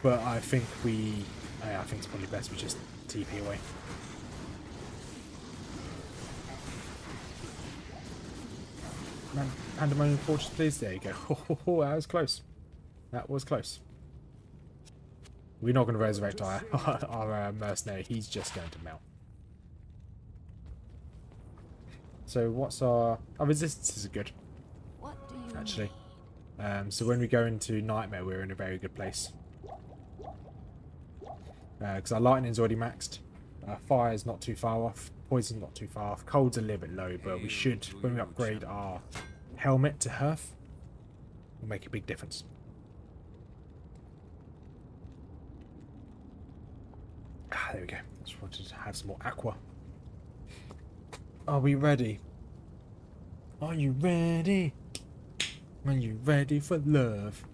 But I think I think it's probably best we just TP away. Pandemonium Fortress, please. There you go. Oh, that was close. That was close. We're not going to resurrect our mercenary. He's just going to melt. So what's our resistances are good. What do you Actually. So when we go into Nightmare, we're in a very good place. Because our lightning's already maxed. Fire's not too far off. Poison's not too far off. Cold's a little bit low, but we should, when we upgrade our helmet to Hearth, will make a big difference. There we go. Just wanted to have some more aqua. Are we ready? Are you ready? Are you ready for love?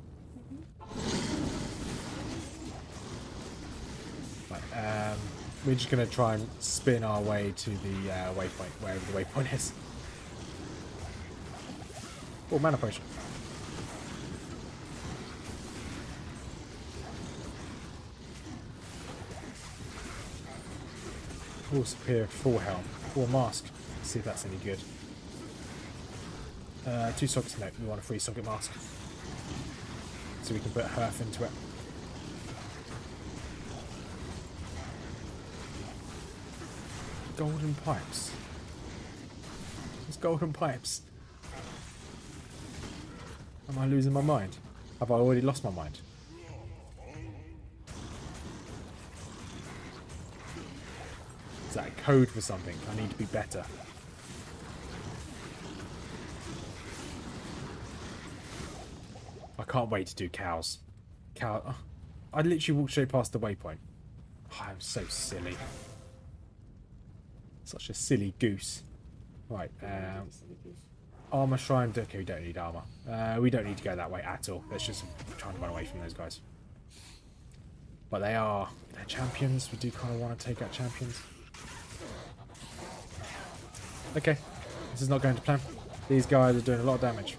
Right, we're just going to try and spin our way to the waypoint, wherever the waypoint is. Oh, mana potion. Oh, superior full helm. Full mask. Let's see if that's any good. 2 sockets, no, we want a 3 socket mask. So we can put Hearth into it. Golden pipes. It's golden pipes. Am I losing my mind? Have I already lost my mind? Is that a code for something? I need to be better. I can't wait to do cows. I literally walked straight past the waypoint. Oh, I'm so silly. Such a silly goose. Right, armor shrine. Okay, we don't need armor. We don't need to go that way at all. Let's just try and run away from those guys. But they're champions. We do kind of want to take out champions. Okay, this is not going to plan. These guys are doing a lot of damage.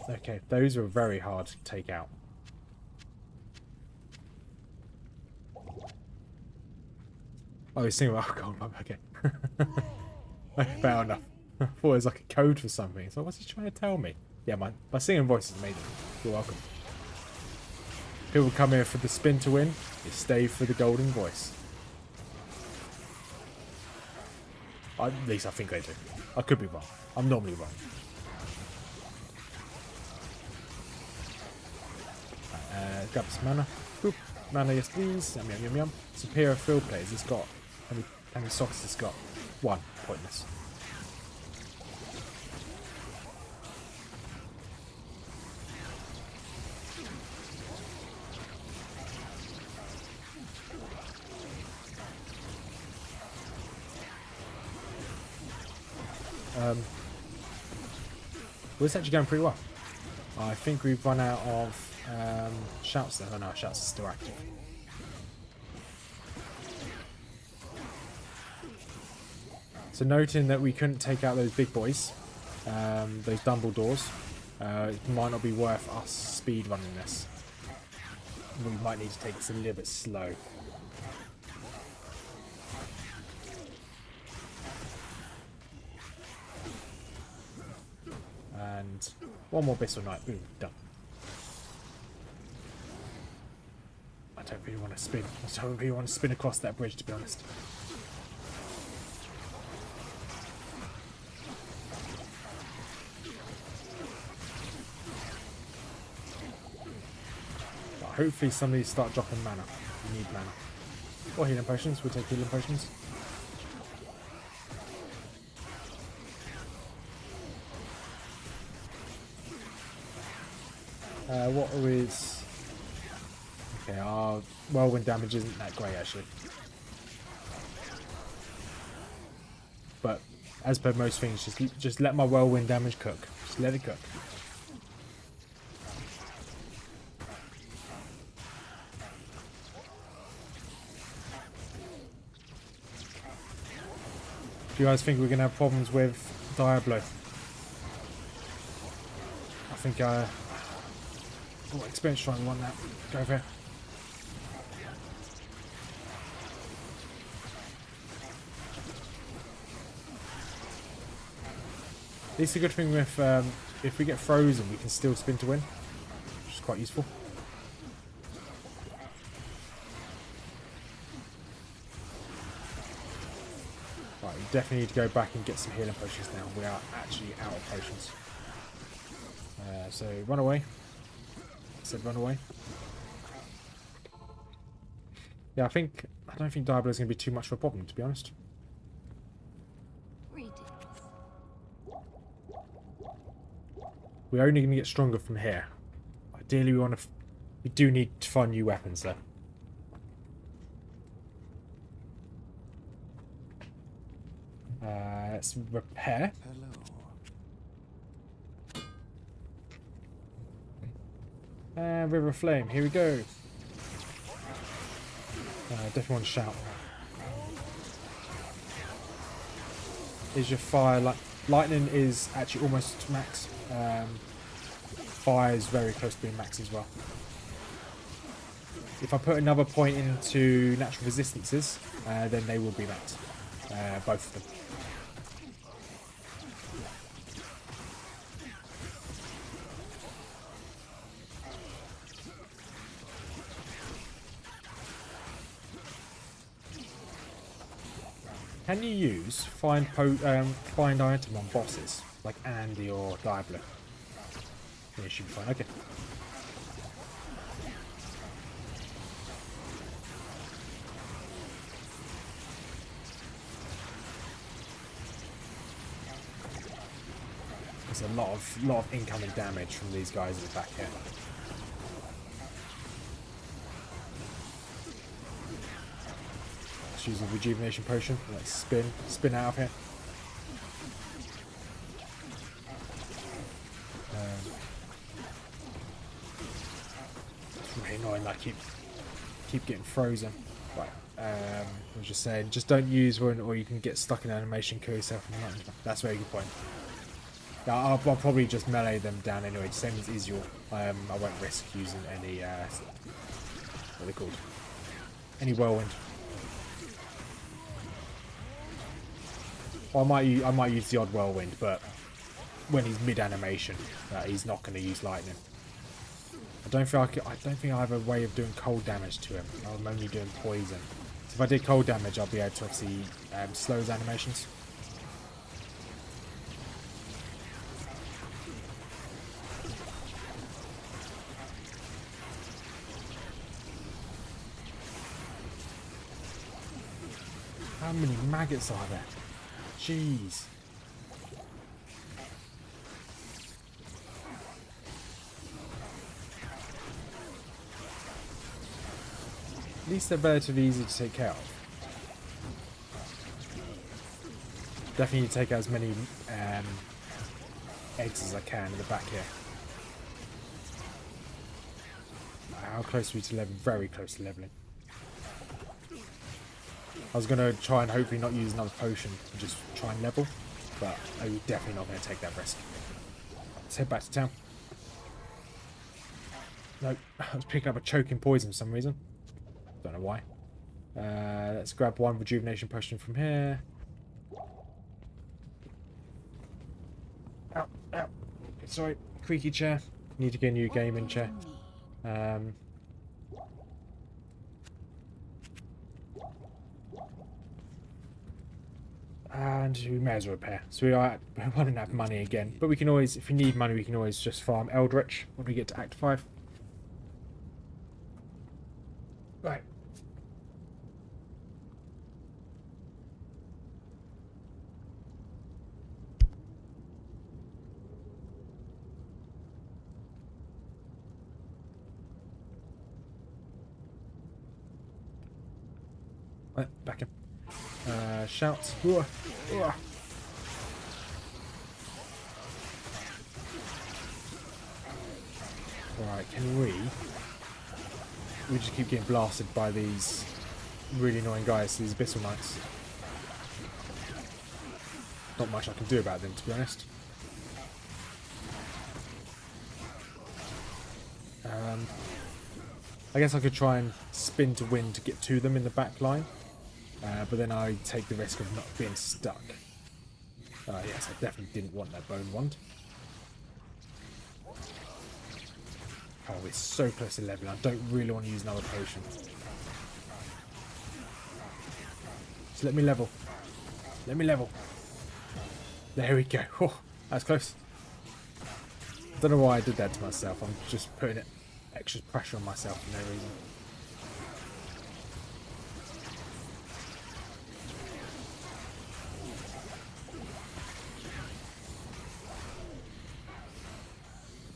Okay, those are very hard to take out. Oh, he's singing about alcohol. Okay. Fair enough. I thought it was like a code for something. So what's he trying to tell me? Yeah, my singing voice is amazing. You're welcome. People come here for the spin to win. They stay for the golden voice. At least I think they do. I could be wrong. I'm normally wrong. Grab some mana. Boop. Mana, yes please. Yum yum yum yum. Superior field plays. It's got how many sockets it's got? One. Pointless. Well, it's actually going pretty well. I think we've run out of shouts there. Oh no, shouts are still active. So noting that we couldn't take out those big boys, those Dumbledores, it might not be worth us speed running this. We might need to take this a little bit slow. And one more Bissell Knight. Boom, done. I don't really want to spin. I don't really want to spin across that bridge, to be honest. But hopefully some of these start dropping mana. We need mana. Or healing potions. We'll take healing potions. What is... Okay, our whirlwind damage isn't that great, actually. But, as per most things, just let my whirlwind damage cook. Just let it cook. Do you guys think we're going to have problems with Diablo? I think oh, experience trying one now. Go over here. It's a good thing with if we get frozen, we can still spin to win, which is quite useful. Right, we definitely need to go back and get some healing potions now. We are actually out of potions. So run away. Said run away. Yeah, I don't think Diablo is going to be too much of a problem, to be honest. Greetings. We're only going to get stronger from here. Ideally, we do need to find new weapons, though. Let's repair. Hello. And River of Flame, here we go. Definitely want to shout. Is your fire lightning is actually almost max. Fire is very close to being max as well. If I put another point into natural resistances, then they will be max. Both of them. Can you use find item on bosses like Andy or Diablo? Yeah, it should be fine. Okay. There's a lot of incoming damage from these guys at the back here. Use a rejuvenation potion. Let's spin out of here. It's really annoying that I keep getting frozen. Right. I was just saying, just don't use one, or you can get stuck in animation, kill yourself. That's a very good point. Now, I'll probably just melee them down anyway, same as Isyul. I won't risk using any what are they called? Any whirlwind. I might use the odd whirlwind, but when he's mid animation, he's not going to use lightning. I don't think I have a way of doing cold damage to him. I'm only doing poison. So if I did cold damage, I'll be able to obviously slow his animations. How many maggots are there? Jeez. At least they're relatively easy to take care of. Definitely need to take out as many eggs as I can in the back here. How close are we to leveling? Very close to leveling. I was going to try and hopefully not use another potion and just try and level, but I'm definitely not going to take that risk. Let's head back to town. Nope, I was picking up a choking poison for some reason. Don't know why. Let's grab one rejuvenation potion from here. Ow, ow. Sorry, creaky chair. Need to get a new gaming chair. And we may as well repair. So we're running out of money again. But we can always, if we need money, we can always just farm Eldritch when we get to Act 5. Right. Right, back in. Shouts. Ooh, ooh. Right, can we just keep getting blasted by these really annoying guys, these Abyssal Knights. Not much I can do about them, to be honest. I guess I could try and spin to win to get to them in the back line. But then I take the risk of not being stuck. Yes, I definitely didn't want that bone wand. Oh, we're so close to leveling. I don't really want to use another potion. Just let me level. Let me level. There we go. Oh, that's close. I don't know why I did that to myself. I'm just putting extra pressure on myself for no reason.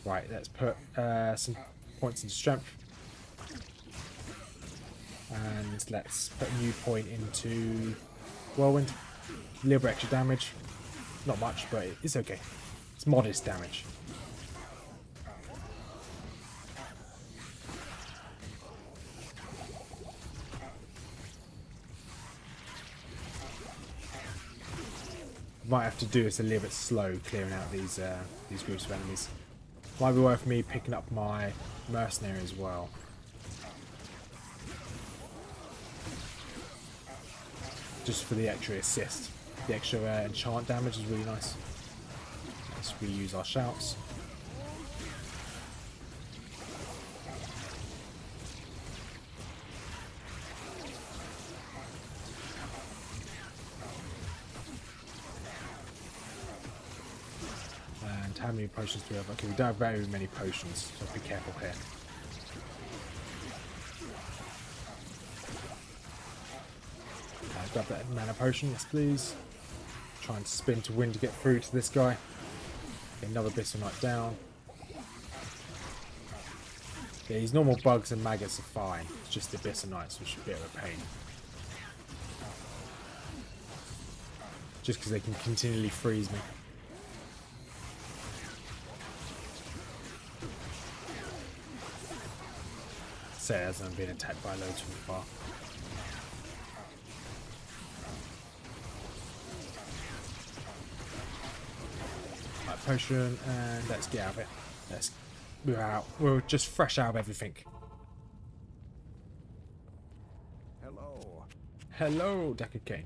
Right, let's put some points into strength. And let's put a new point into whirlwind. A little bit extra damage. Not much, but it's okay. It's modest damage. Might have to do this a little bit slow, clearing out these groups of enemies. Might be worth me picking up my mercenary as well. Just for the extra assist. The extra enchant damage is really nice. Let's reuse our shouts. And how many potions do we have? Okay, we don't have very many potions, so be careful here. Grab that mana potion, yes please. Try and spin to win to get through to this guy. Get another Abyssal Knight down. Yeah, these normal bugs and maggots are fine. It's just the Abyssal Knights which are a bit of a pain. Just because they can continually freeze me. Say as I'm being attacked by loads from afar. Potion, and let's get out of it. We're out. We're just fresh out of everything. Hello. Hello, Deckard Kane.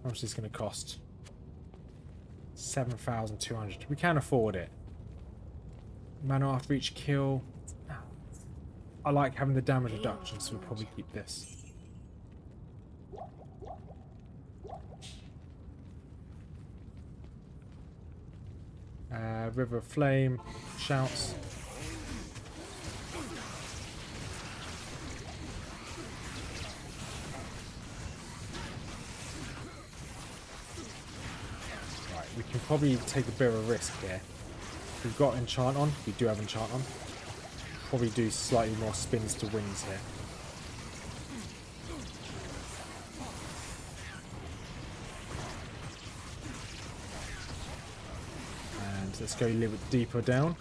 How much is this going to cost? 7,200. We can afford it. Mana after each kill. I like having the damage reduction, so we'll probably keep this. River of Flame, shouts. probably take a bit of a risk here. We've got enchant on. We do have enchant on. Probably do slightly more spins to wins here. And let's go a little bit deeper down.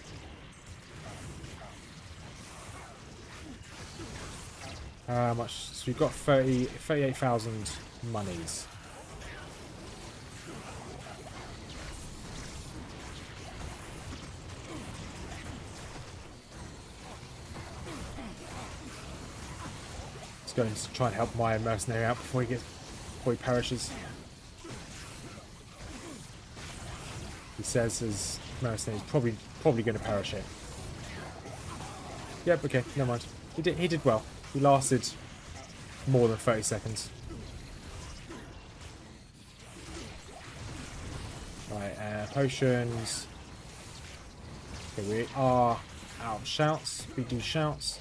How much? So we've got 38,000 monies. Let's go and try and help my mercenary out before he perishes. He says his mercenary is probably going to perish here. Yep. Okay. Never mind. He did well. He lasted more than 30 seconds. Right, potions. Here we are out of shouts. We do shouts.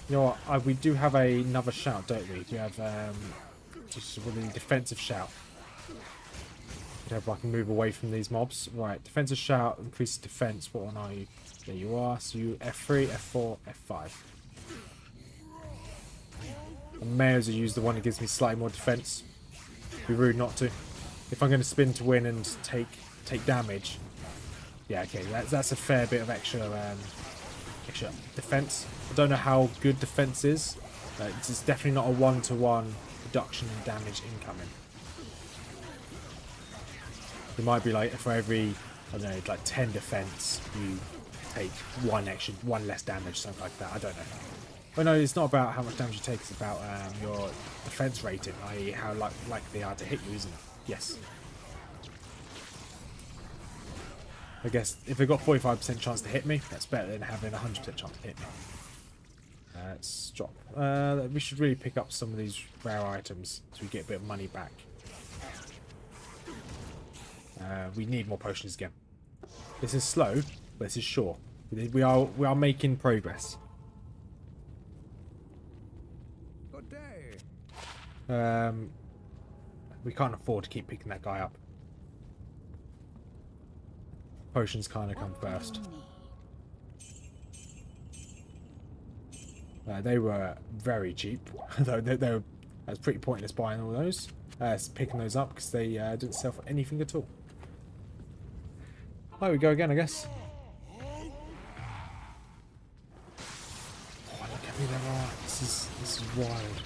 You know what? We do have another shout, don't we? We have just a really defensive shout. If I can move away from these mobs. Right, defensive shout, increases defense. What one are you? There you are. So you F3, F4, F5. I may as well use the one that gives me slightly more defense. Be rude not to. If I'm going to spin to win and take damage. Yeah, okay, that's a fair bit of extra defense. I don't know how good defense is. It's definitely not a one-to-one reduction in damage incoming. It might be like for every, I don't know, like 10 defense, you take one less damage, something like that. I don't know. But no, it's not about how much damage you take. It's about your defense rating, i.e., how likely they are to hit you, isn't it? Yes. I guess if they've got 45% chance to hit me, that's better than having 100% chance to hit me. Let's drop. We should really pick up some of these rare items so we get a bit of money back. We need more potions again. This is slow, but this is sure. We are making progress. Good day. We can't afford to keep picking that guy up. Potions kind of come first. They were very cheap, though. They were. I was pretty pointless buying all those, picking those up because they didn't sell for anything at all. There we go again, I guess. Oh, look at me there are. This is wild.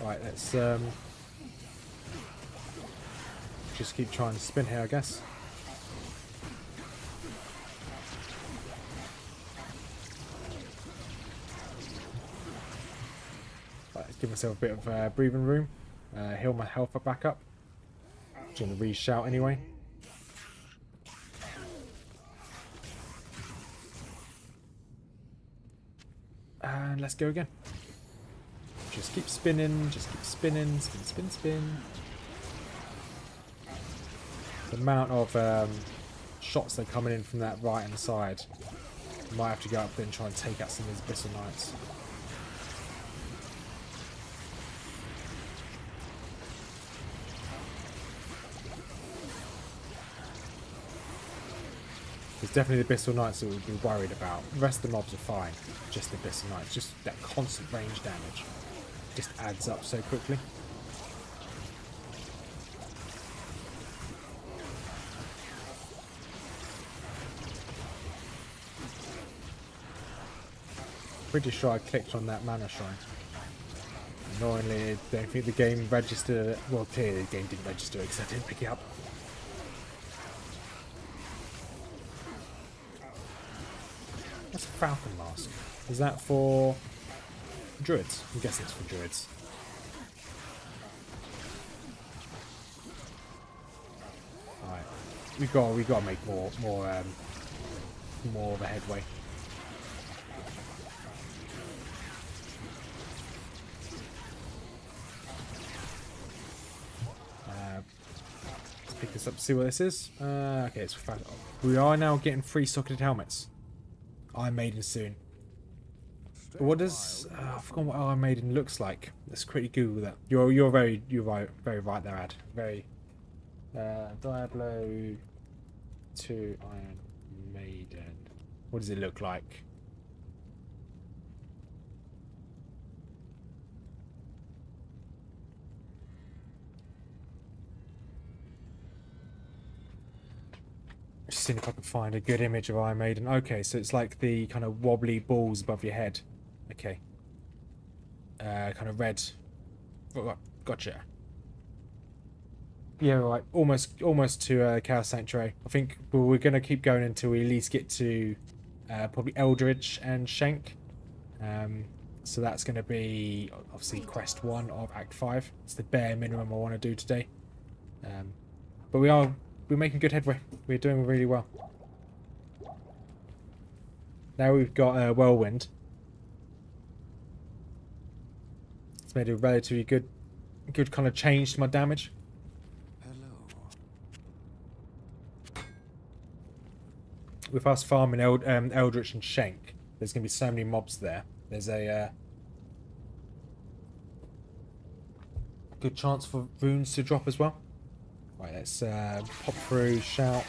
Right, let's just keep trying to spin here, I guess. Right, let's give myself a bit of breathing room. Heal my health back up. I'm going to re-shout anyway. And let's go again. Just keep spinning, spin, spin, spin. The amount of shots that are coming in from that right hand side. Might have to go up there and try and take out some of these Abyssal Knights. There's definitely the Abyssal Knights that we'll be worried about. The rest of the mobs are fine. Just the Abyssal Knights. Just that constant range damage. Just adds up so quickly. Pretty sure I clicked on that mana shrine. Annoyingly, I don't think the game registered it. Well, clearly the game didn't register it because I didn't pick it up. What's a Falcon Mask? Is that for druids? I'm guessing it's for druids. Alright. We gotta make more of a headway. pick this up to see what this is. Okay, it's fast. We are now getting 3 socketed helmets. Iron Maiden soon. But what does I forgot what Iron Maiden looks like. Let's quickly Google that. You're very right there, Ad. Very Diablo 2 Iron Maiden. What does it look like? Just seeing if I can find a good image of Iron Maiden. Okay, so it's like the kind of wobbly balls above your head. Okay. Kind of red. Oh, gotcha. Yeah, right. Almost to Chaos Sanctuary. I think we're going to keep going until we at least get to probably Eldritch and Shank. So that's going to be obviously quest 1 of Act 5. It's the bare minimum I want to do today. But we're making good headway. We're doing really well. Now we've got whirlwind. It's made a relatively good kind of change to my damage. With us farming Eldritch and Shank, there's going to be so many mobs there. There's a good chance for runes to drop as well. Right, let's pop through, shout.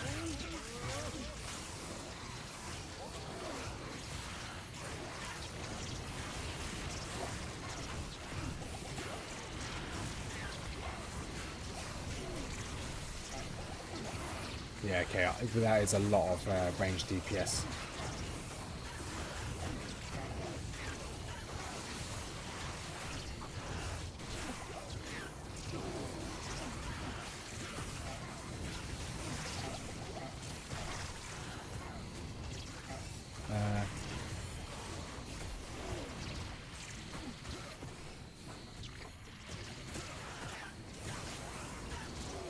Yeah, okay, that is a lot of range DPS.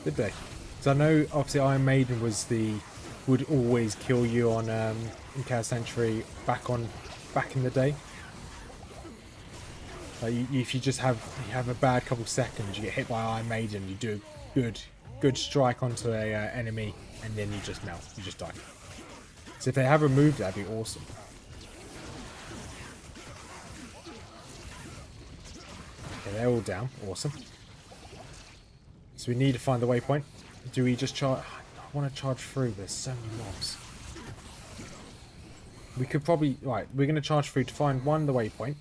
Did they? So I know obviously Iron Maiden would always kill you on in Chaos Sanctuary back in the day. Like if you just have a bad couple seconds, you get hit by Iron Maiden, you do a good strike onto a enemy, and then you just melt, you just die. So if they have removed that, that'd be awesome. Okay, they're all down, awesome. So we need to find the waypoint. Do we just charge? I want to charge through. There's so many mobs. We could probably... Right, we're going to charge through to find 1, the waypoint.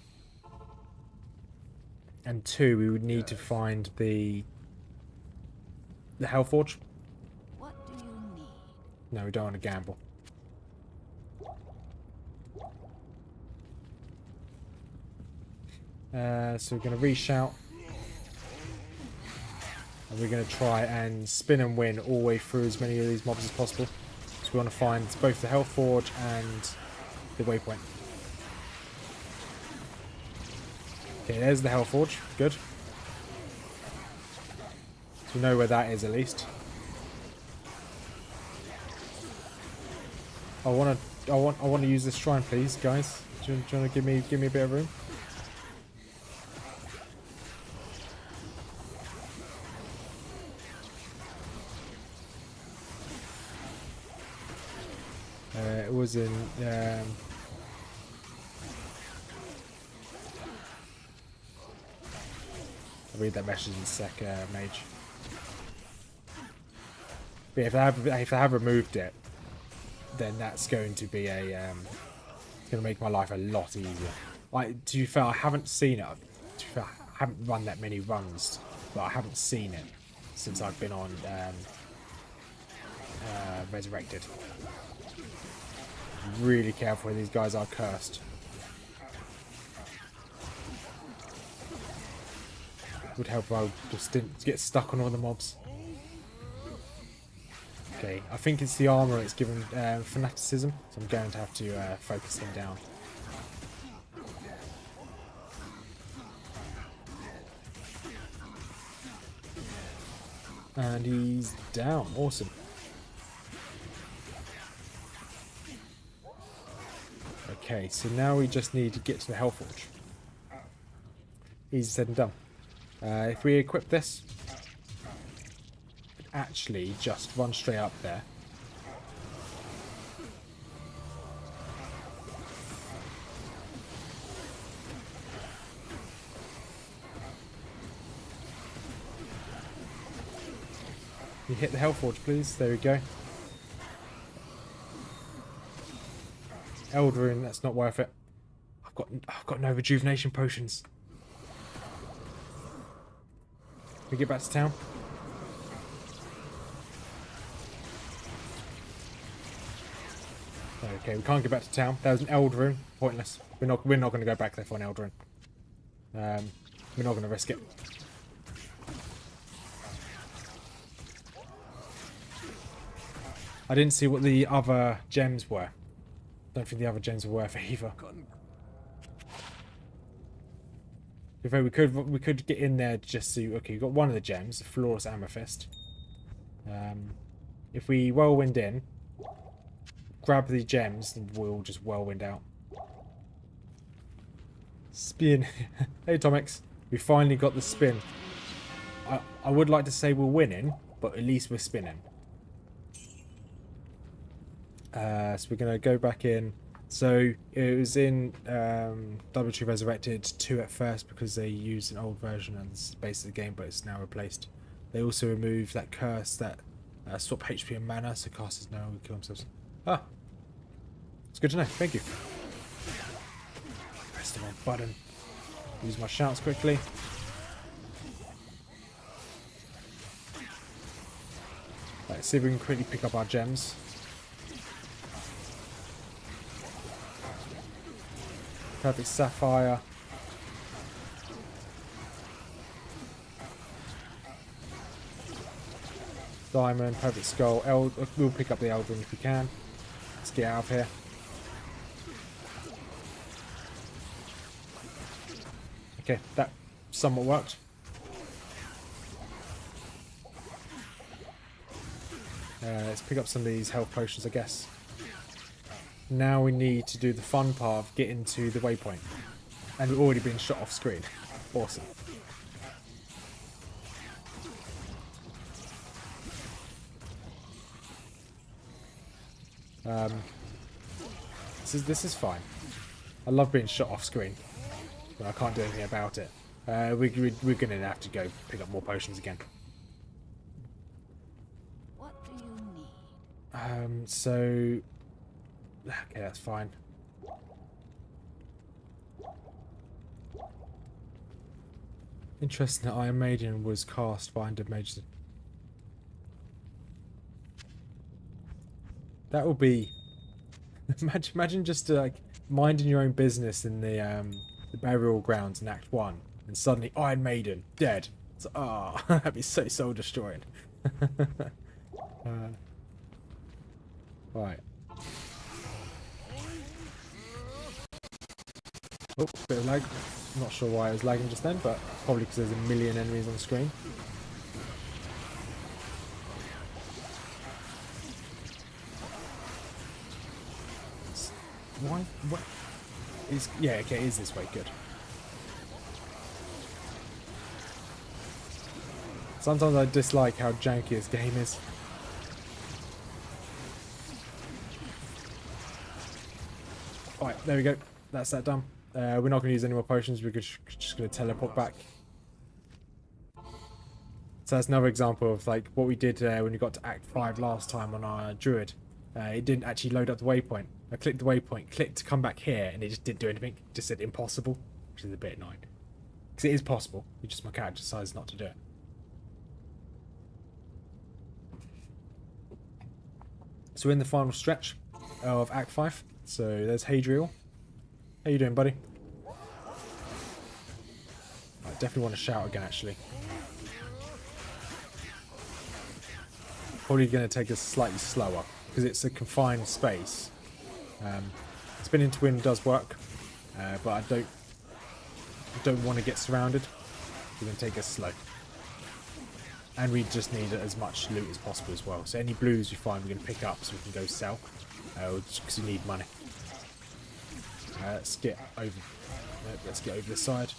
And 2, we would need to find the Hellforge. What do you need? No, we don't want to gamble. So we're going to reshout. And we're going to try and spin and win all the way through as many of these mobs as possible. So we want to find both the Hellforge and the waypoint. Okay, there's the Hellforge. Good. So we know where that is at least. I want to use this shrine, please, guys. Do you want to give me a bit of room? It was in I'll read that message in a sec, mage. But if I have removed it, then that's going to be a it's going to make my life a lot easier. Like, to be fair, I haven't seen it. To be fair, I haven't run that many runs, but I haven't seen it since I've been on Resurrected. Really careful where these guys are cursed. Would help if I just didn't get stuck on all the mobs. Okay, I think it's the armor it's given fanaticism, so I'm going to have to focus him down. And he's down. Awesome. Okay, so now we just need to get to the Hellforge. Easy said and done. If we equip this, actually just run straight up there. You hit the health forge, please. There we go. Eldrin, that's not worth it. I've got no rejuvenation potions. Can we get back to town? Okay, we can't get back to town. That was an Eldrin. Pointless. We're not going to go back there for an Eldrin. We're not going to risk it. I didn't see what the other gems were. Don't think the other gems were worth it either. If we could get in there just to... Okay, we've got one of the gems, the Flawless Amethyst. If we whirlwind in, grab the gems, and we'll just whirlwind out. Spin. Hey, Tomix. We finally got the spin. I would like to say we're winning, but at least we're spinning. So we're going to go back in. So it was in Diablo 2 Resurrected 2 at first because they used an old version and it's the base of the game, but it's now replaced. They also removed that curse that swap HP and mana, so casters no longer kill themselves. Ah, it's good to know. Thank you. Press the wrong button. Use my shouts quickly. Right, see if we can quickly pick up our gems. Perfect Sapphire. Diamond, Perfect Skull. We'll pick up the Eldrin if we can. Let's get out of here. Okay, that somewhat worked. Let's pick up some of these health potions, I guess. Now we need to do the fun part of getting to the waypoint. And we've already been shot off screen. Awesome. This is fine. I love being shot off screen, but I can't do anything about it. We're going to have to go pick up more potions again. What do you need? So... Okay, that's fine. Interesting that Iron Maiden was cast by Under Mages. That would be... imagine just like minding your own business in the burial grounds in Act 1 and suddenly Iron Maiden dead. It's, that'd be so soul destroying. Right. Oh, bit of lag. Not sure why I was lagging just then, but probably because there's a million enemies on the screen. Why? What? Yeah, okay, it is this way. Good. Sometimes I dislike how janky this game is. Alright, there we go. That's that done. We're not going to use any more potions. We're just going to teleport back. So that's another example of like what we did when we got to Act 5 last time on our druid. It didn't actually load up the waypoint. I clicked the waypoint, clicked to come back here, and it just didn't do anything. It just said impossible, which is a bit annoying. Because it is possible. It's just my character decides not to do it. So we're in the final stretch of Act 5. So there's Hadriel. How you doing, buddy? I definitely want to shout again, actually. Probably going to take us slightly slower because it's a confined space. Spinning to win does work, but I don't want to get surrounded. We're going to take us slow, and we just need as much loot as possible as well. So any blues we find, we're going to pick up so we can go sell, because we need money. Let's get over. Let's get over this side.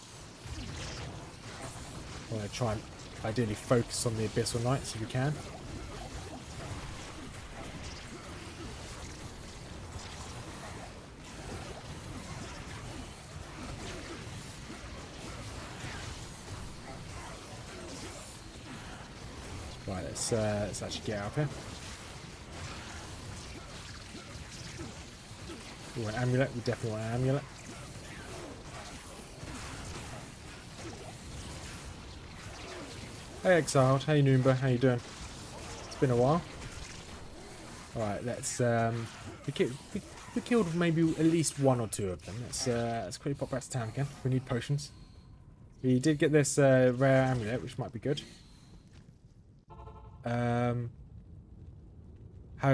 I want to try and ideally focus on the Abyssal Knights if we can. Right, let's actually get out of here. We want an amulet. We definitely want an amulet. Hey Exiled, hey Noomba, how you doing? It's been a while. Alright, let's we killed maybe at least one or two of them. Let's quickly pop back to town again. We need potions. We did get this rare amulet, which might be good. How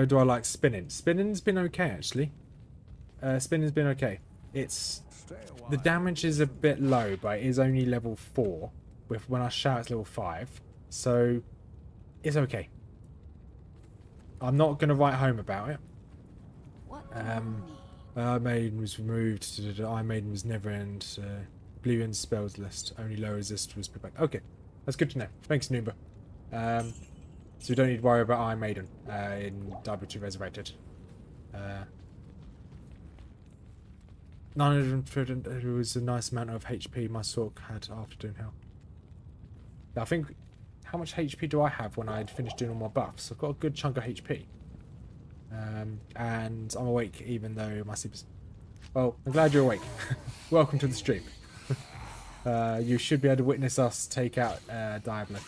do I like spinning? Spinning's been okay actually. Spinning's been okay. It's the damage is a bit low, but it is only level 4. With when I shout it's level 5, so it's okay. I'm not gonna write home about it. What do you need? Iron Maiden was removed. Iron Maiden was never end. Blue end spells list. Only low resist was put back. Okay, that's good to know. Thanks, Noomba. So we don't need to worry about Iron Maiden in Diablo 2 Resurrected. 900 was a nice amount of HP my sword had after doing hell. I think, how much HP do I have when I finished doing all my buffs? I've got a good chunk of HP. And I'm awake even though my sleep is... Well, I'm glad you're awake. Welcome to the stream. You should be able to witness us take out Diablo.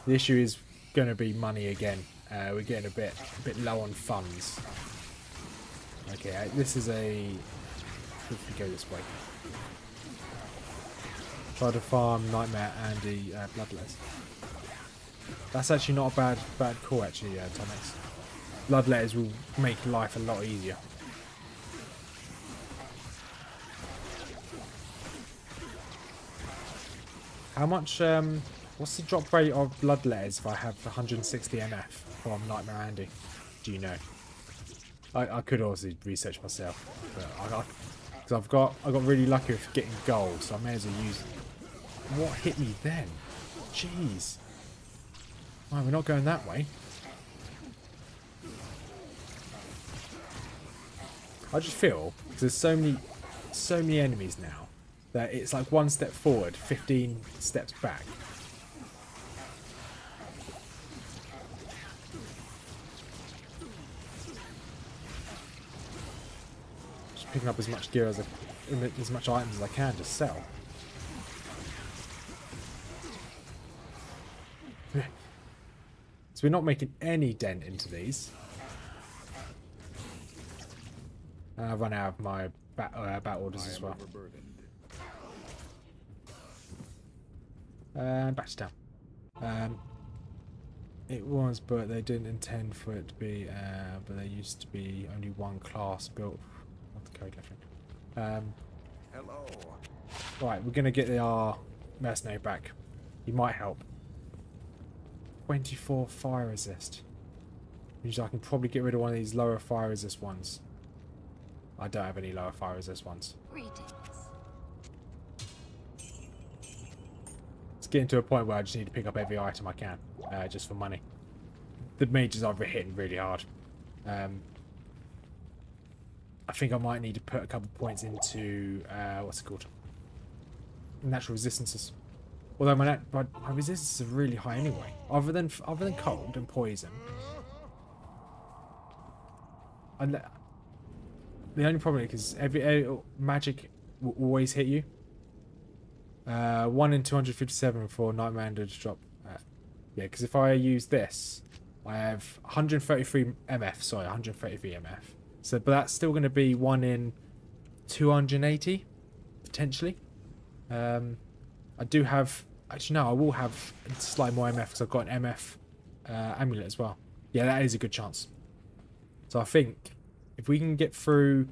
The issue is going to be money again. We're getting a bit low on funds. Okay, this is a... If we go this way. Try to farm Nightmare and the Bloodletters. That's actually not a bad call actually, Thomas. Bloodletters will make life a lot easier. How much, what's the drop rate of Bloodletters if I have 160 MF from Nightmare Andy? Do you know? I could also research myself, but because I got really lucky with getting gold, so I may as well use it. What hit me then? Jeez. Right, we're not going that way. I just feel because there's so many enemies now that it's like one step forward, 15 steps back. Just picking up as much gear as as much items as I can to sell. So we're not making any dent into these. And I've run out of my bat orders as well. Back to town. It was, but they didn't intend for it to be. But there used to be only one class built. Not the code left. Hello. Right, we're gonna get our mercenary back. He might help. 24 fire resist. Means I can probably get rid of one of these lower fire resist ones. I don't have any lower fire resist ones. Greetings. It's getting to a point where I just need to pick up every item I can, just for money. The mages are hitting really hard. I think I might need to put a couple points into what's it called? Natural resistances. Although my resistances are really high anyway. Other than cold and poison. And the only problem is every magic will always hit you. 1 in 257 for Nightmare Under to drop. Yeah, because if I use this, I have 133 MF. Sorry, 133 MF. So, but that's still going to be 1 in 280 potentially. I do have, actually no, I will have slightly more MF because I've got an MF amulet as well. Yeah, that is a good chance. So I think if we can get through,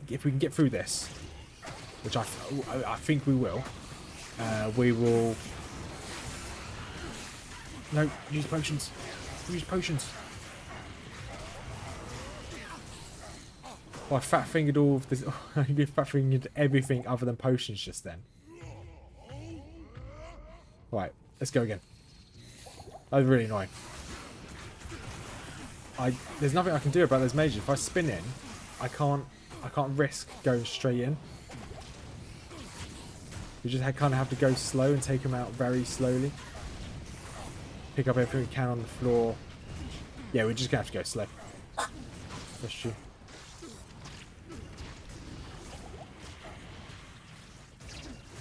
this, which I think we will, no, use potions. Use potions. Well, I fat fingered all of this. I fat fingered everything other than potions just then. Right, let's go again. That was really annoying. There's nothing I can do about those mages. If I spin in, I can't risk going straight in. We just kind of have to go slow and take them out very slowly. Pick up everything we can on the floor. Yeah, we're just going to have to go slow. That's true.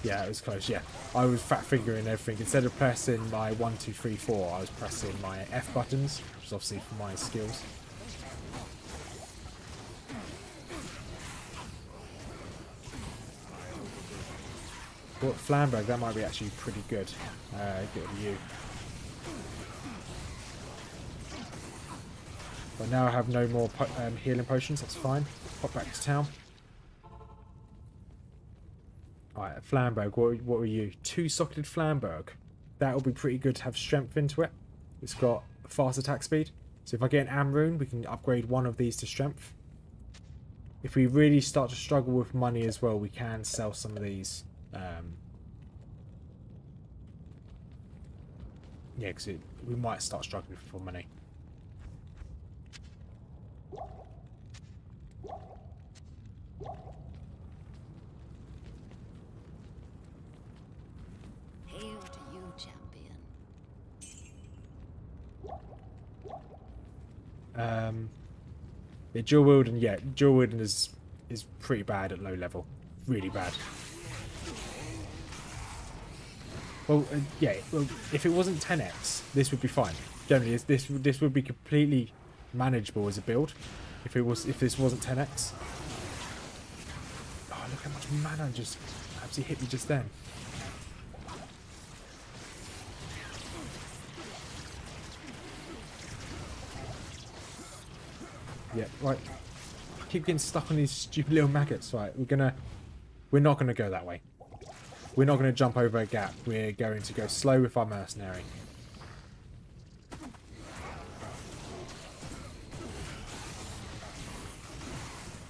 Yeah, it was close, yeah. I was fat fingering everything. Instead of pressing my 1, 2, 3, 4, I was pressing my F buttons, which is obviously for my skills. Well, Flamberg, that might be actually pretty good. Good for you. But now I have no more healing potions, that's fine. Pop back to town. Alright, Flamberg, what were you? 2-socketed Flamberg. That will be pretty good to have strength into it. It's got fast attack speed. So if I get an Am rune, we can upgrade one of these to strength. If we really start to struggle with money as well, we can sell some of these. Yeah, because we might start struggling for money. Hail to you, champion. Yeah, dual wielding. Yeah, dual wielding is pretty bad at low level. Really bad. Well, yeah. Well, if it wasn't 10x, this would be fine. Generally, this would be completely manageable as a build. If this wasn't 10x. Oh, look how much mana just absolutely hit me just then. Yeah, right. I keep getting stuck on these stupid little maggots. Right, we're not gonna go that way. We're not gonna jump over a gap. We're going to go slow with our mercenary.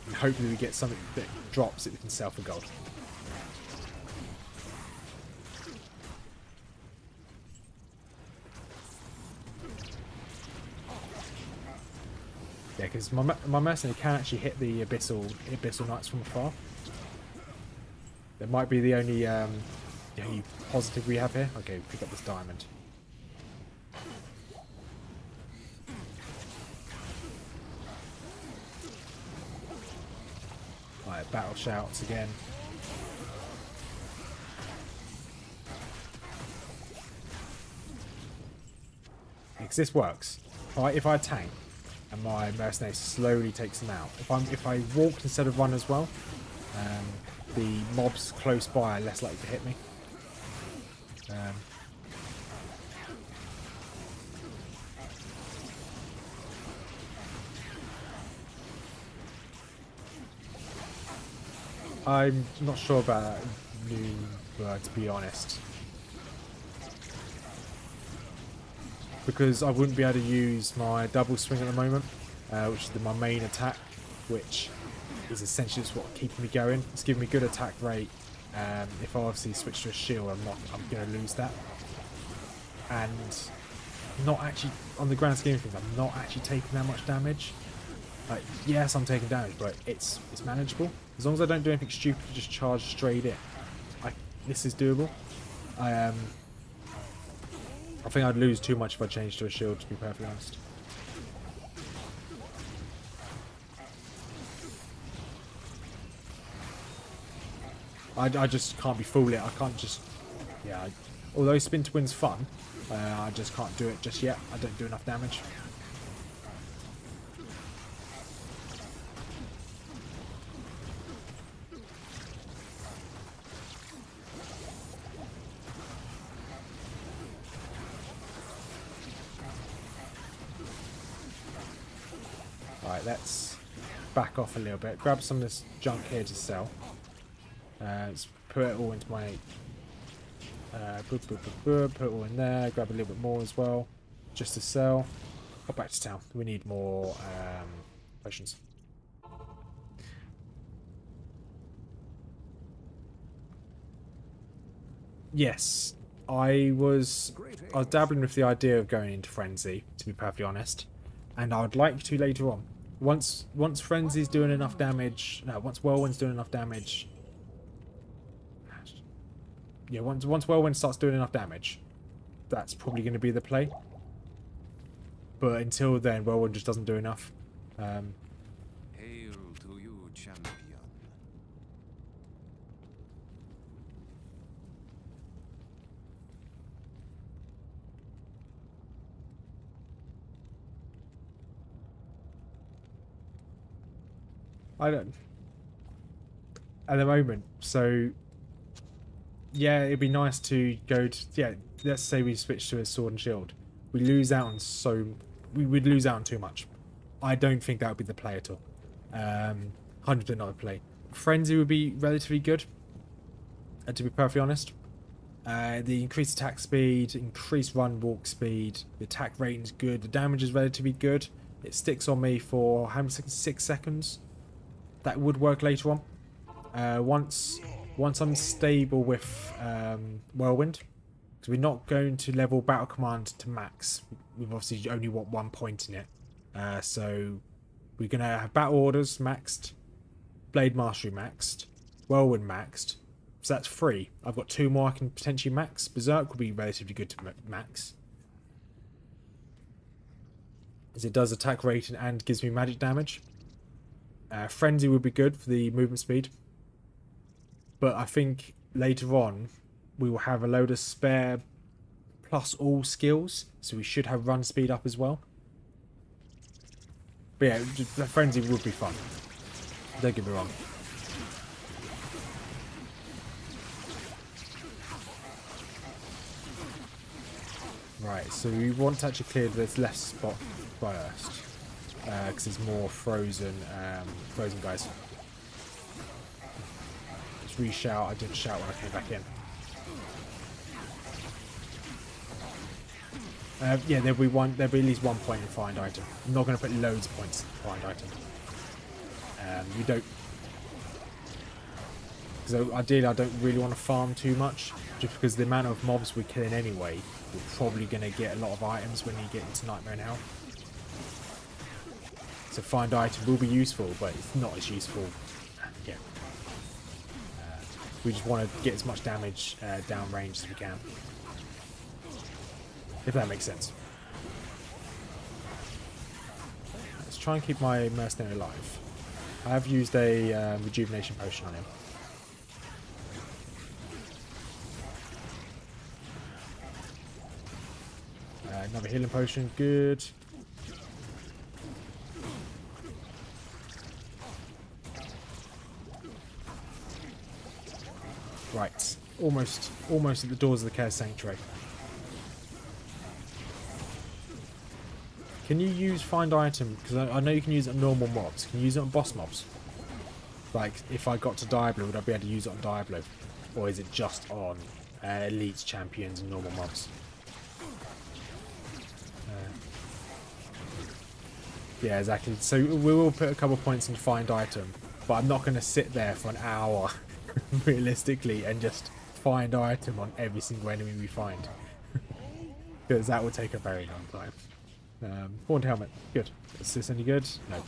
And hopefully we get something that drops that we can sell for gold. Yeah, because my mercenary can actually hit the abyssal knights from afar. That might be the only positive we have here. Okay, pick up this diamond. Alright, battle shouts again. Because this works. If I tank and my mercenary slowly takes them out. If I walk instead of run as well, the mobs close by are less likely to hit me. I'm not sure about that new word, to be honest. Because I wouldn't be able to use my double swing at the moment, which is my main attack, which is essentially just what's keeping me going. It's giving me good attack rate. If I obviously switch to a shield, I'm going to lose that. And not actually, on the grand scheme of things, I'm not actually taking that much damage. Like, yes, I'm taking damage, but it's manageable. As long as I don't do anything stupid, just charge straight in. This is doable. I think I'd lose too much if I changed to a shield, to be perfectly honest. I just can't be fooling it. I can't just... Yeah, although spin to win's fun, I just can't do it just yet. I don't do enough damage. Alright, let's back off a little bit. Grab some of this junk here to sell. Let's put it all into my... put it all in there. Grab a little bit more as well. Just to sell. Go back to town. We need more potions. Yes. I was dabbling with the idea of going into Frenzy, to be perfectly honest. And I would like to later on. Once Frenzy's doing enough damage... No, once Whirlwind's doing enough damage... yeah, once whirlwind starts doing enough damage, that's probably going to be the play. But until then, whirlwind just doesn't do enough. Hail to you, champion. I don't at the moment. So yeah, it'd be nice to go to, yeah, let's say we switch to a sword and shield. We lose out on we would lose out on too much. I don't think that would be the play at all. 100% not the play. Frenzy would be relatively good, to be perfectly honest. The increased attack speed, increased run walk speed, the attack rating is good, the damage is relatively good. It sticks on me for how many seconds? 6 seconds. That would work later on. Once I'm stable with whirlwind, because we're not going to level battle command to max. We've obviously only got 1 point in it. So we're going to have battle orders maxed, blade mastery maxed, whirlwind maxed. So that's 3. I've got 2 more I can potentially max. Berserk would be relatively good to max, as it does attack rating and gives me magic damage. Frenzy would be good for the movement speed. But I think later on we will have a load of spare plus all skills. So we should have run speed up as well. But yeah, the frenzy would be fun. Don't get me wrong. Right, so we want to actually clear this left spot first. Because there's more frozen guys. Just re-shout. I didn't shout when I came back in. Yeah, there'll be at least 1 point in find item. I'm not going to put loads of points in find item. You don't, because ideally I don't really want to farm too much, just because the amount of mobs we're killing anyway, we're probably going to get a lot of items when you get into Nightmare in Hell. So find item will be useful, but it's not as useful. Yeah. We just want to get as much damage downrange as we can. If that makes sense. Let's try and keep my mercenary alive. I have used a rejuvenation potion on him. Another healing potion, good. Right, almost at the doors of the Chaos Sanctuary. Can you use find item? Because I know you can use it on normal mobs. Can you use it on boss mobs? Like, if I got to Diablo, would I be able to use it on Diablo? Or is it just on elites, champions, and normal mobs? Yeah, exactly. So we will put a couple of points in find item, but I'm not going to sit there for an hour, realistically, and just find item on every single enemy we find. Because that will take a very long time. Horned helmet, good. Is this any good? No.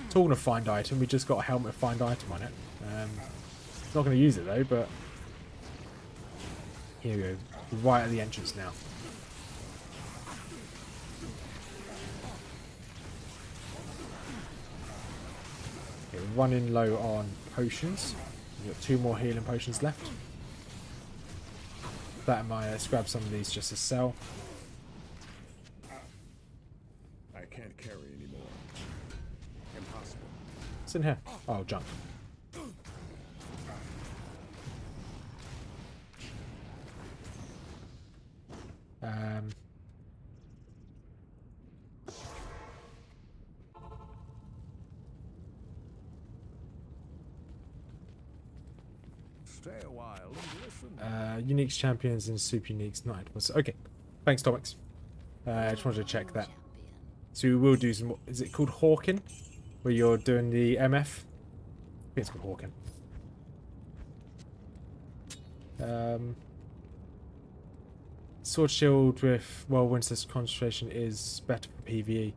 Talking of find item, we just got a helmet find item on it. Not going to use it though, but here we go. Right at the entrance now. Okay, running low on potions. We've got 2 more healing potions left. That in mind, let's grab some of these just to sell. I can't carry anymore. Impossible. What's in here? Oh, junk. Stay a while and listen. Uniques, champions, and super uniques. Not okay. Thanks, Tomix. I just wanted to check that. So we will do some more. Is it called Hawking? Where you're doing the MF? I think it's called Hawking. Sword shield with whirlwind concentration is better for PvE.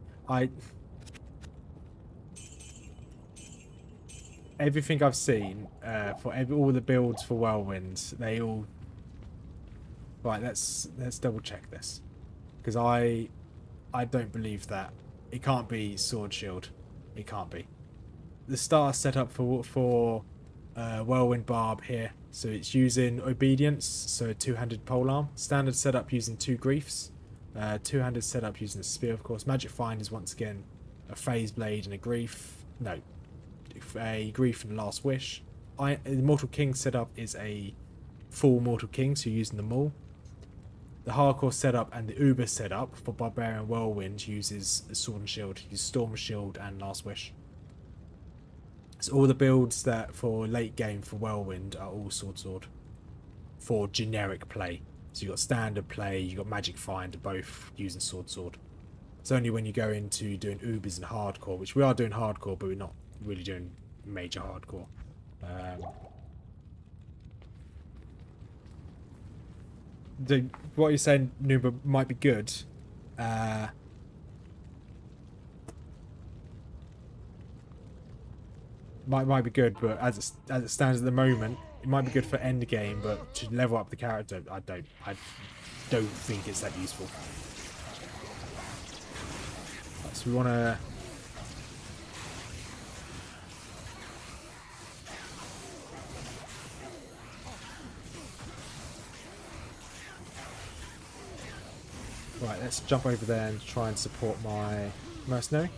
Everything I've seen for all the builds for whirlwinds, they all Right, let's double check this. Because I don't believe that. It can't be sword shield. It can't be. The star set up for whirlwind barb here. So it's using obedience, so a two-handed polearm. Standard setup using 2 griefs. Two-handed setup using a spear, of course. Magic find is once again a phase blade and a grief. No, a grief and a last wish. The Mortal King setup is a full Mortal King, so you're using them all. The hardcore setup and the Uber setup for Barbarian Whirlwind uses a sword and shield. Use Storm Shield and Last Wish. So all the builds that for late game for Whirlwind are all sword for generic play. So you got standard play, you got magic find, both using sword. It's only when you go into doing Ubers and hardcore, which we are doing hardcore, but we're not really doing major hardcore. What you're saying, Nuba, might be good. Might be good, but as it stands at the moment, it might be good for end game. But to level up the character, I don't think it's that useful. Right, so we want to. Right, let's jump over there and try and support my mercenary.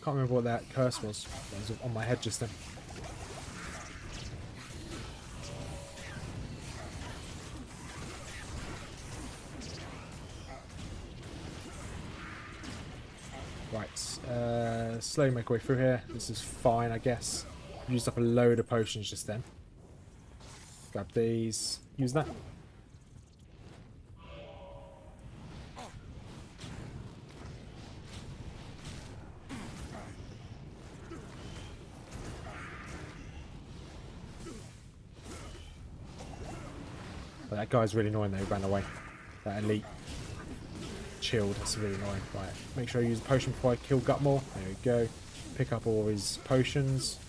Can't remember what that curse was. That was on my head just then. Right, slowly make our way through here. This is fine, I guess. Used up a load of potions just then. Grab these. Use that. But that guy's really annoying though, he ran away. That elite. Chilled, that's really annoying. Right, make sure I use a potion before I kill Gutmore. There we go. Pick up all his potions.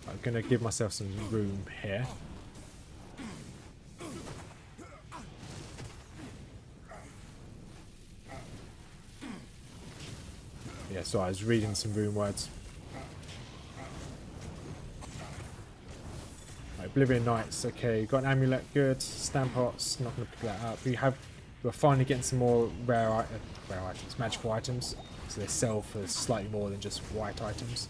I'm gonna give myself some room here. Yeah, so I was reading some rune words. Oblivion Knights, okay, got an amulet, good. Stampots, not going to pick that up. We're finally getting some more rare items, magical items. So they sell for slightly more than just white items.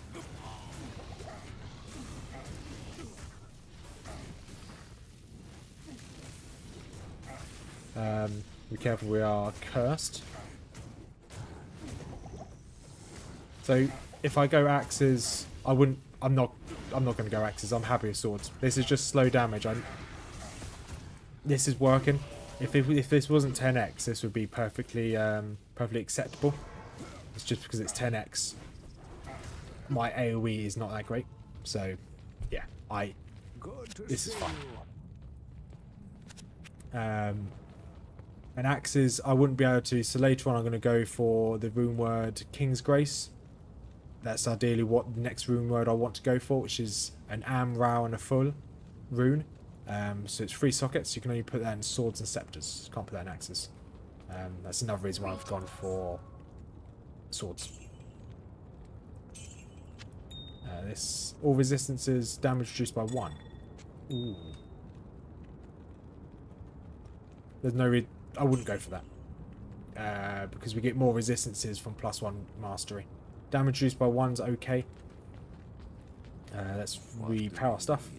Be careful, we are cursed. So if I go axes, I'm not going to go axes. I'm happy with swords. This is just slow damage. This is working. If this wasn't 10x, this would be perfectly acceptable. It's just because it's 10x. My AoE is not that great. So, yeah, this is fine. And axes, I wouldn't be able to. So later on, I'm going to go for the rune word King's Grace. That's ideally what the next rune word I want to go for, which is an Am, Rao, and a Full rune. So it's 3 sockets. You can only put that in swords and scepters. Can't put that in axes. That's another reason why I've gone for swords. This all resistances damage reduced by 1. Ooh. There's no I wouldn't go for that because we get more resistances from +1 mastery. Damage reduced by 1's okay. Let's repower stuff.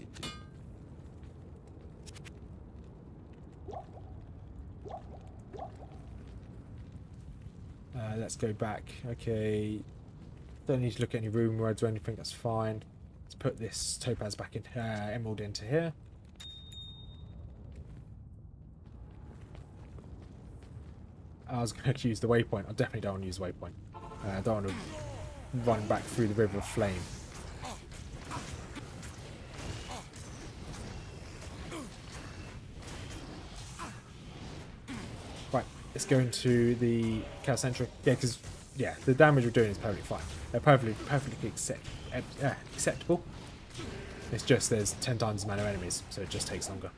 Let's go back. Okay. Don't need to look at any rune words or anything. That's fine. Let's put this topaz back in, emerald into here. I was going to use the waypoint. I definitely don't want to use the waypoint. I don't want to run back through the river of flame. Right, let's go into the Chaos Sentry. Yeah, because the damage we're doing is perfectly fine. They're perfectly acceptable. It's just there's 10 times the amount of enemies, so it just takes longer.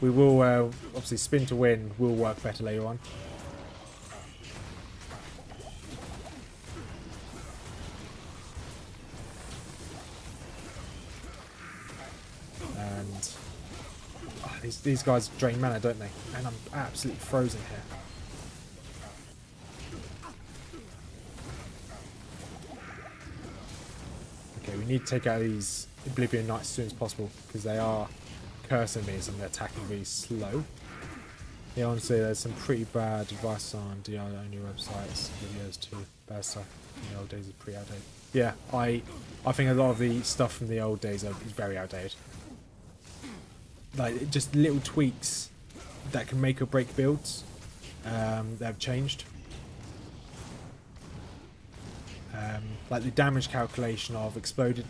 We will obviously spin to win will work better later on. And these guys drain mana, don't they? And I'm absolutely frozen here. Okay, we need to take out these Oblivion Knights as soon as possible because they are cursing me and they're attacking really slow. Yeah, honestly, there's some pretty bad advice on Diablo on your websites, videos too. Bad stuff in the old days is pretty outdated. Yeah, I think a lot of the stuff from the old days is very outdated. Like, just little tweaks that can make or break builds that have changed. Like the damage calculation of exploded.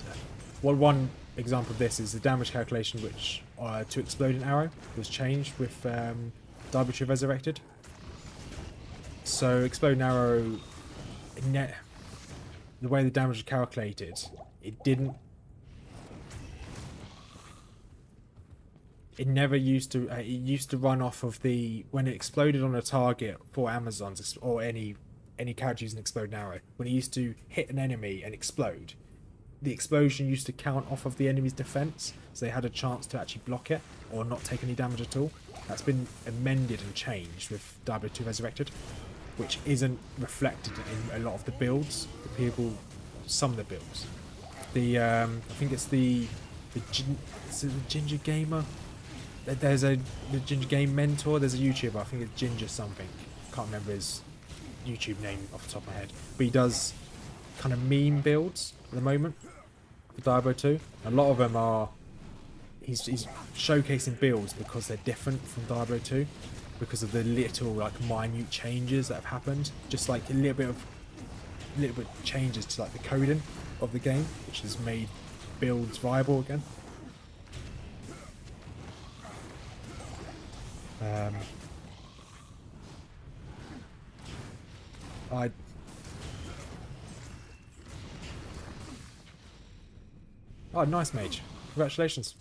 Well, one example of this is the damage calculation which to exploding arrow was changed with Diablo Resurrected. So exploding arrow, the way the damage was calculated, it never used to. It used to run off of when it exploded on a target for Amazons or any character using exploding arrow. When it used to hit an enemy and explode, the explosion used to count off of the enemy's defense, so they had a chance to actually block it or not take any damage at all. That's been amended and changed with Diablo 2 Resurrected, which isn't reflected in a lot of the builds. Some of the builds. I think it's the Ginger Gamer. There's the Ginger Game Mentor. There's a YouTuber. I think it's Ginger something. Can't remember his YouTube name off the top of my head. But he does kind of meme builds at the moment for Diablo 2. A lot of them are. He's showcasing builds because they're different from Diablo 2, because of the little minute changes that have happened. Just like a little bit changes to the coding of the game, which has made builds viable again. Oh, nice, mage. Congratulations.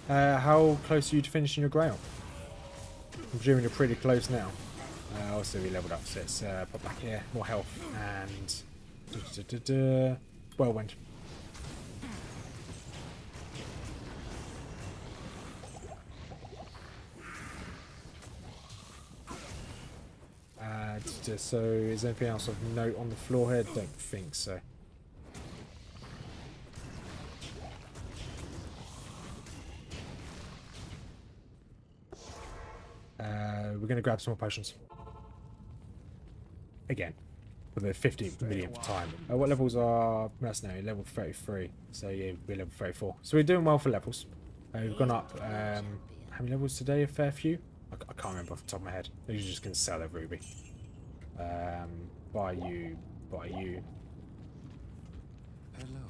How close are you to finishing your grail? I'm presuming you're pretty close now. Also, we leveled up, so let's pop back here. More health and whirlwind. So, is there anything else of note on the floor here? Don't think so. We're going to grab some more potions. Again. For the 50 millionth time. What levels are mercenary? Level 33. So yeah, we're level 34. So we're doing well for levels. We've gone up, how many levels today? A fair few? I can't remember off the top of my head. They're just going to sell their ruby. Buy you. Hello.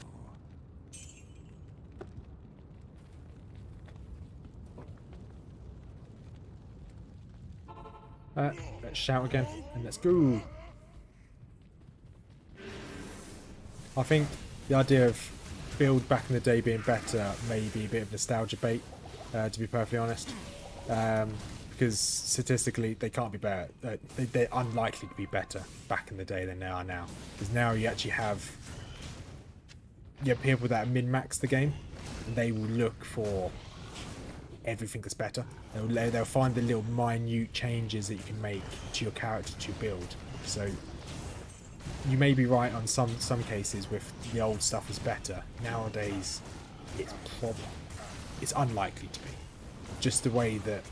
Let's shout again and let's go. I think the idea of build back in the day being better may be a bit of nostalgia bait, to be perfectly honest. Because statistically they can't be better. They're unlikely to be better back in the day than they are now. Because now you actually have people that min-max the game, and they will look for everything that's better. They'll find the little minute changes that you can make to your character, to your build. So you may be right on some cases with the old stuff is better. Nowadays, it's unlikely to be. Just the way that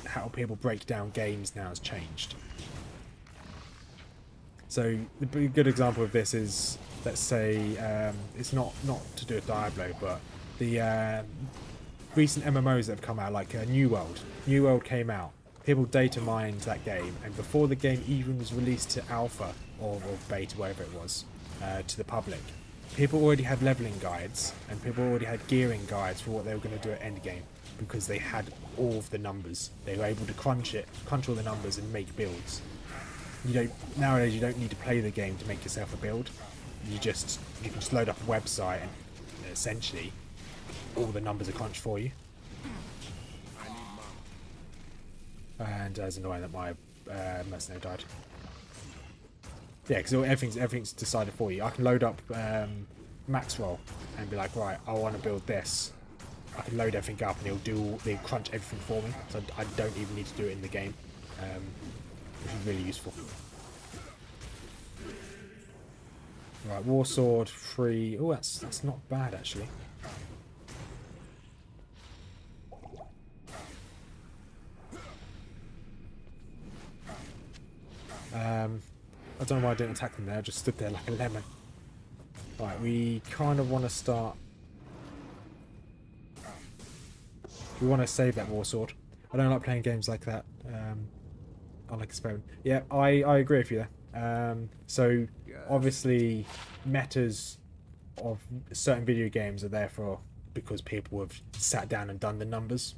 how people break down games now has changed. So the good example of this is, let's say, it's not to do with Diablo, but the recent MMOs that have come out, like New World. New World came out, people data mined that game, and before the game even was released to alpha or beta, whatever it was, to the public, people already had leveling guides and people already had gearing guides for what they were going to do at endgame, because they had all of the numbers. They were able to crunch all the numbers and make builds. Nowadays you don't need to play the game to make yourself a build. You can just load up a website and essentially all the numbers are crunched for you. And it's annoying that my mercenary died. Yeah, because everything's decided for you. I can load up max roll and be like, right, I want to build this. I can load everything up and they'll crunch everything for me, so I don't even need to do it in the game, which is really useful. Right, war sword 3. Oh, that's not bad actually. I don't know why I didn't attack them there. I just stood there like a lemon. Right, we kind of want to start. We want to save that war sword. I don't like playing games like that. I like experiment. Yeah, I agree with you there. So obviously, metas of certain video games are there because people have sat down and done the numbers.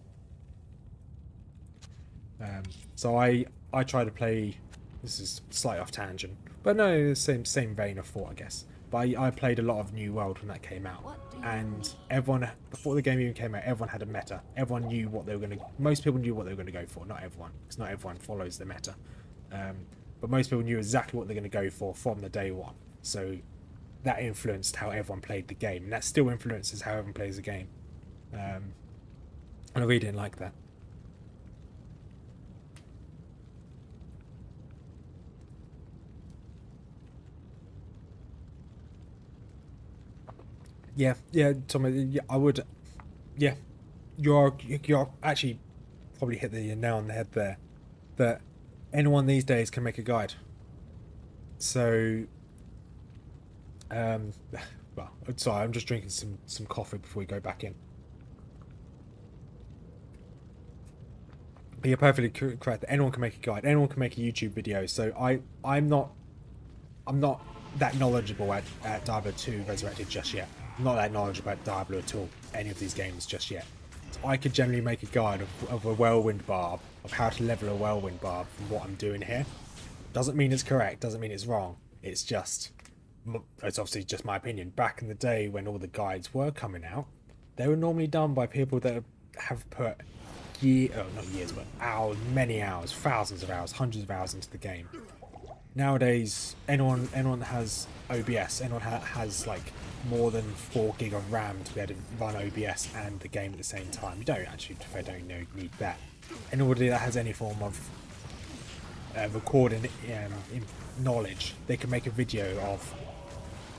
So I try to play. This is slightly off tangent, but no, the same vein of thought, I guess. But I played a lot of New World when that came out, and everyone, before the game even came out, everyone had a meta. Everyone knew what they were going to. Most people knew what they were going to go for. Not everyone, because not everyone follows the meta. But most people knew exactly what they're going to go for from the day one. So that influenced how everyone played the game, and that still influences how everyone plays the game. And I really didn't like that. Yeah, Tommy. Yeah, I would. Yeah, you're actually probably hit the nail on the head there. That anyone these days can make a guide. So, well, sorry, I'm just drinking some coffee before we go back in. But you're perfectly correct that anyone can make a guide. Anyone can make a YouTube video. So I'm not that knowledgeable at Diablo 2 Resurrected just yet. I'm not that knowledgeable about Diablo at all, any of these games just yet. So I could generally make a guide of a whirlwind barb, of how to level a whirlwind barb from what I'm doing here. Doesn't mean it's correct, doesn't mean it's wrong. It's obviously just my opinion. Back in the day when all the guides were coming out, they were normally done by people that have put not years, but hours, many hours, thousands of hours, hundreds of hours into the game. Nowadays, anyone that has OBS, anyone has like more than 4 gig of RAM to be able to run OBS and the game at the same time. You don't actually, if I don't need that. Anybody that has any form of recording knowledge, they can make a video of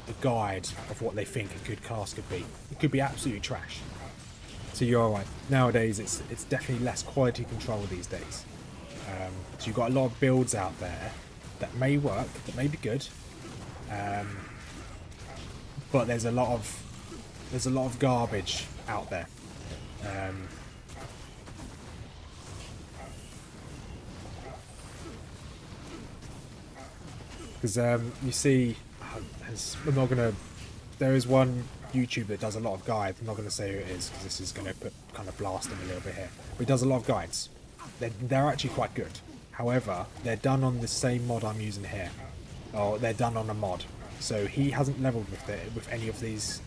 a guide of what they think a good class could be. It could be absolutely trash. So you're alright. Nowadays, it's definitely less quality control these days. So you've got a lot of builds out there that may work, that may be good, but there's a lot of garbage out there. Because you see, I'm not gonna. There is one YouTube that does a lot of guides. I'm not going to say who it is because this is going to kind of blast him a little bit here. But he does a lot of guides. They're actually quite good. However, they're done on the same mod I'm using here, or they're done on a mod. So he hasn't leveled with any of these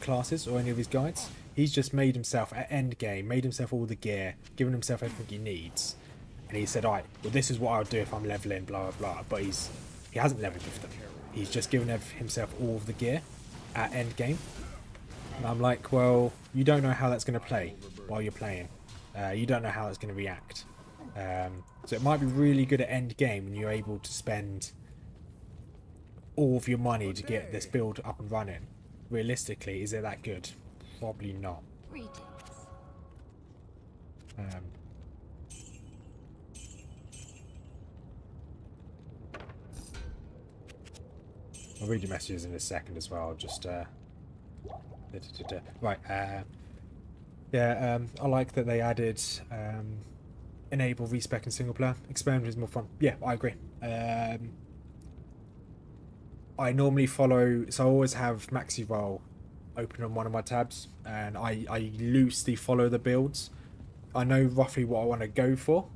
classes or any of these guides. He's just made himself at end game, made himself all the gear, given himself everything he needs, and he said, "Alright, well this is what I'll do if I'm leveling, blah blah blah." But he hasn't leveled with them. He's just given himself all of the gear at end game. And I'm like, well, you don't know how that's going to play while you're playing. You don't know how that's going to react. So it might be really good at end game when you're able to spend all of your money to get this build up and running. Realistically, is it that good? Probably not. I'll read your messages in a second as well. Just right. Yeah, I like that they added enable respec in single player. Experiment is more fun. Yeah, I agree. I normally follow, so I always have Maxi Roll open on one of my tabs, and I loosely follow the builds. I know roughly what I want to go for.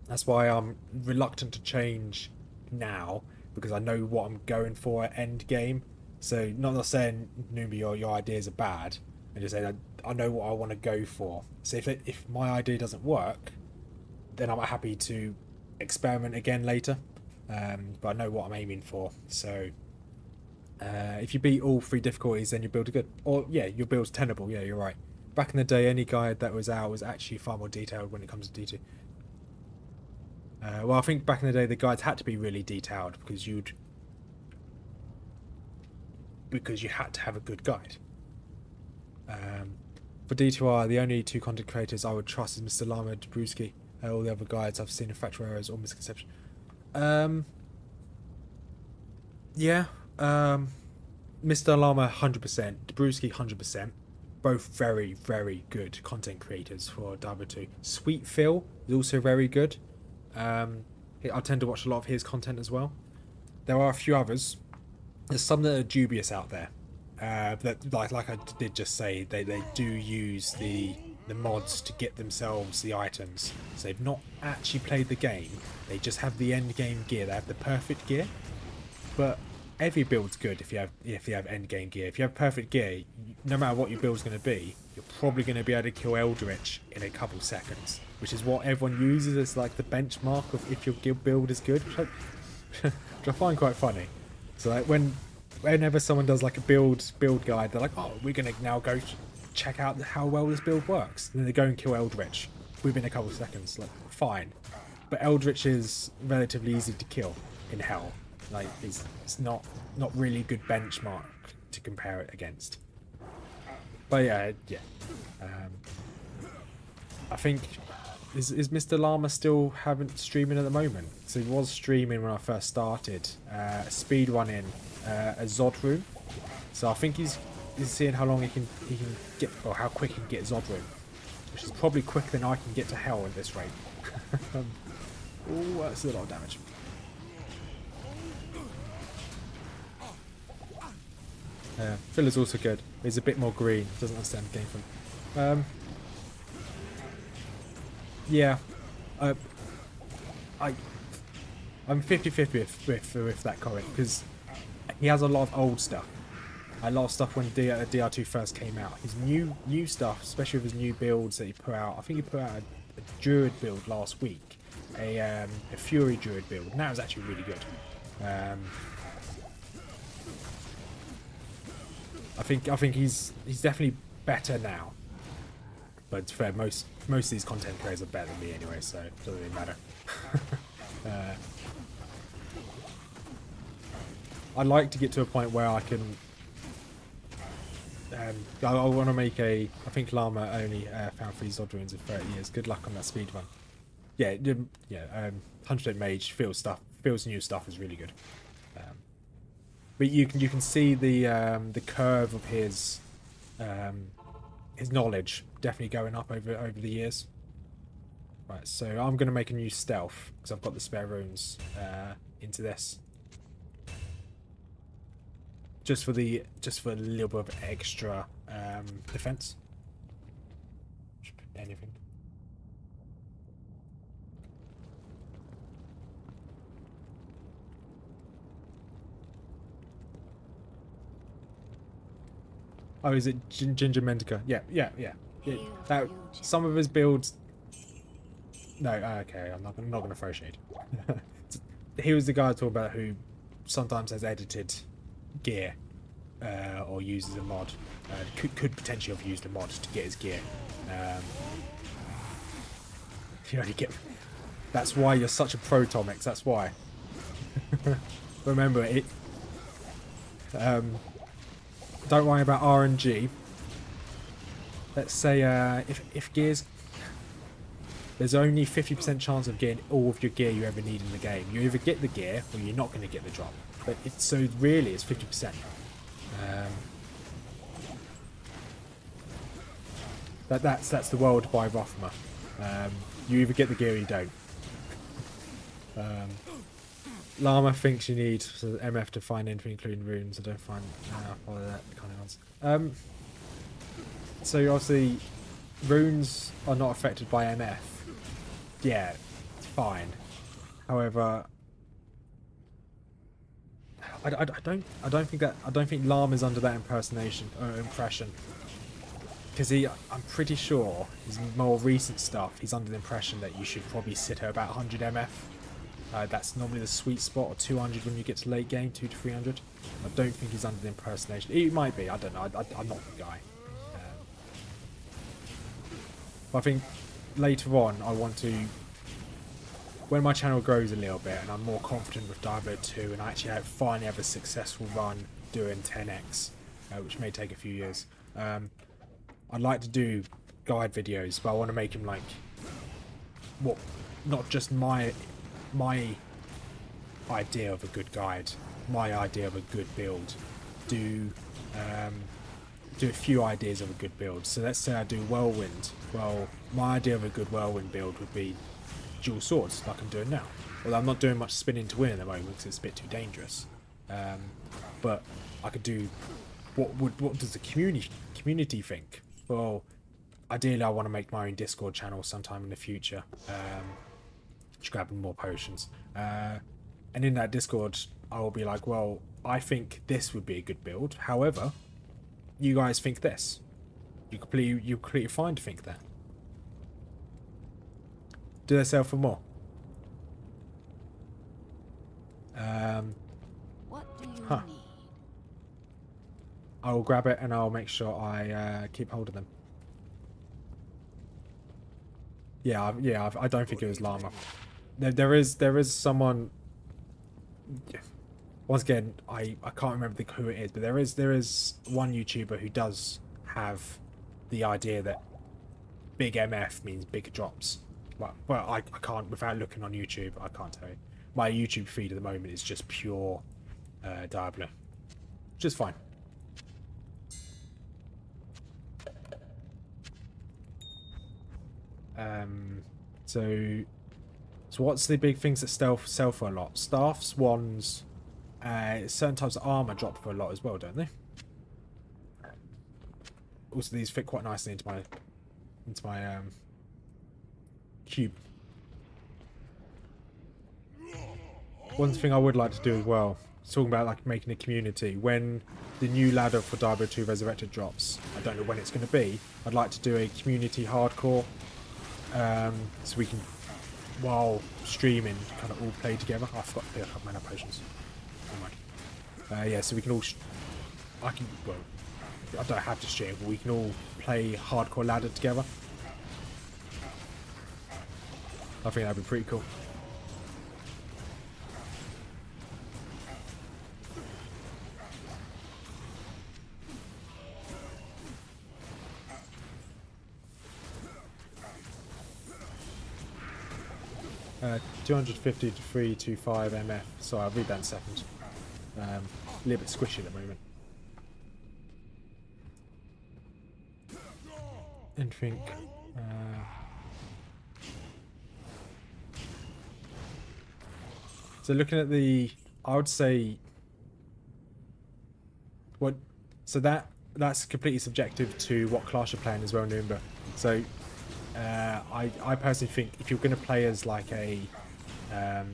That's why I'm reluctant to change now, because I know what I'm going for at end game. So not saying Numi your ideas are bad. I just say I know what I want to go for. So if my idea doesn't work, then I'm happy to experiment again later. But I know what I'm aiming for. So if you beat all 3 difficulties, then your build are good. Or yeah, your build's tenable. Yeah, you're right. Back in the day, any guide that was out was actually far more detailed when it comes to D2. Well, I think back in the day the guides had to be really detailed because you had to have a good guide. For D2R, the only 2 content creators I would trust is Mr. Llama and Dabrowski. All the other guides I've seen are factual errors or misconception. Yeah. Mr. Llama 100%, Dabrowski 100%. Both very, very good content creators for Diablo 2. Sweet Phil is also very good. I tend to watch a lot of his content as well. There are a few others. There's some that are dubious out there. That like I did just say, they do use the mods to get themselves the items. So they've not actually played the game. They just have the end game gear. They have the perfect gear. But every build's good if you have end game gear. If you have perfect gear, no matter what your build's going to be, you're probably going to be able to kill Eldritch in a couple seconds, which is what everyone uses as like the benchmark of if your build is good, which I find quite funny. So like whenever someone does like a build guide, they're like, oh, we're going to now go check out how well this build works. And then they go and kill Eldritch within a couple seconds. Like, fine. But Eldritch is relatively easy to kill in Hell. Like, it's not really a good benchmark to compare it against. But yeah. I think is Mr. Llama still streaming at the moment? So he was streaming when I first started, speedrunning a Zod room. So I think he's seeing how long he can get, or how quick he can get Zod room, which is probably quicker than I can get to Hell at this rate. Oh, that's a lot of damage. Phil is also good. He's a bit more green. Doesn't understand the game from. Yeah. I'm 50-50 with that comment because he has a lot of old stuff. A lot of stuff when DR2 first came out. His new stuff, especially with his new builds that he put out. I think he put out a Druid build last week, a Fury Druid build, and that was actually really good. I think he's definitely better now. But it's fair, most of these content creators are better than me anyway, so it doesn't really matter. I'd like to get to a point where I can. I want to make I think Llama only found 3 Zod runes in 30 years. Good luck on that speed run. Yeah, 100% Mage Phil's new stuff is really good. But you can see the curve of his knowledge definitely going up over the years. Right, so I'm going to make a new stealth because I've got the spare runes into this. Just for a little bit of extra defense. Anything. Oh, is it Ginger Mendica? Yeah. That, some of his builds. No, okay, I'm not going to throw shade. He was the guy I talked about who sometimes has edited gear or uses a mod. Could potentially have used a mod to get his gear. You only get. That's why you're such a pro, Tomix. That's why. Remember it. Don't worry about RNG. Let's say if gears, there's only 50% chance of getting all of your gear you ever need in the game. You either get the gear or you're not going to get the drop. But so really it's 50%. That's the world by Rothma. You either get the gear or you don't. Llama thinks you need MF to find anything including runes. I don't find follow that kind of answer. So obviously runes are not affected by MF. Yeah, it's fine. However, I don't think Llama's under that impersonation or impression. Because I'm pretty sure his more recent stuff, he's under the impression that you should probably sit at about 100 MF. That's normally the sweet spot, or 200 when you get to late game, 200 to 300. I don't think he's under the impersonation. He might be, I don't know, I'm not the guy. But I think later on I want to, when my channel grows a little bit and I'm more confident with Diablo 2 and I actually finally have a successful run doing 10x, which may take a few years, I'd like to do guide videos, but I want to make them like, what, not just my idea of a good guide, my idea of a good build. Do a few ideas of a good build. So let's say I do whirlwind. Well, my idea of a good whirlwind build would be dual swords, like I'm doing now. Well, I'm not doing much spinning to win at the moment because it's a bit too dangerous. But I could do what does the community think? Well, ideally I want to make my own Discord channel sometime in the future. Just grabbing more potions. And in that Discord, I will be like, well, I think this would be a good build. However, you guys think this. You're completely fine to think that. Do they sell for more? What do you Huh. need? I'll grab it and I'll make sure I keep hold of them. Yeah, I don't think it was Llama. There is someone. Once again, I can't remember who it is, but there is one YouTuber who does have the idea that big MF means big drops. Well, I can't, without looking on YouTube, I can't tell you. My YouTube feed at the moment is just pure Diablo, which is fine. So what's the big things that sell for a lot? Staffs, wands, certain types of armor drop for a lot as well, don't they? Also, these fit quite nicely into my cube. One thing I would like to do as well, talking about like making a community, when the new ladder for Diablo 2 Resurrected drops, I don't know when it's going to be, I'd like to do a community hardcore, so we can, while streaming, kind of all play together. I forgot to pick up mana potions. Oh my. Yeah, so we can all, I don't have to stream, but we can all play hardcore ladder together. I think that'd be pretty cool. Uh, 250 to 325 MF. Sorry, I'll read that in a second. A little bit squishy at the moment. Anything? So looking at the, I would say, what? So that's completely subjective to what class you're playing as well, Noomba. So I personally think if you're going to play as like a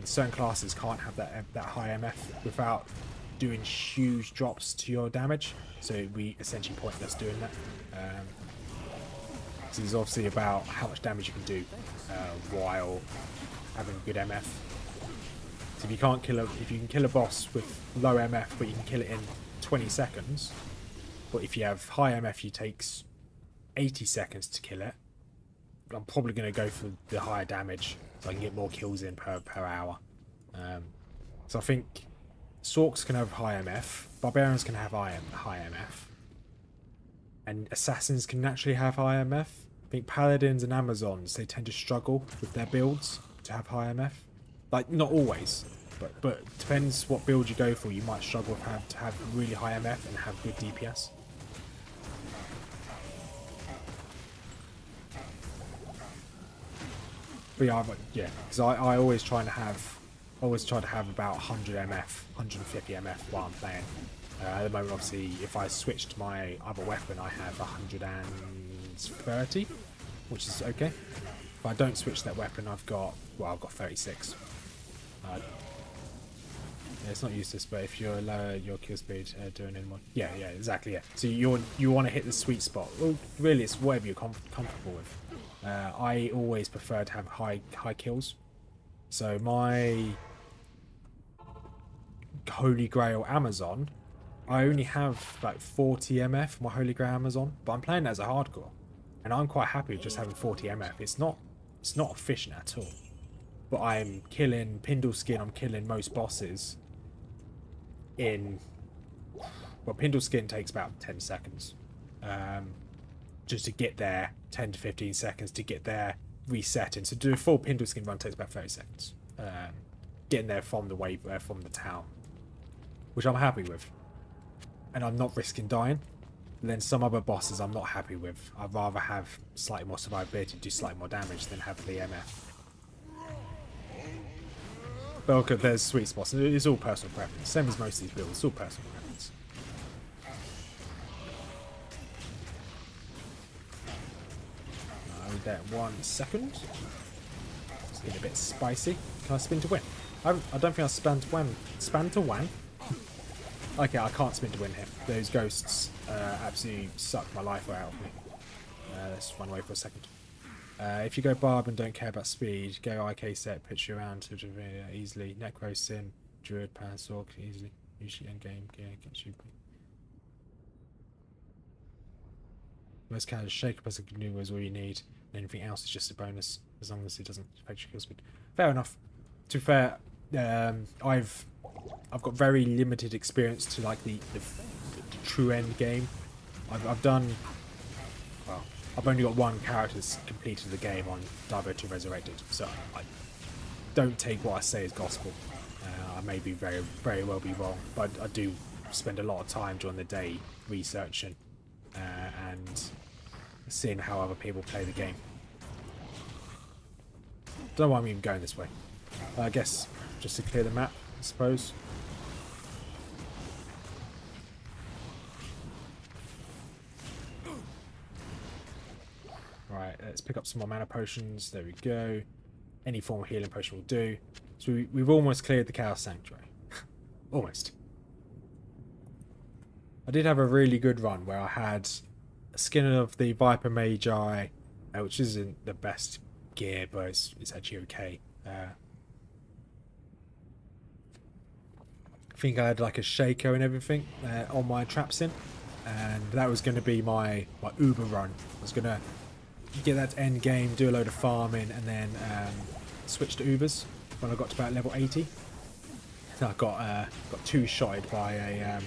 certain classes can't have that high MF without doing huge drops to your damage. So it'd be essentially pointless doing that. So it's obviously about how much damage you can do while having good MF. So if you can kill a boss with low MF, but you can kill it in 20 seconds. But if you have high MF, it takes 80 seconds to kill it. But I'm probably going to go for the higher damage, so I can get more kills in per hour. So I think Sorks can have high MF, Barbarians can have high MF, and Assassins can naturally have high MF. I think Paladins and Amazons, they tend to struggle with their builds to have high MF. Like, not always, but depends what build you go for. You might struggle to have really high MF and have good DPS. But yeah, because I always try to have about 100 MF, 150 MF while I'm playing. At the moment, obviously, if I switched my other weapon, I have 130, which is okay. If I don't switch that weapon, I've got 36. Yeah, it's not useless, but if you're lower your kill speed doing anyone, yeah, exactly, yeah. So you want to hit the sweet spot. Well, really, it's whatever you're comfortable with. I always prefer to have high kills. So my Holy Grail Amazon, I only have like 40 MF. My Holy Grail Amazon, but I'm playing it as a hardcore, and I'm quite happy with just having 40 MF. It's not efficient at all. But I'm killing Pindle Skin. I'm killing most bosses in, well, Pindle Skin takes about 10 seconds just to get there, 10 to 15 seconds to get there, resetting. So to do a full Pindle Skin run takes about 30 seconds getting there from the wave from the town, which I'm happy with, and I'm not risking dying. And then some other bosses I'm not happy with. I'd rather have slightly more survivability, do slightly more damage than have the MF. But okay, there's sweet spots. It's all personal preference. Same as most of these builds, it's all personal preference. I'll get 1 second. It's getting a bit spicy. Can I spin to win? I don't think I span to win. Span to win? Okay, I can't spin to win here. Those ghosts absolutely suck my life out of me. Let's run away for a second. If you go Barb and don't care about speed, go IK set, pitch you around to easily. Necro Sin, Druid, Parasorg, easily. Usually endgame, gets you. Most characters shake up as a GNU is all you need. And anything else is just a bonus, as long as it doesn't affect your kill speed. Fair enough. To be fair, I've got very limited experience to like the true end game. I've done. Well, I've only got one character that's completed the game on Diablo 2 Resurrected, so I don't take what I say as gospel. I may be very well be wrong, but I do spend a lot of time during the day researching and seeing how other people play the game. Don't know why I'm even going this way. I guess just to clear the map, I suppose. Right, let's pick up some more mana potions. There we go. Any form of healing potion will do. So we've almost cleared the Chaos Sanctuary. Almost. I did have a really good run where I had a skin of the Viper Magi, which isn't the best gear, but it's actually okay. I think I had like a Shaco and everything on my Trapsin, and that was going to be my Uber run. I was going to get that to end game, do a load of farming, and then switch to Ubers when I got to about level 80. I got two-shotted by an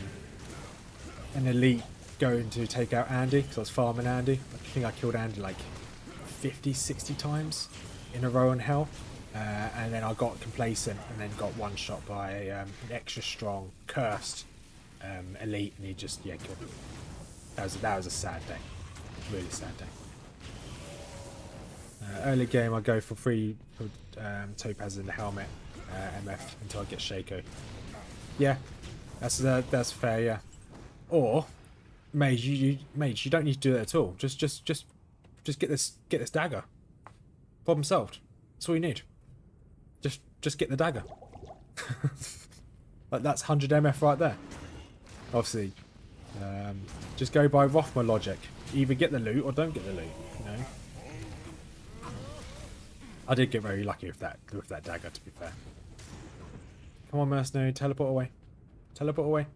elite going to take out Andy, because I was farming Andy. I think I killed Andy like 50, 60 times in a row in hell. And then I got complacent and then got one shot by an extra strong, cursed elite, and he just, killed me. That was a sad day. Really sad day. Early game I go for free Topaz in the helmet, MF, until I get Shaco. Yeah, that's fair, yeah. Or, Mage, you don't need to do that at all. Just get this dagger. Problem solved. That's all you need. Just get the dagger. Like that's 100 MF right there. Obviously, just go by Rothma logic. Either get the loot or don't get the loot. You know. I did get very lucky with that dagger, to be fair. Come on, mercenary, teleport away. Teleport away.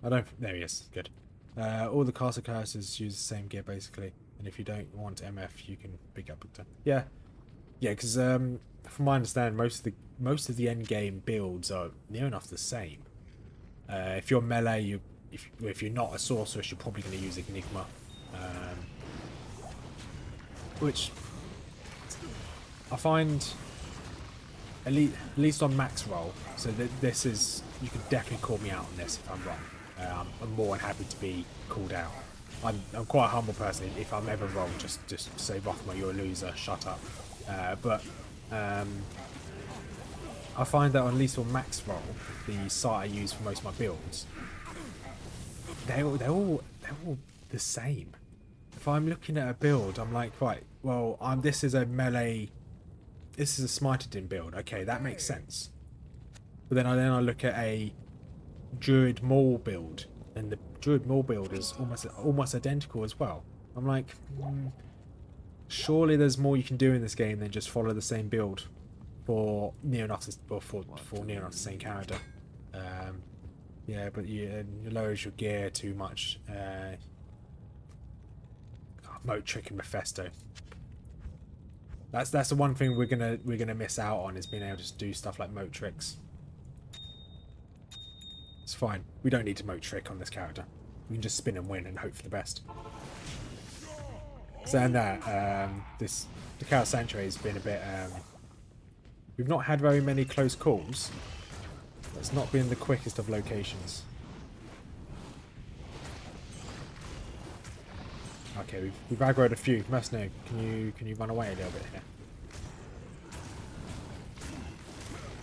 I don't. There he is. Good. All the castle curses use the same gear basically, and if you don't want MF, you can pick up Victor. Yeah, because from my understanding, most of the end game builds are near enough the same. If you're melee, if you're not a sorceress, you're probably going to use Enigma, which I find at least on max roll. So this is, you can definitely call me out on this if I'm wrong. I'm more than happy to be called out. I'm quite a humble person. If I'm ever wrong, just say Rothma, you're a loser, shut up. But I find that at least on max roll, the site I use for most of my builds, they're all the same. If I'm looking at a build, I'm like, right, well, this is a melee, this is a smite build. Okay, that makes sense. But then I look at a Druid Maul build, and the Druid Maul build is almost identical as well. I'm like, surely there's more you can do in this game than just follow the same build for near enough the same character. Yeah, but you lowers your gear too much. Moat trick and Mephisto. That's the one thing we're gonna miss out on, is being able to do stuff like moat tricks. It's fine. We don't need to moat trick on this character. We can just spin and win and hope for the best. Saying that, the Chaos Sanctuary has been a bit. We've not had very many close calls. It's not been the quickest of locations. Okay, we've aggroed a few. Mercenary, can you run away a little bit here?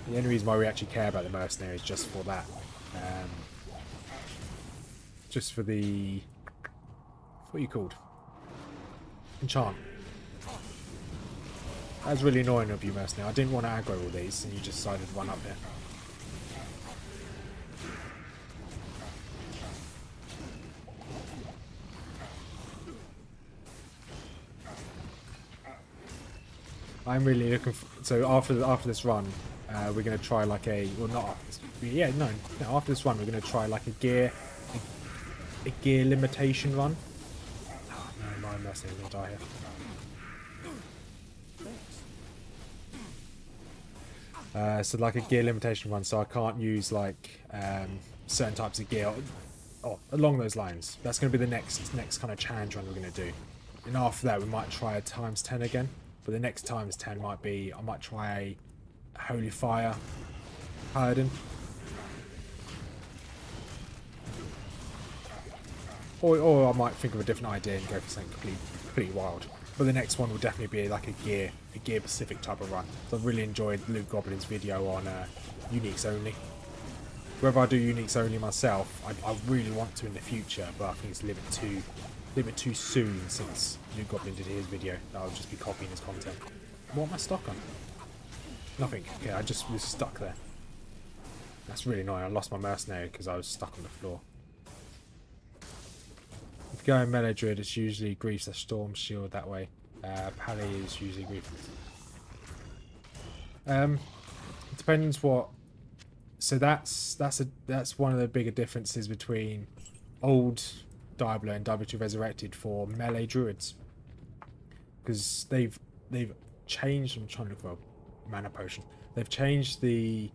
The only reason why we actually care about the mercenary is just for that. Just for the... What are you called? Enchant. That was really annoying of you, mercenary. I didn't want to aggro all these, and you just decided to run up here. I'm really looking for... So after this run, we're going to try like a... Well, not after this... Yeah, no. After this run, we're going to try like a gear limitation run. Oh, no, my mercenary's going to die here. So like a gear limitation run, so I can't use like certain types of gear. Oh, along those lines. That's going to be the next kind of challenge run we're going to do. And after that, we might try a ×10 again. But the next ×10 might be, I might try a Holy Fire Paladin. Or I might think of a different idea and go for something completely wild. But the next one will definitely be like a gear specific type of run. So I've really enjoyed Luke Goblin's video on uniques only. Whether I do uniques only myself, I really want to in the future, but I think it's a little bit too soon since Luke Goblin did his video. I'll just be copying his content. What am I stuck on? Nothing. Okay, I just was stuck there. That's really annoying. I lost my mercenary because I was stuck on the floor. If you go in melee druid, it's usually Grief's a storm shield that way. Pally is usually Grief. It depends what. So that's one of the bigger differences between old Diablo and Diablo 2 Resurrected for melee druids, because they've changed. I'm trying to look for a mana potion. They've changed the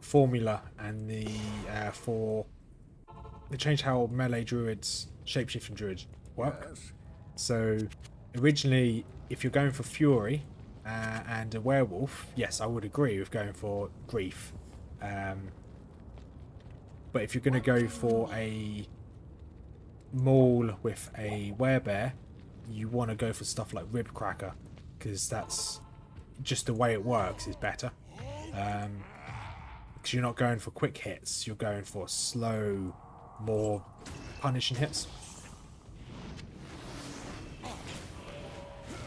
formula and they changed how melee druids, shapeshifting druids work. Yes. So originally, if you're going for Fury and a werewolf, yes, I would agree with going for Grief. But if you're going to go for a Maul with a werebear, you want to go for stuff like Rib Cracker, because that's just the way it works is better. Because you're not going for quick hits, you're going for slow, more punishing hits.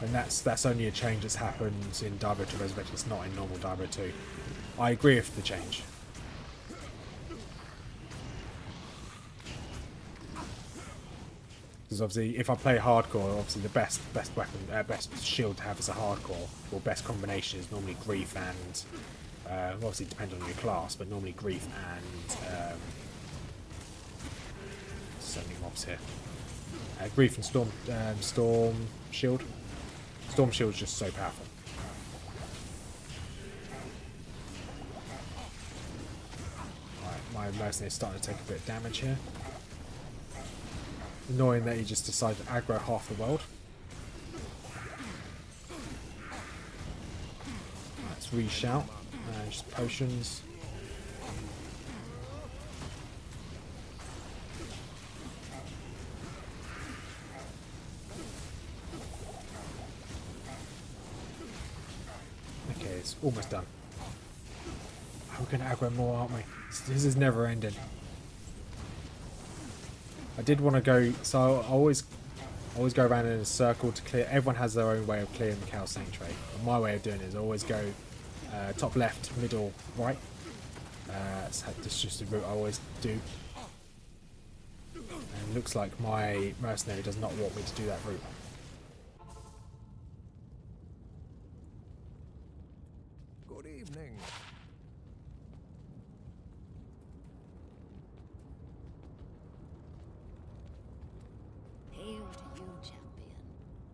And that's only a change that's happened in Diablo 2 Resurrected. It's not in normal Diablo 2. I agree with the change. Because obviously, if I play hardcore, obviously the best weapon, best shield to have as a hardcore, or best combination is normally Grief and, obviously it depends on your class, but normally Grief and, so many mobs here. Grief and Storm Shield. Storm Shield is just so powerful. Right, my mercenary is starting to take a bit of damage here. Annoying that he just decided to aggro half the world. Let's reshout. Just potions. it's almost done. We're going to aggro more, aren't we? This is never ending. I did want to go, so I always go around in a circle to clear. Everyone has their own way of clearing the Cow Sanctuary. But my way of doing it is I always go top left, middle, right. That's just the route I always do. And it looks like my mercenary does not want me to do that route. Good evening. Hail to you,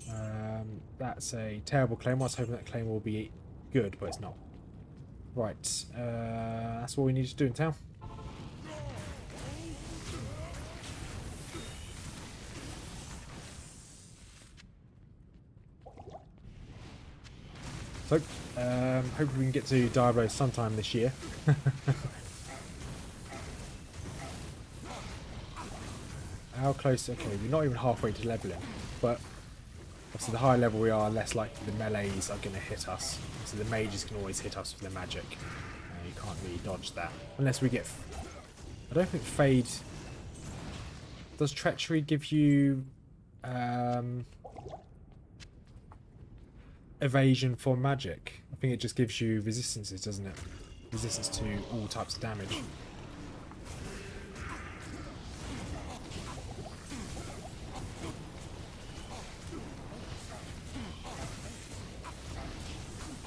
champion. That's a terrible claim. I was hoping that claim will be good, but it's not. Right, that's all we need to do in town. So, hopefully we can get to Diablo sometime this year. How close? Okay, we're not even halfway to leveling, but obviously the higher level we are, less likely the melees are going to hit us. So the mages can always hit us with their magic. You can't really dodge that unless we get. I don't think Fade. Does Treachery give you evasion for magic? I think it just gives you resistances, doesn't it? Resistance to all types of damage.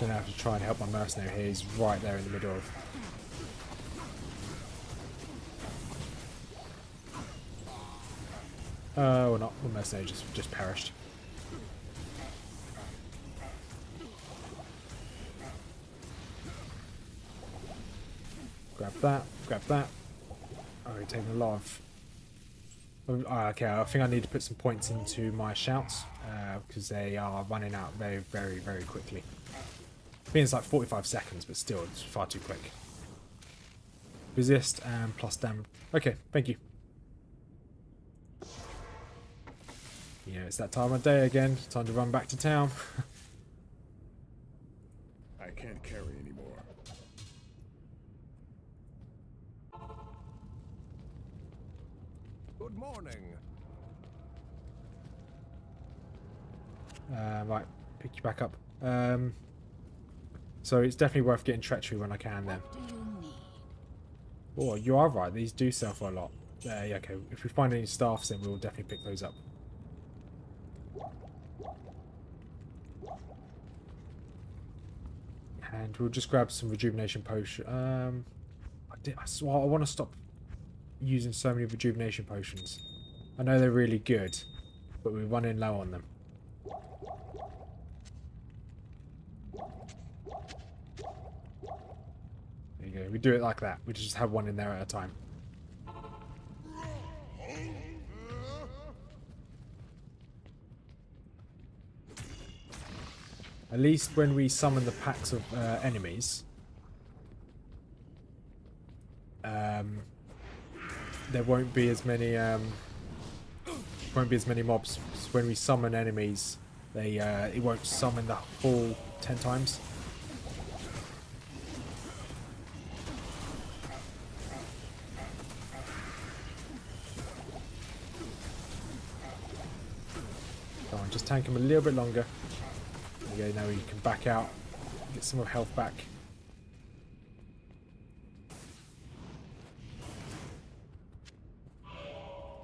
Gonna have to try and help my mercenary here. He's right there in the middle of. Oh, not. The mercenary just perished. Grab that. Grab that. Oh, you're taking a lot of. Okay, I think I need to put some points into my shouts because they are running out very, very, very quickly. I think it's like 45 seconds, but still, it's far too quick. Resist and plus damage. Okay, thank you. Yeah, it's that time of day again. Time to run back to town. I can't carry anymore. Good morning. Right, pick you back up. So it's definitely worth getting Treachery when I can then. What do you need? Oh, you are right. These do sell for a lot. Yeah, okay. If we find any staffs, then we'll definitely pick those up. And we'll just grab some rejuvenation potion. I want to stop using so many rejuvenation potions. I know they're really good, but we're running low on them. There you go. We do it like that. We just have one in there at a time. At least when we summon the packs of enemies, there won't be as many mobs. So when we summon enemies, it won't summon the full 10 times. Come on, just tank him a little bit longer. There you go, now we can back out, get some of health back.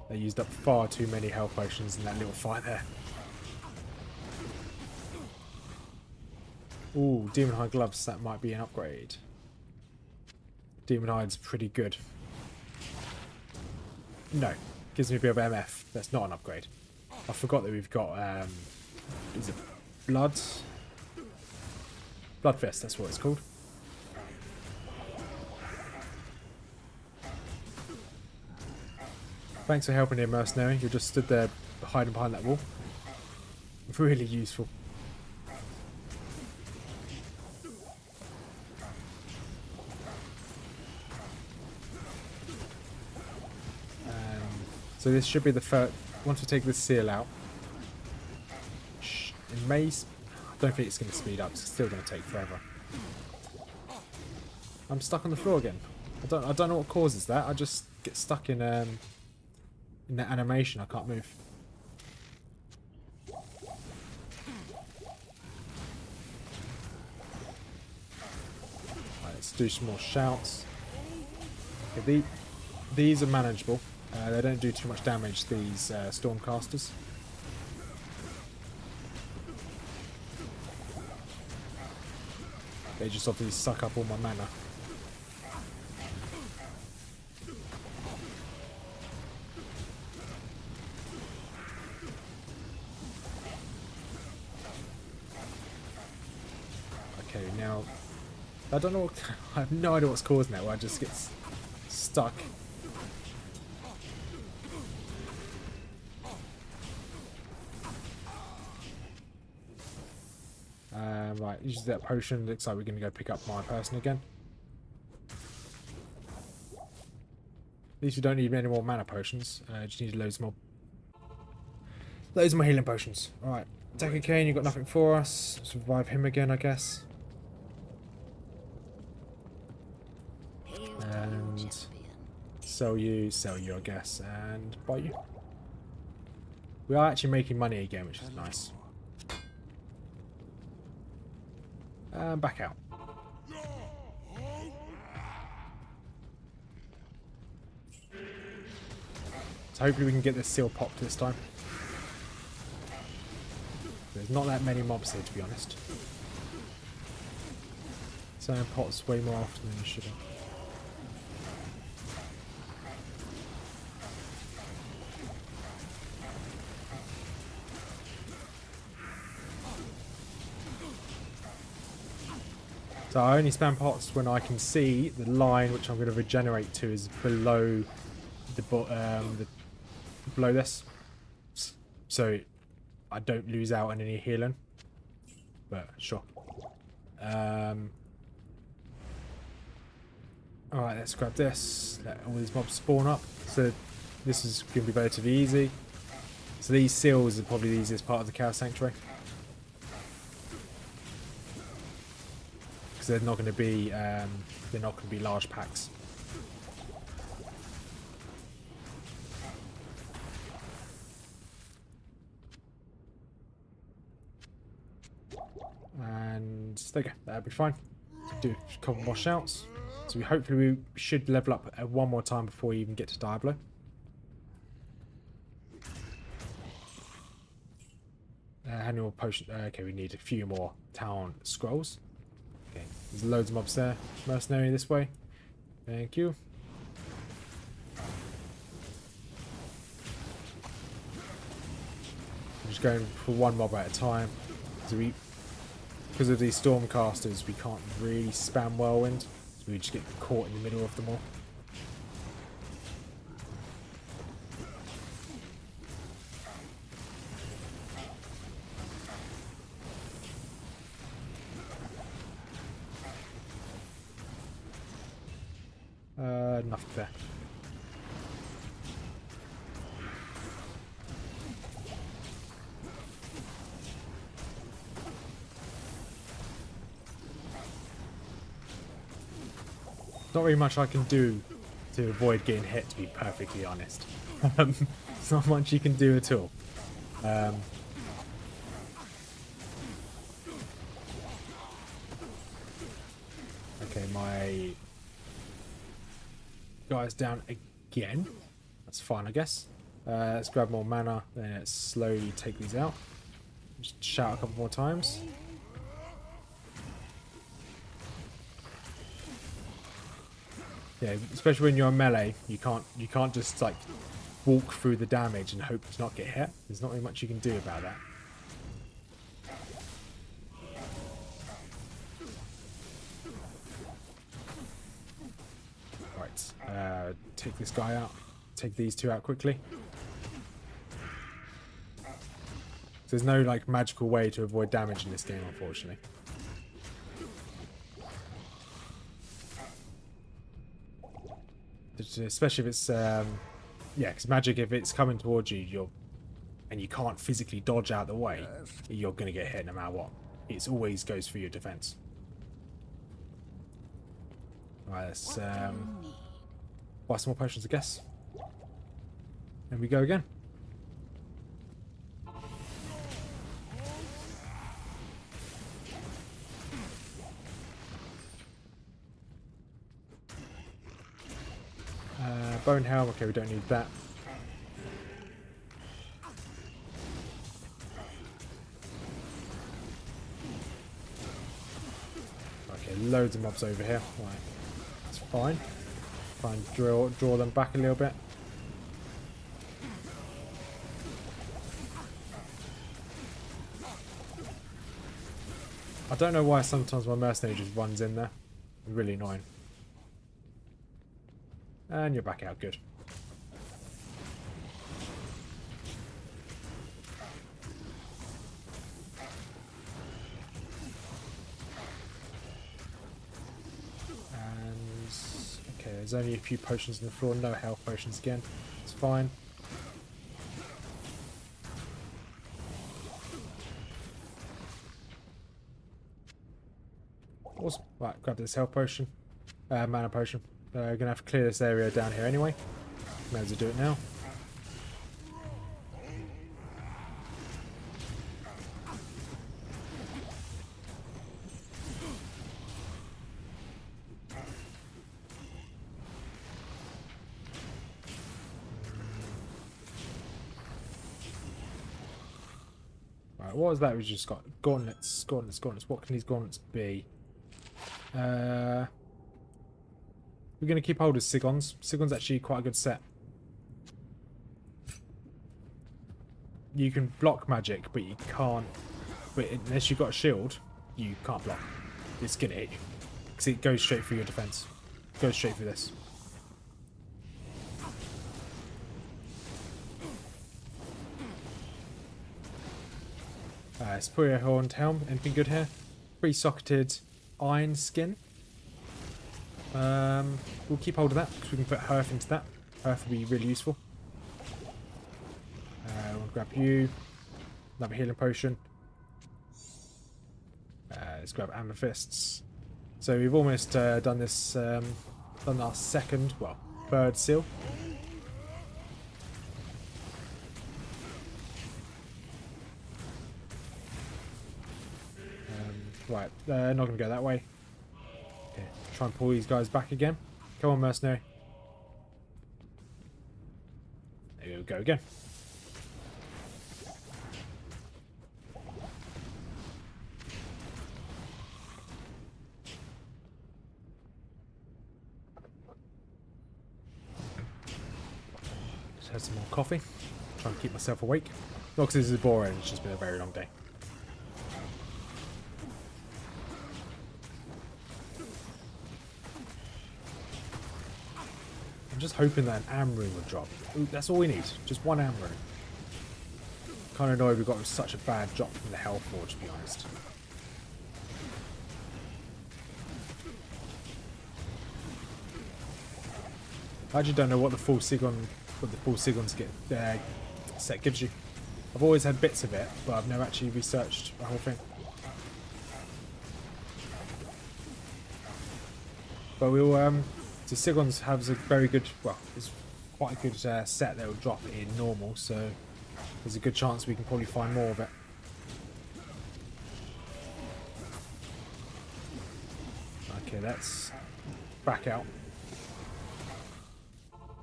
They used up far too many health potions in that little fight there. Ooh, Demon Hide gloves, that might be an upgrade. Demon Hide's pretty good. No, gives me a bit of MF. That's not an upgrade. I forgot that we've got, is it Bloodfist, that's what it's called. Thanks for helping here, mercenary. You just stood there hiding behind that wall. Really useful. So this should be the first. Once we take this seal out, it may. I don't think it's going to speed up. It's still going to take forever. I'm stuck on the floor again. I don't know what causes that. I just get stuck in that animation. I can't move. Right, let's do some more shouts. Okay, these are manageable. They don't do too much damage, these Stormcasters. They just obviously suck up all my mana. Okay, now I don't know what, I have no idea what's causing that, where I just get stuck. Right, use that potion. Looks like we're going to go pick up my person again. At least we don't need any more mana potions. Just need loads more healing potions. Alright, Decker Kane, you've got nothing for us. Survive him again, I guess. And sell you, I guess, and buy you. We are actually making money again, which is nice. And back out. So hopefully we can get this seal popped this time. There's not that many mobs here, to be honest. Sand pots way more often than you should have. So I only spam pots when I can see the line which I'm going to regenerate to is below below this, so I don't lose out on any healing. But sure. All right, let's grab this. Let all these mobs spawn up. So this is going to be relatively easy. So these seals are probably the easiest part of the Chaos Sanctuary. They're not going to be large packs. And there you go, that'll be fine. Do a couple more shouts. So we should level up one more time before we even get to Diablo. Annual potion. Okay, we need a few more town scrolls. Okay, there's loads of mobs there. Mercenary this way. Thank you. I'm just going for one mob at a time. So because of these Stormcasters, we can't really spam whirlwind. So we just get caught in the middle of them all. Nothing there. Not very much I can do to avoid getting hit, to be perfectly honest. There's not much you can do at all. Okay, my guy's down again. That's fine, I guess. Let's grab more mana, then let's slowly take these out. Just shout a couple more times. Yeah, especially when you're on melee, you can't just like walk through the damage and hope to not get hit. There's not really much you can do about that. Right, take this guy out. Take these two out quickly. There's no like magical way to avoid damage in this game, unfortunately. Especially if it's yeah, because magic, if it's coming towards you, and you can't physically dodge out the way, you're gonna get hit no matter what. It always goes for your defense. Right, let's What do you need? buy some more potions, I guess. And we go again. Bone helm. Okay, we don't need that. Okay, loads of mobs over here. Right, that's fine. Try and draw them back a little bit. I don't know why sometimes my mercenary just runs in there. Really annoying. And you're back out, good. And okay, there's only a few potions on the floor, no health potions again. It's fine. Awesome. Right, grab this health potion. Mana potion. Gonna have to clear this area down here anyway. May as well do it now. Right, what was that we just got? Gauntlets, gauntlets, gauntlets. What can these gauntlets be? We're going to keep hold of Sigon's. Sigon's actually quite a good set. You can block magic, but you can't... But unless you've got a shield, you can't block. It's going to hit you. Because it goes straight through your defense. Goes straight through this. Superior Horned Helm. Anything good here? Three-socketed iron skin. We'll keep hold of that because we can put Hearth into that. Hearth will be really useful. We'll grab you. Another healing potion. Let's grab amethysts. So we've almost done this. Done our third seal. Right, not going to go that way. Okay, try and pull these guys back again. Come on, mercenary. There we go again. Just had some more coffee. Try and keep myself awake. Not because this is boring, it's just been a very long day. I'm just hoping that an am rune will drop. Ooh, that's all we need. Just one am rune. Kind of annoyed we got such a bad drop from the health ward, to be honest. I actually don't know what the full Sigon's set gives you. I've always had bits of it, but I've never actually researched the whole thing. But we'll so Sigon's has a very good, well, it's quite a good set that will drop in normal, so there's a good chance we can probably find more of it. Okay, that's back out.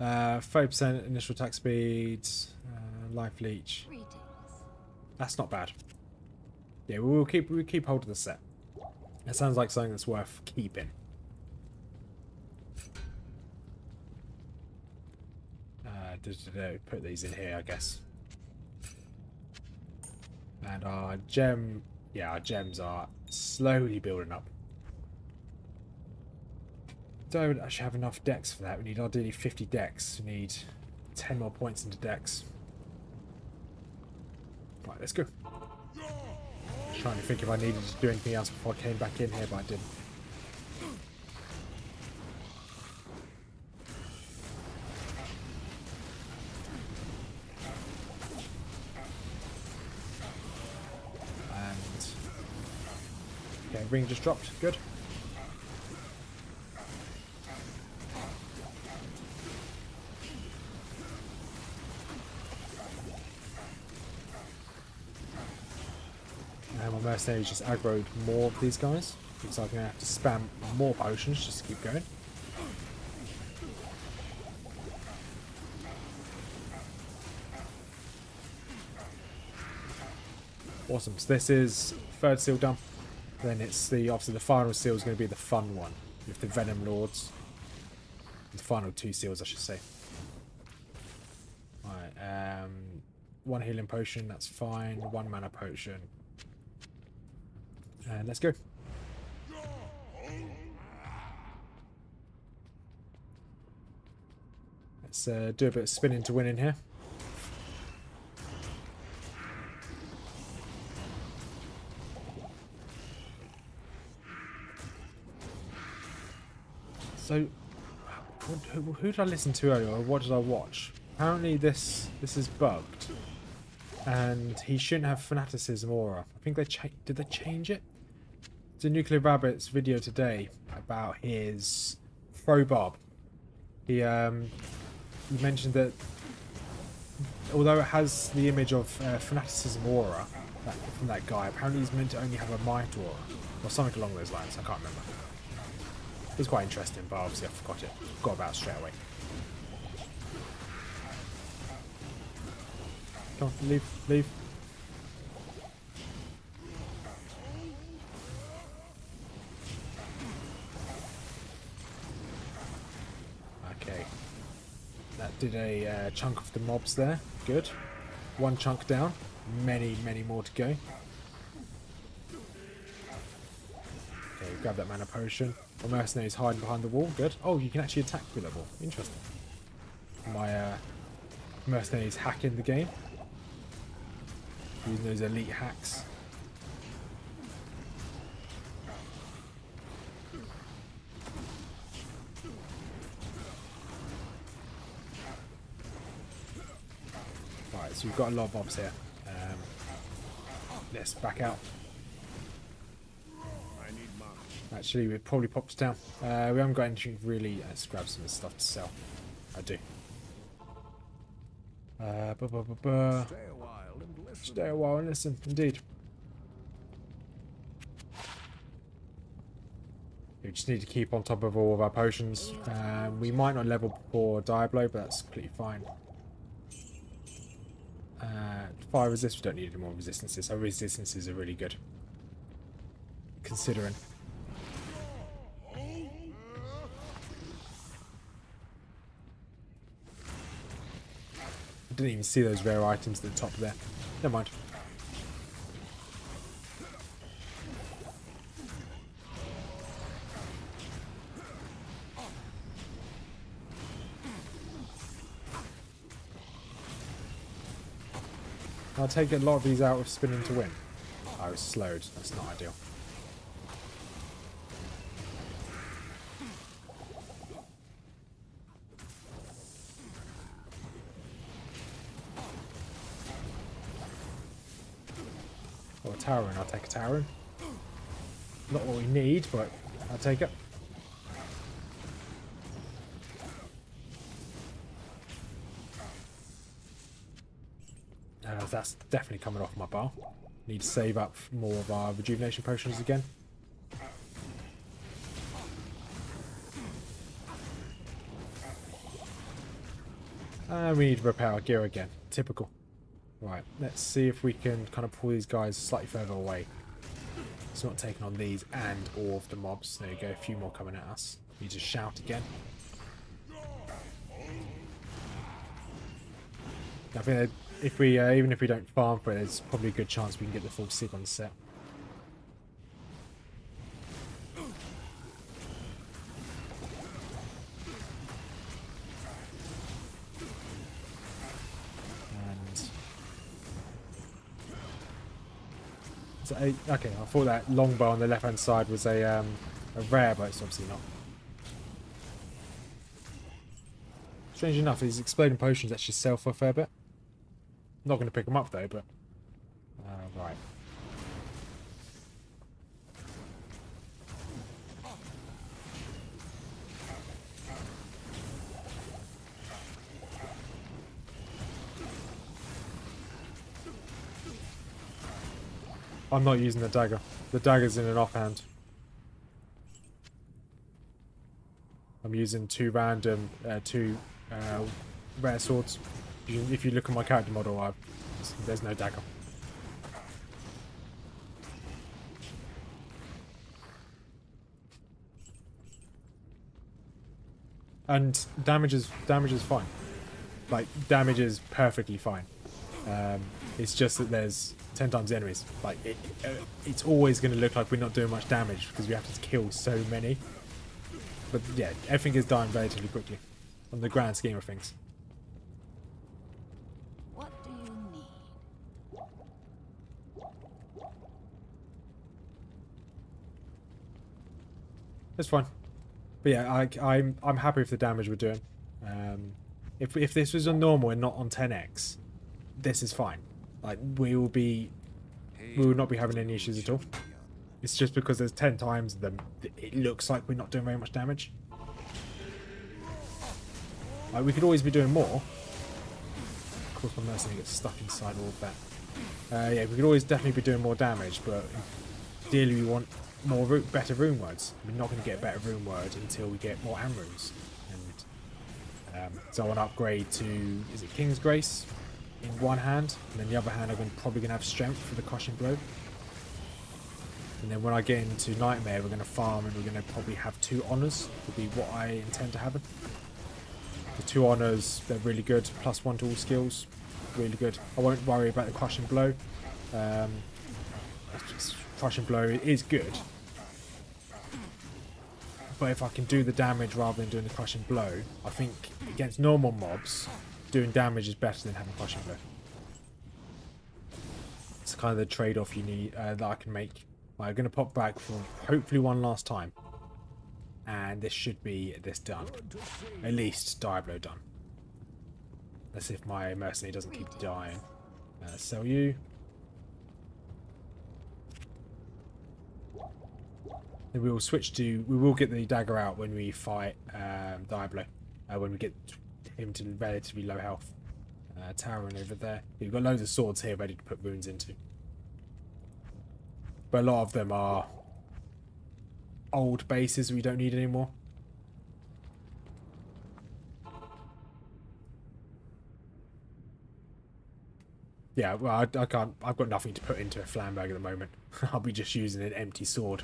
5% initial attack speed, life leech. Greetings. That's not bad. Yeah, we'll keep hold of the set. It sounds like something that's worth keeping. Put these in here, I guess. And our gems are slowly building up. Don't actually have enough decks for that. We need ideally 50 decks. We need 10 more points into decks. Right, let's go. Trying to think if I needed to do anything else before I came back in here, but I didn't. Okay, ring just dropped. Good. mercenaries just aggroed more of these guys. Looks like I'm going to have to spam more potions just to keep going. Awesome. So this is third seal done. Then it's obviously the final seal is going to be the fun one with the Venom Lords. The final 2 seals, I should say. Alright, 1 healing potion, that's fine. 1 mana potion. And let's go. Let's do a bit of spinning to win in here. So, who did I listen to earlier, or what did I watch? Apparently this is bugged, and he shouldn't have fanaticism aura. I think did they change it? It's a Nuclear Rabbit's video today about his throw barb. He mentioned that although it has the image of fanaticism aura from that guy, apparently he's meant to only have a might aura or something along those lines. I can't remember. It was quite interesting, but obviously I forgot it. Forgot about it straight away. Come on, leave. Okay. That did a chunk of the mobs there. Good. 1 chunk down. Many more to go. Okay, grab that mana potion. The mercenaries hiding behind the wall. Good. Oh, you can actually attack with that wall. Interesting. My mercenaries hacking the game. Using those elite hacks. Right, so we've got a lot of mobs here. Let's back out. Actually, we probably popped down. We haven't got anything really. Let's grab some of this stuff to sell. I do. Stay a while and listen. Indeed. We just need to keep on top of all of our potions. We might not level before Diablo, but that's completely fine. Fire resist, we don't need any more resistances. Our resistances are really good. Considering. I didn't even see those rare items at the top there. Never mind. I'll take a lot of these out with spinning to win. I was slowed. That's not ideal. Or a tower, and I'll take a tower. Not what we need, but I'll take it. That's definitely coming off my bar. Need to save up more of our rejuvenation potions again. And we need to repair our gear again. Typical. Right, let's see if we can kind of pull these guys slightly further away. It's not taking on these and all of the mobs. There you go, a few more coming at us. Need to shout again. I think that if we, even if we don't farm for it, there's probably a good chance we can get the full sig on the set. And okay, I thought that longbow on the left-hand side was a rare, but it's obviously not. Strange enough, these exploding potions actually sell for a fair bit. Not going to pick them up though, but right. I'm not using the dagger. The dagger's in an offhand. I'm using two random, rare swords. If you look at my character model, there's no dagger. And damage is fine. Like, damage is perfectly fine. It's just that there's 10 times the enemies. Like, it's always going to look like we're not doing much damage because we have to kill so many. But yeah, everything is dying relatively quickly on the grand scheme of things. What do you need? It's fine. But yeah, I'm happy with the damage we're doing. If this was on normal and not on 10x, this is fine. Like, we will not be having any issues at all. It's just because there's 10 times them, it looks like we're not doing very much damage. Like, we could always be doing more. Of course, my mercenary gets stuck inside all of that. Yeah, we could always definitely be doing more damage, but ideally we want better rune words. We're not going to get better rune word until we get more runes. And so I want to upgrade to, is it King's Grace in one hand, and then the other hand I'm probably going to have strength for the crushing blow. And then when I get into Nightmare, we're going to farm and we're going to probably have 2 honours, would be what I intend to have. The 2 honours, they're really good, +1 to all skills, really good. I won't worry about the crushing blow. Crushing blow is good. But if I can do the damage rather than doing the crushing blow, I think against normal mobs, doing damage is better than having crushing blow. It's kind of the trade-off you need that I can make. I'm going to pop back for hopefully one last time. And this should be this done. At least Diablo done. Let's see if my mercenary doesn't keep dying. Sell you. Then we will switch to... We will get the dagger out when we fight Diablo. When we get him to relatively low health. Towering over there. We've got loads of swords here ready to put runes into. But a lot of them are old bases we don't need anymore. Yeah, well, I can't. I've got nothing to put into a Flamberg at the moment. I'll be just using an empty sword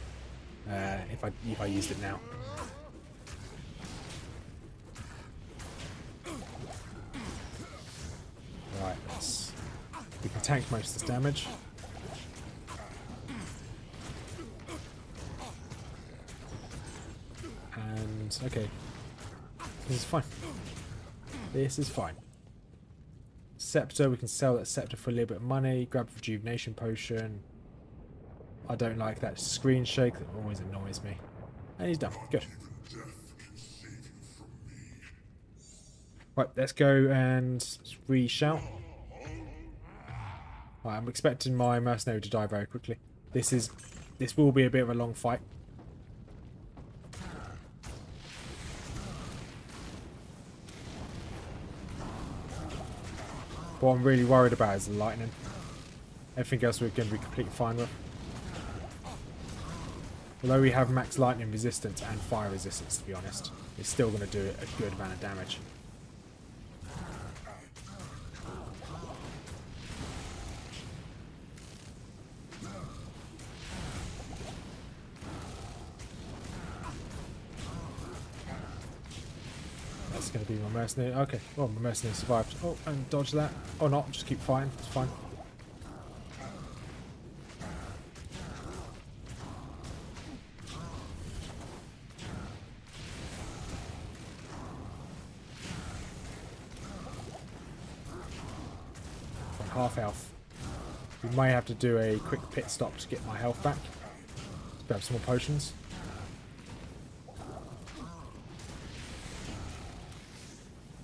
if I used it now. Right, we can tank most of this damage. And okay, this is fine. This is fine. Scepter, we can sell that scepter for a little bit of money. Grab a rejuvenation potion. I don't like that screen shake, that always annoys me. And he's done. Good. Right, let's go and re-shout. Right, I'm expecting my mercenary to die very quickly. This will be a bit of a long fight. What I'm really worried about is the lightning. Everything else we're going to be completely fine with. Although we have max lightning resistance and fire resistance, to be honest, it's still going to do a good amount of damage. That's going to be my mercenary. Okay, well, my mercenary survived. Oh, and dodge that. Or not, just keep fighting. It's fine. Half health. We may have to do a quick pit stop to get my health back. Let's grab some more potions.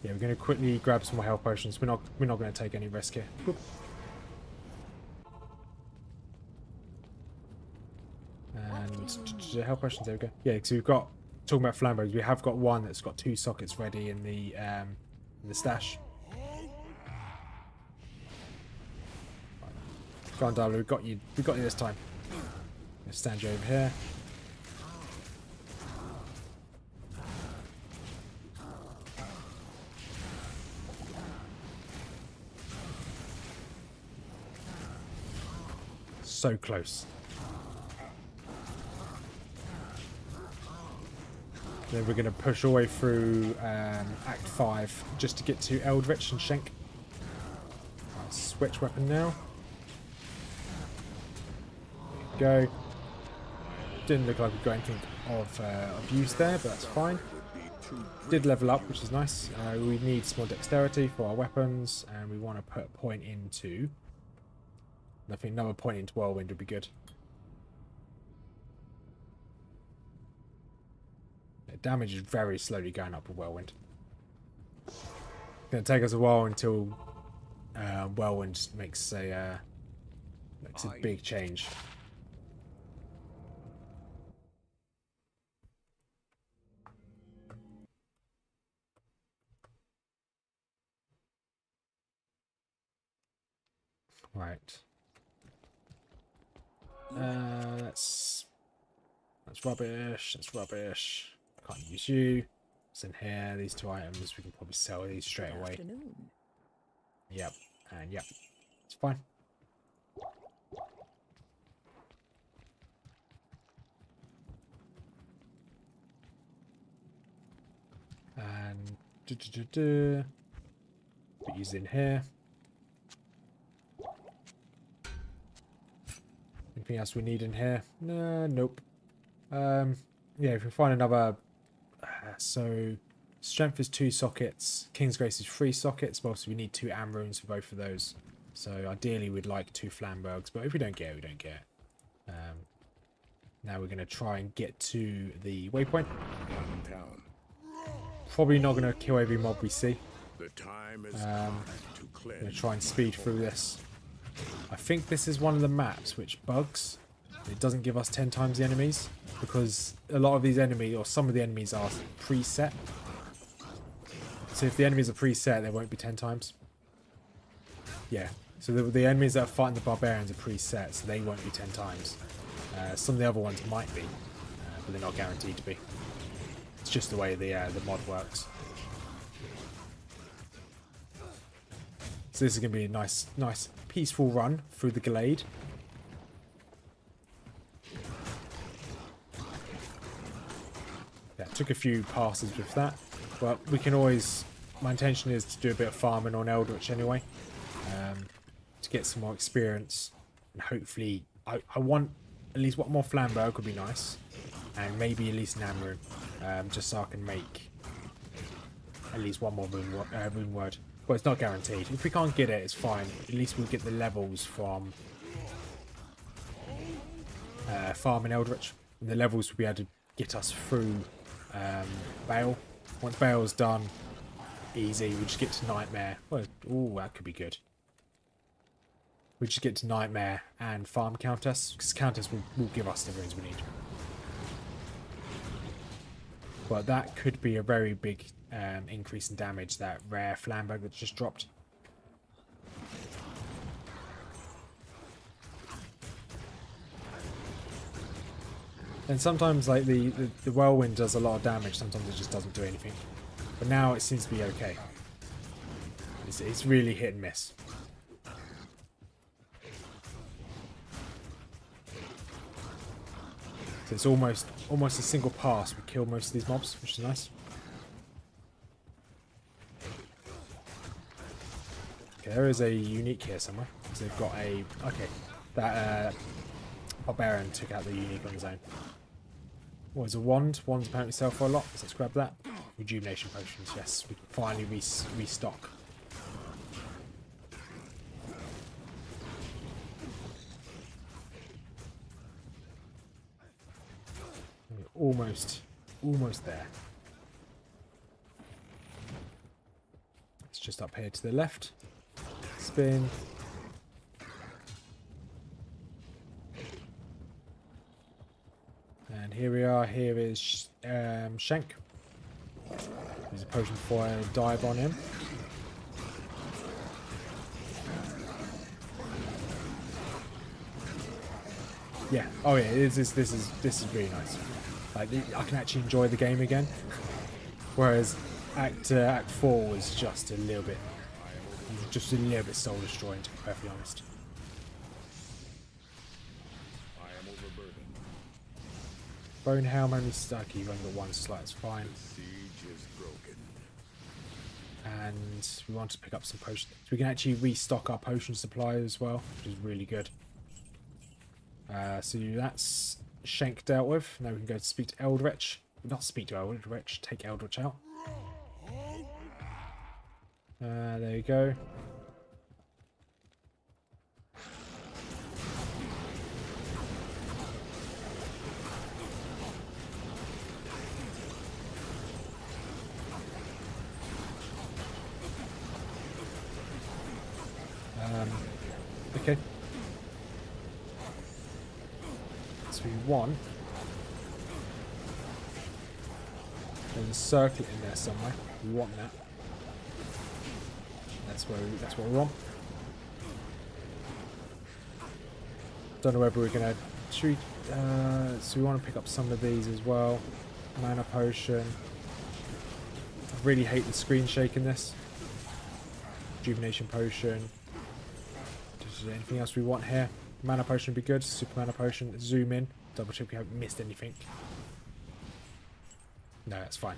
Yeah, we're going to quickly grab some more health potions. We're not going to take any risk here. Whoop. And health potions. There we go. Yeah, so we've got, talking about flambeaux, we have got one that's got 2 sockets ready in the stash. Go on, Diablo. We got you. We got you this time. Let's stand you over here. So close. Then we're going to push all the way through Act 5 just to get to Eldritch and Shank. I'll switch weapon now. There we go. Didn't look like we got anything of use there, but that's fine. Did level up, which is nice. We need some more dexterity for our weapons, and we want to put a point into... I think another point into whirlwind would be good. The damage is very slowly going up with whirlwind. It's going to take us a while until whirlwind makes a big change. Right. That's rubbish. That's rubbish. Can't use you. It's in here. These two items, we can probably sell these straight away. Yep. And yep. It's fine. And put these in here. Anything else we need in here? No, nope. Yeah, if we find another... so, strength is 2 sockets. King's Grace is 3 sockets. But also we need 2 am runes for both of those. So, ideally we'd like 2 Flambergs. But if we don't get it, we don't get it. Now we're going to try and get to the waypoint. Probably not going to kill every mob we see. The time is going to try and speed through this. I think this is one of the maps which bugs. It doesn't give us 10 times the enemies because a lot of these enemies, or some of the enemies, are preset. So if the enemies are preset, they won't be 10 times. Yeah. So the enemies that are fighting the barbarians are preset, so they won't be 10 times. Some of the other ones might be, but they're not guaranteed to be. It's just the way the mod works. So this is going to be a nice, peaceful run through the glade. Yeah, took a few passes with that, but we can always... My intention is to do a bit of farming on Eldritch anyway, to get some more experience, and hopefully... I want at least one more Flamberg would be nice, and maybe at least an Amrune, just so I can make at least one more rune word. Well, it's not guaranteed. If we can't get it, it's fine. At least we'll get the levels from farming Eldritch. And the levels will be able to get us through Bale. Once Bale's done, easy. We just get to Nightmare. Well, ooh, that could be good. We just get to Nightmare and farm Countess. Because Countess will give us the runes we need. But that could be a very big increase in damage, that rare Flamberg that just dropped. And sometimes like the whirlwind does a lot of damage, sometimes it just doesn't do anything. But now it seems to be okay. It's really hit and miss. So it's almost a single pass. We kill most of these mobs, which is nice. Okay, there is a unique here somewhere. So they've got a... Okay, that Barbarian took out the unique on his own. What is a wand? Wands apparently sell for a lot. So let's grab that. Rejuvenation potions, yes. We can finally restock. We're almost there. It's just up here to the left. Spin. And here we are. Here is Shank. There's a potion before I dive on him. Yeah. Oh yeah. This is really nice. Like I can actually enjoy the game again. Whereas Act 4 was just a little bit soul destroying, to be perfectly honest. I am overburdened. Bonehelm only stuck. You've only got one slot. It's fine. Siege is broken. And we want to pick up some potions. So we can actually restock our potion supply as well, which is really good. So that's Shank dealt with. Now we can go to speak to Eldritch. Not speak to Eldritch, take Eldritch out. There you go. Okay. So we want. There's a circlet in there somewhere. We want that. That's what we want. Don't know whether we're gonna treat. So we want to pick up some of these as well. Mana potion. I really hate the screen shake in this. Rejuvenation potion. Is there anything else we want here? Mana potion would be good. Super mana potion. Zoom in. Double check we haven't missed anything. No, that's fine.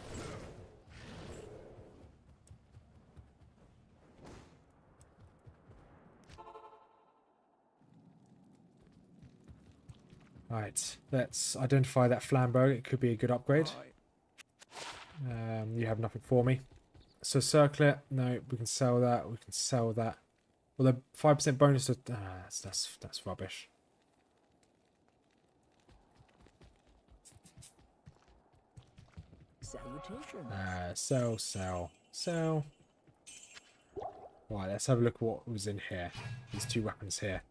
Right, let's identify that flambeau. It could be a good upgrade. You have nothing for me. So circlet, no, we can sell that. We can sell that. Well, the 5% bonus. That's rubbish. Salutations. Sell. Right, let's have a look at what was in here. These two weapons here.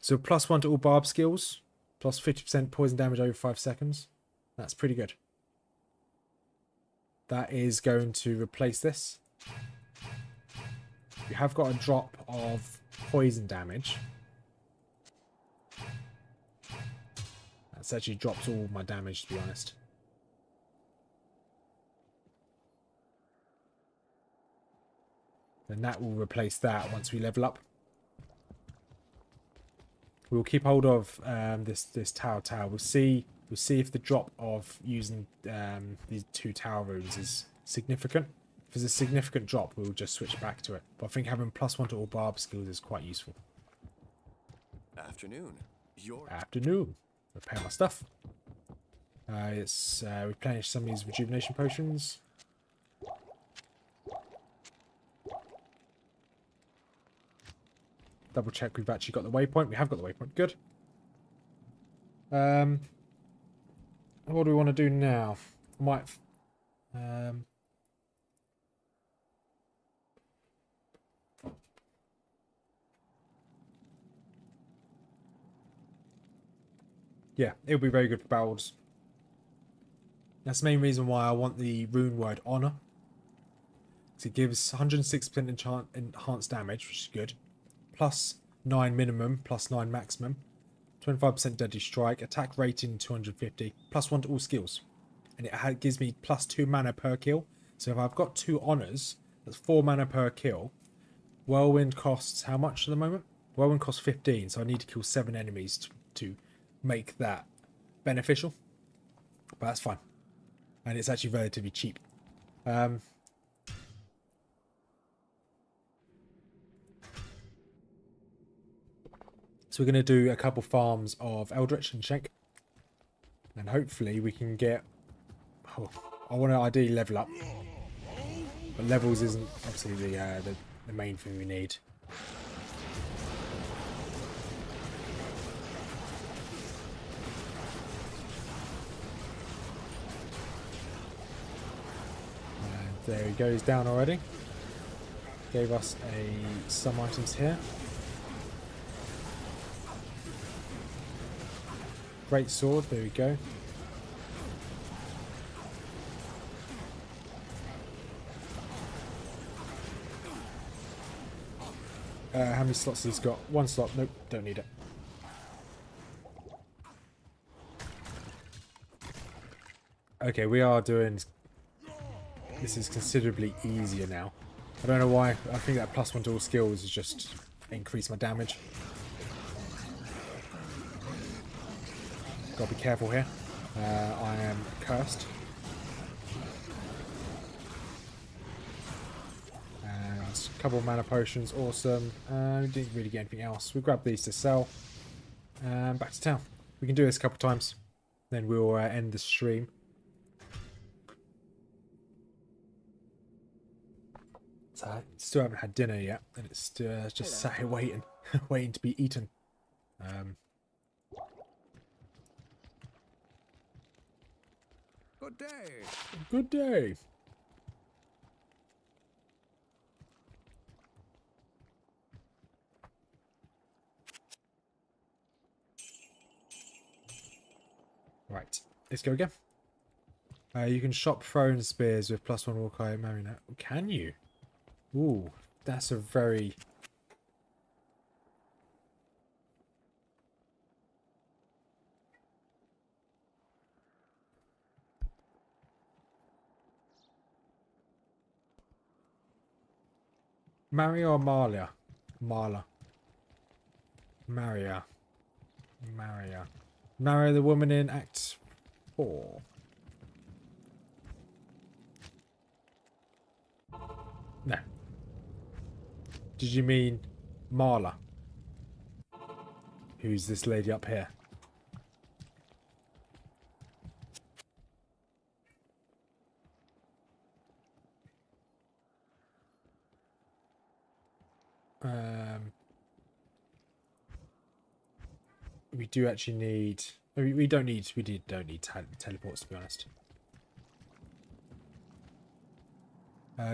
So +1 to all barb skills, plus 50% poison damage over 5 seconds. That's pretty good. That is going to replace this. We have got a drop of poison damage. That's actually drops all my damage, to be honest. Then that will replace that once we level up. We'll keep hold of this tower. We'll see if the drop of using these 2 tower runes is significant. If there's a significant drop, we'll just switch back to it. But I think having +1 to all barb skills is quite useful. Afternoon. Repair my stuff. It's replenish some of these rejuvenation potions. Double check we've actually got the waypoint. We have got the waypoint. Good. What do we want to do now? Might. Yeah, it'll be very good for battles. That's the main reason why I want the rune word honor. So it gives 106% enhanced damage, which is good. +9 minimum, +9 maximum. 25% deadly strike. Attack rating 250. +1 to all skills. And it gives me +2 mana per kill. So if I've got 2 honors, that's 4 mana per kill. Whirlwind costs how much at the moment? Whirlwind costs 15, so I need to kill 7 enemies to make that beneficial. But that's fine. And it's actually relatively cheap. So we're going to do a couple farms of Eldritch and Shank. And hopefully we can get... Oh, I want to ideally level up. But levels isn't obviously the main thing we need. And there he goes down already. Gave us some items here. Great sword, there we go. How many slots has he got? 1 slot. Nope, don't need it. Okay, we are doing... This is considerably easier now. I don't know why. I think that +1 to all skills has just increased my damage. Gotta be careful here. I am cursed. And a couple of mana potions, awesome. We didn't really get anything else. We grabbed these to sell. And back to town. We can do this a couple of times. Then we'll end the stream. So I still haven't had dinner yet, and it's just sat here waiting, waiting to be eaten. Good day. Good day. Right, let's go again. You can shop thrown spears with +1 Hawkeye Marionette. Can you? Ooh, that's a very... Maria or Marlia? Marla. Maria. Maria the woman in Act 4. No. Did you mean Marla? Who's this lady up here? We do actually need... We don't need teleports, to be honest.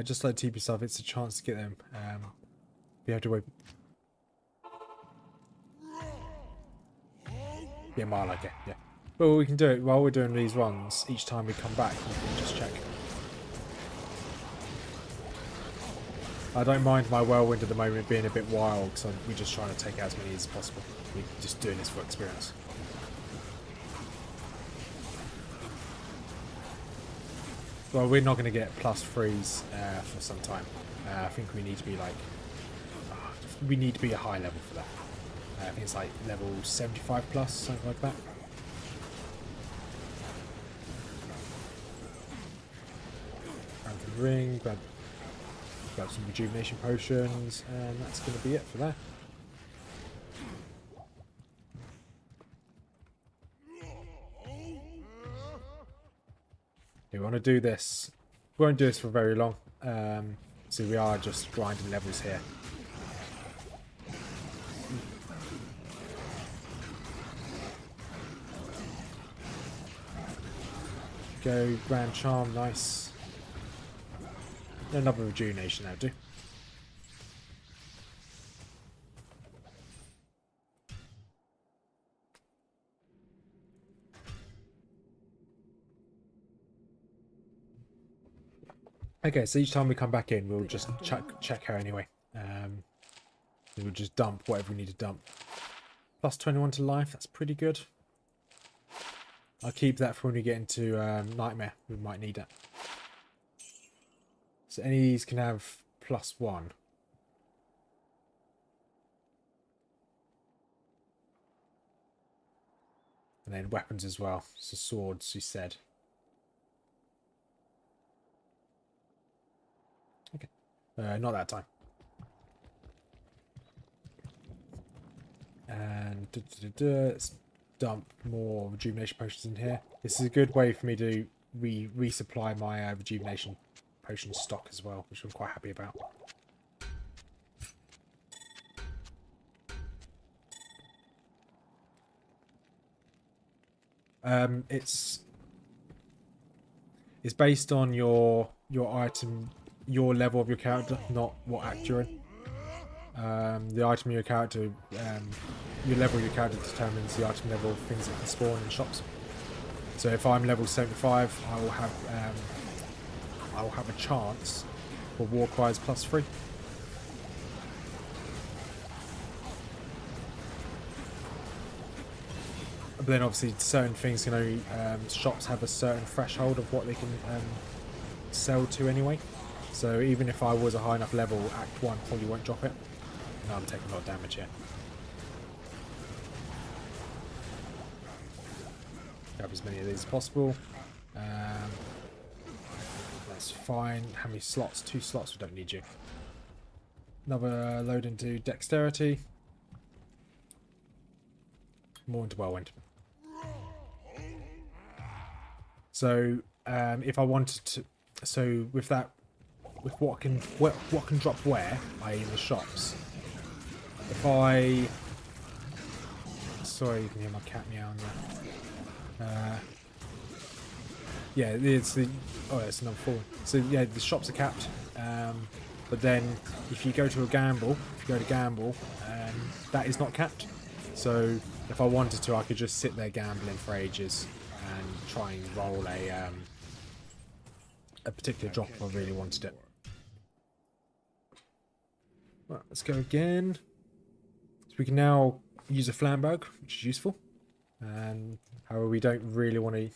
Just like TP stuff, it's a chance to get them. We have to wait. Yeah, Marla, okay, yeah. Well, we can do it while we're doing these runs. Each time we come back, we can just check. I don't mind my whirlwind at the moment being a bit wild, because we're just trying to take out as many as possible. We're just doing this for experience. Well, we're not going to get +3s for some time. I think we need to be like... we need to be a high level for that. I think it's like level 75 plus, something like that. Grab the ring, grab some rejuvenation potions, and that's going to be it for that. We want to do this. We won't do this for very long. So we are just grinding levels here. Go, Grand Charm, nice. Another rejuvenation now, do. Okay, so each time we come back in, we'll just check her anyway. We'll just dump whatever we need to dump. +21 to life, that's pretty good. I'll keep that for when we get into Nightmare. We might need it. So any of these can have +1. And then weapons as well. So swords, you said. Okay. Not that time. And let's dump more rejuvenation potions in here. This is a good way for me to resupply my rejuvenation potion stock as well, which I'm quite happy about. It's based on your item, your level of your character, not what act you're in. The item of your character, your level of your character determines the item level of things that can spawn in shops. So if I'm level 75, I will have a chance for war cries +3. But then obviously certain things, you know, shops have a certain threshold of what they can sell to anyway. So even if I was a high enough level, Act 1 probably won't drop it. No, I'm taking a lot of damage here. Grab as many of these as possible. That's fine. How many slots? 2 slots. We don't need you. Another load into dexterity. More into whirlwind. So if I wanted to, so with that, with what can drop where, i.e. in the shops. If I, sorry, you can hear my cat meowing there. Yeah, it's the, oh, it's another 4. So yeah, the shops are capped. But then if you go to gamble, that is not capped. So if I wanted to, I could just sit there gambling for ages and try and roll a particular drop if I really wanted it. Right, let's go again. So we can now use a flamberg, which is useful. However, we don't really want to.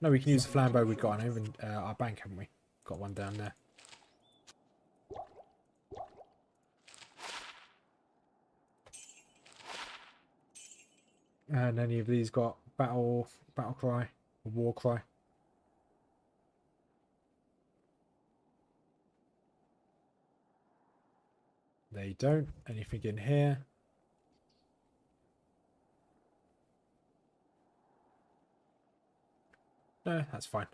No, we can use the flamberg we've got over in our bank, haven't we? Got one down there. And any of these got battle cry or war cry? They don't. Anything in here? No, that's fine.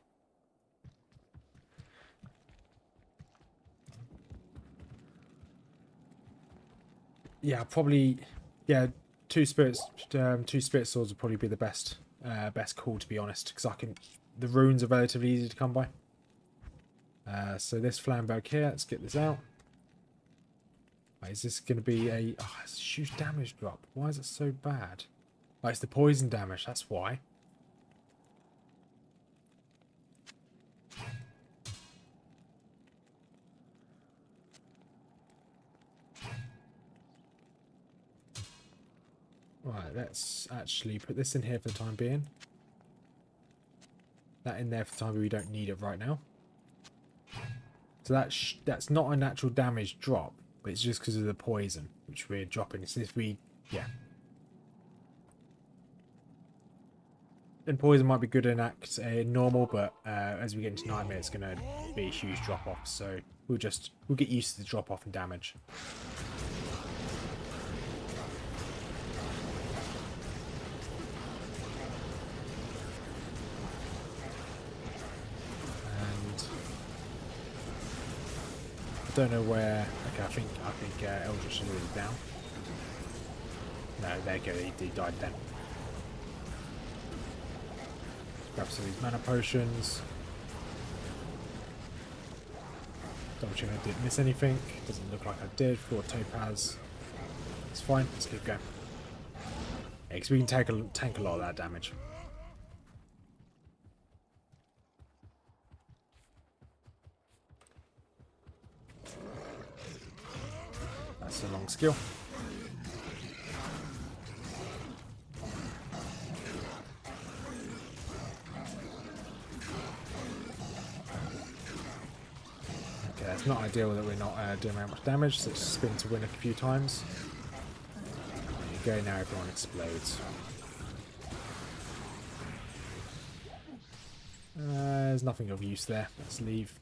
Yeah, probably. Yeah, two spirit swords would probably be the best call, to be honest, because I can. The runes are relatively easy to come by. So this flamberg here, let's get this out. Right, is this going to be a... Oh, it's a huge damage drop. Why is it so bad? Oh, it's the poison damage, that's why. Right, let's actually put this in here for the time being. That in there for the time being, we don't need it right now. So that's not a natural damage drop, but it's just because of the poison, which we're dropping. So if we, yeah. And poison might be good in Act normal, but as we get into Nightmare, it's going to be a huge drop off. So we'll get used to the drop off in damage. I don't know where. Okay, I think Eldritch is really down. No, there you go. He died then. Grab some of these mana potions. Double check I didn't miss anything. Doesn't look like I did. 4 topaz. It's fine. Let's keep going. Yeah, because we can tank a lot of that damage. That's a long skill. Okay, it's not ideal that we're not doing very much damage, so let's spin to win a few times. There you go, now everyone explodes. There's nothing of use there. Let's leave.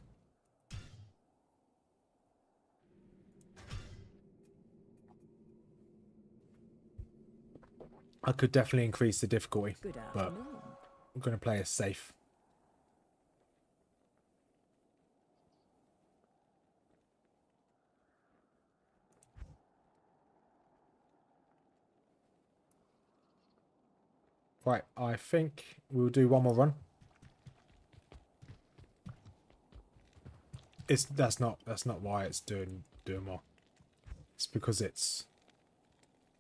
I could definitely increase the difficulty, but I'm going to play it safe. Right, I think we'll do one more run. That's not why it's doing more. It's because it's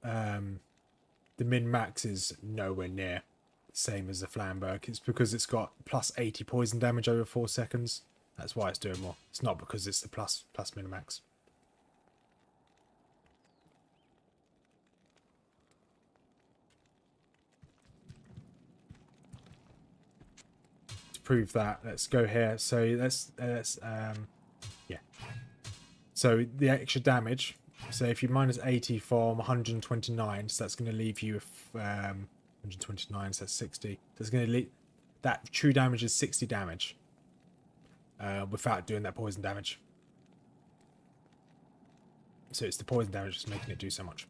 the min-max is nowhere near the same as the Flamberg. It's because it's got plus 80 poison damage over 4 seconds. That's why it's doing more. It's not because it's the plus min-max. prove that, let's go here. So yeah. So the extra damage. So if you minus 80 from 129, so that's going to leave you with 129. So that's 60. That's going to leave that true damage is 60 damage. Without doing that poison damage. So it's the poison damage that's making it do so much.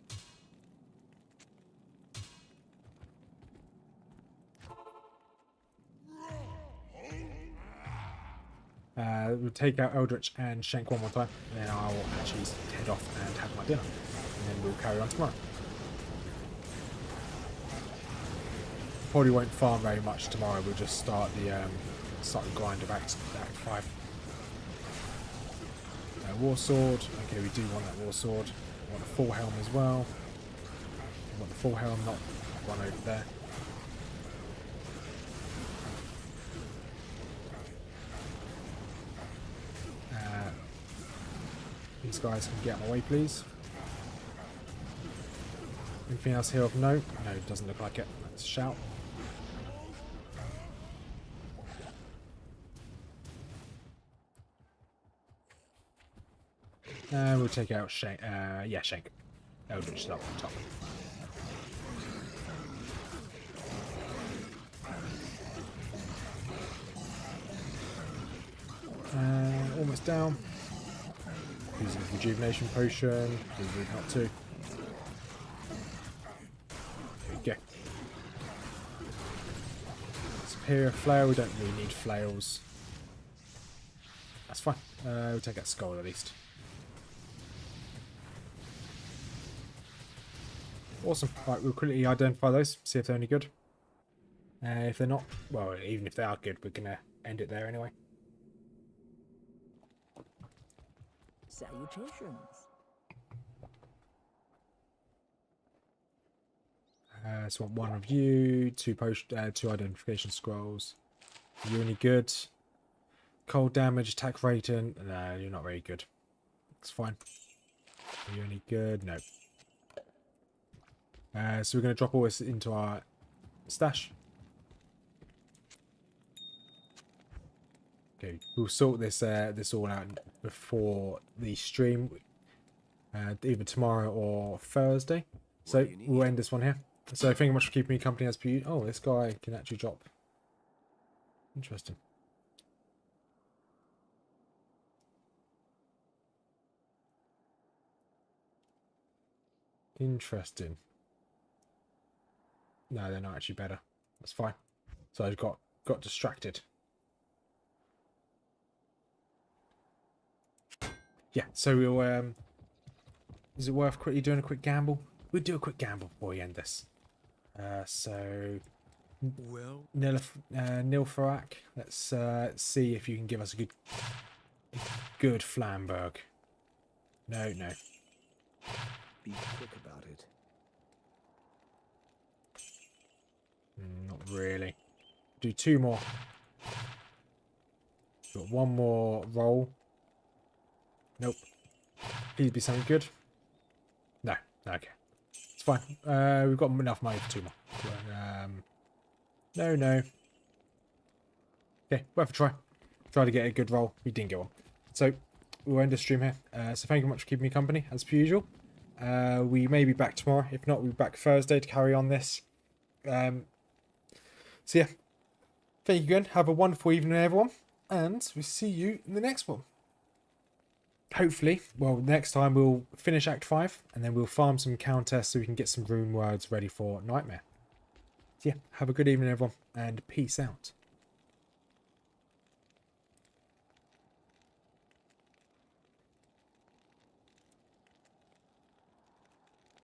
We'll take out Eldritch and Shank one more time, and then I'll actually head off and have my dinner. And then we'll carry on tomorrow. Probably won't farm very much tomorrow, we'll just start the grind of Act 5. War Sword, okay, we do want that War Sword. We want a full helm as well. We want the full helm, not one over there. These guys can get out of my way, please. Anything else here of note? No, it doesn't look like it. Let's shout. We'll take out Shank. Yeah, Shank. Eldritch is up on top. Almost down. Using rejuvenation potion. Please read not to. There we go. Superior flail. We don't really need flails. That's fine. We'll take out skull at least. Awesome. Right, we'll quickly identify those. See if they're any good. If they're not, well, even if they are good, we're gonna end it there anyway. Salutations. So one of you, two identification scrolls. Are you any good? Cold damage, attack rating. No, you're not very good. It's fine. Are you any good? No. So we're going to drop all this into our stash. Okay, we'll sort this all out before the stream, either tomorrow or Thursday. So we'll end this one here. So thank you much for keeping me company as per usual. Oh, this guy can actually drop. Interesting. Interesting. No, they're not actually better. That's fine. So I got distracted. Yeah, so we'll is it worth quickly doing a quick gamble? We'll do a quick gamble before we end this. So Well, Nilfarak, let's see if you can give us a good Flamberg. No. be quick about it. Not really. Do two more. Got one more roll. Nope. Please be something good. No. Okay. It's fine. We've got enough money for two more. No. Okay, worth a try. Try to get a good roll. We didn't get one. So we'll end the stream here. So thank you much for keeping me company as per usual. We may be back tomorrow. If not, we'll be back Thursday to carry on this. So yeah, thank you again. Have a wonderful evening, everyone, and we'll see you in the next one. Hopefully, well, next time we'll finish Act 5, and then we'll farm some countess so we can get some rune words ready for Nightmare. So yeah, have a good evening, everyone, and peace out.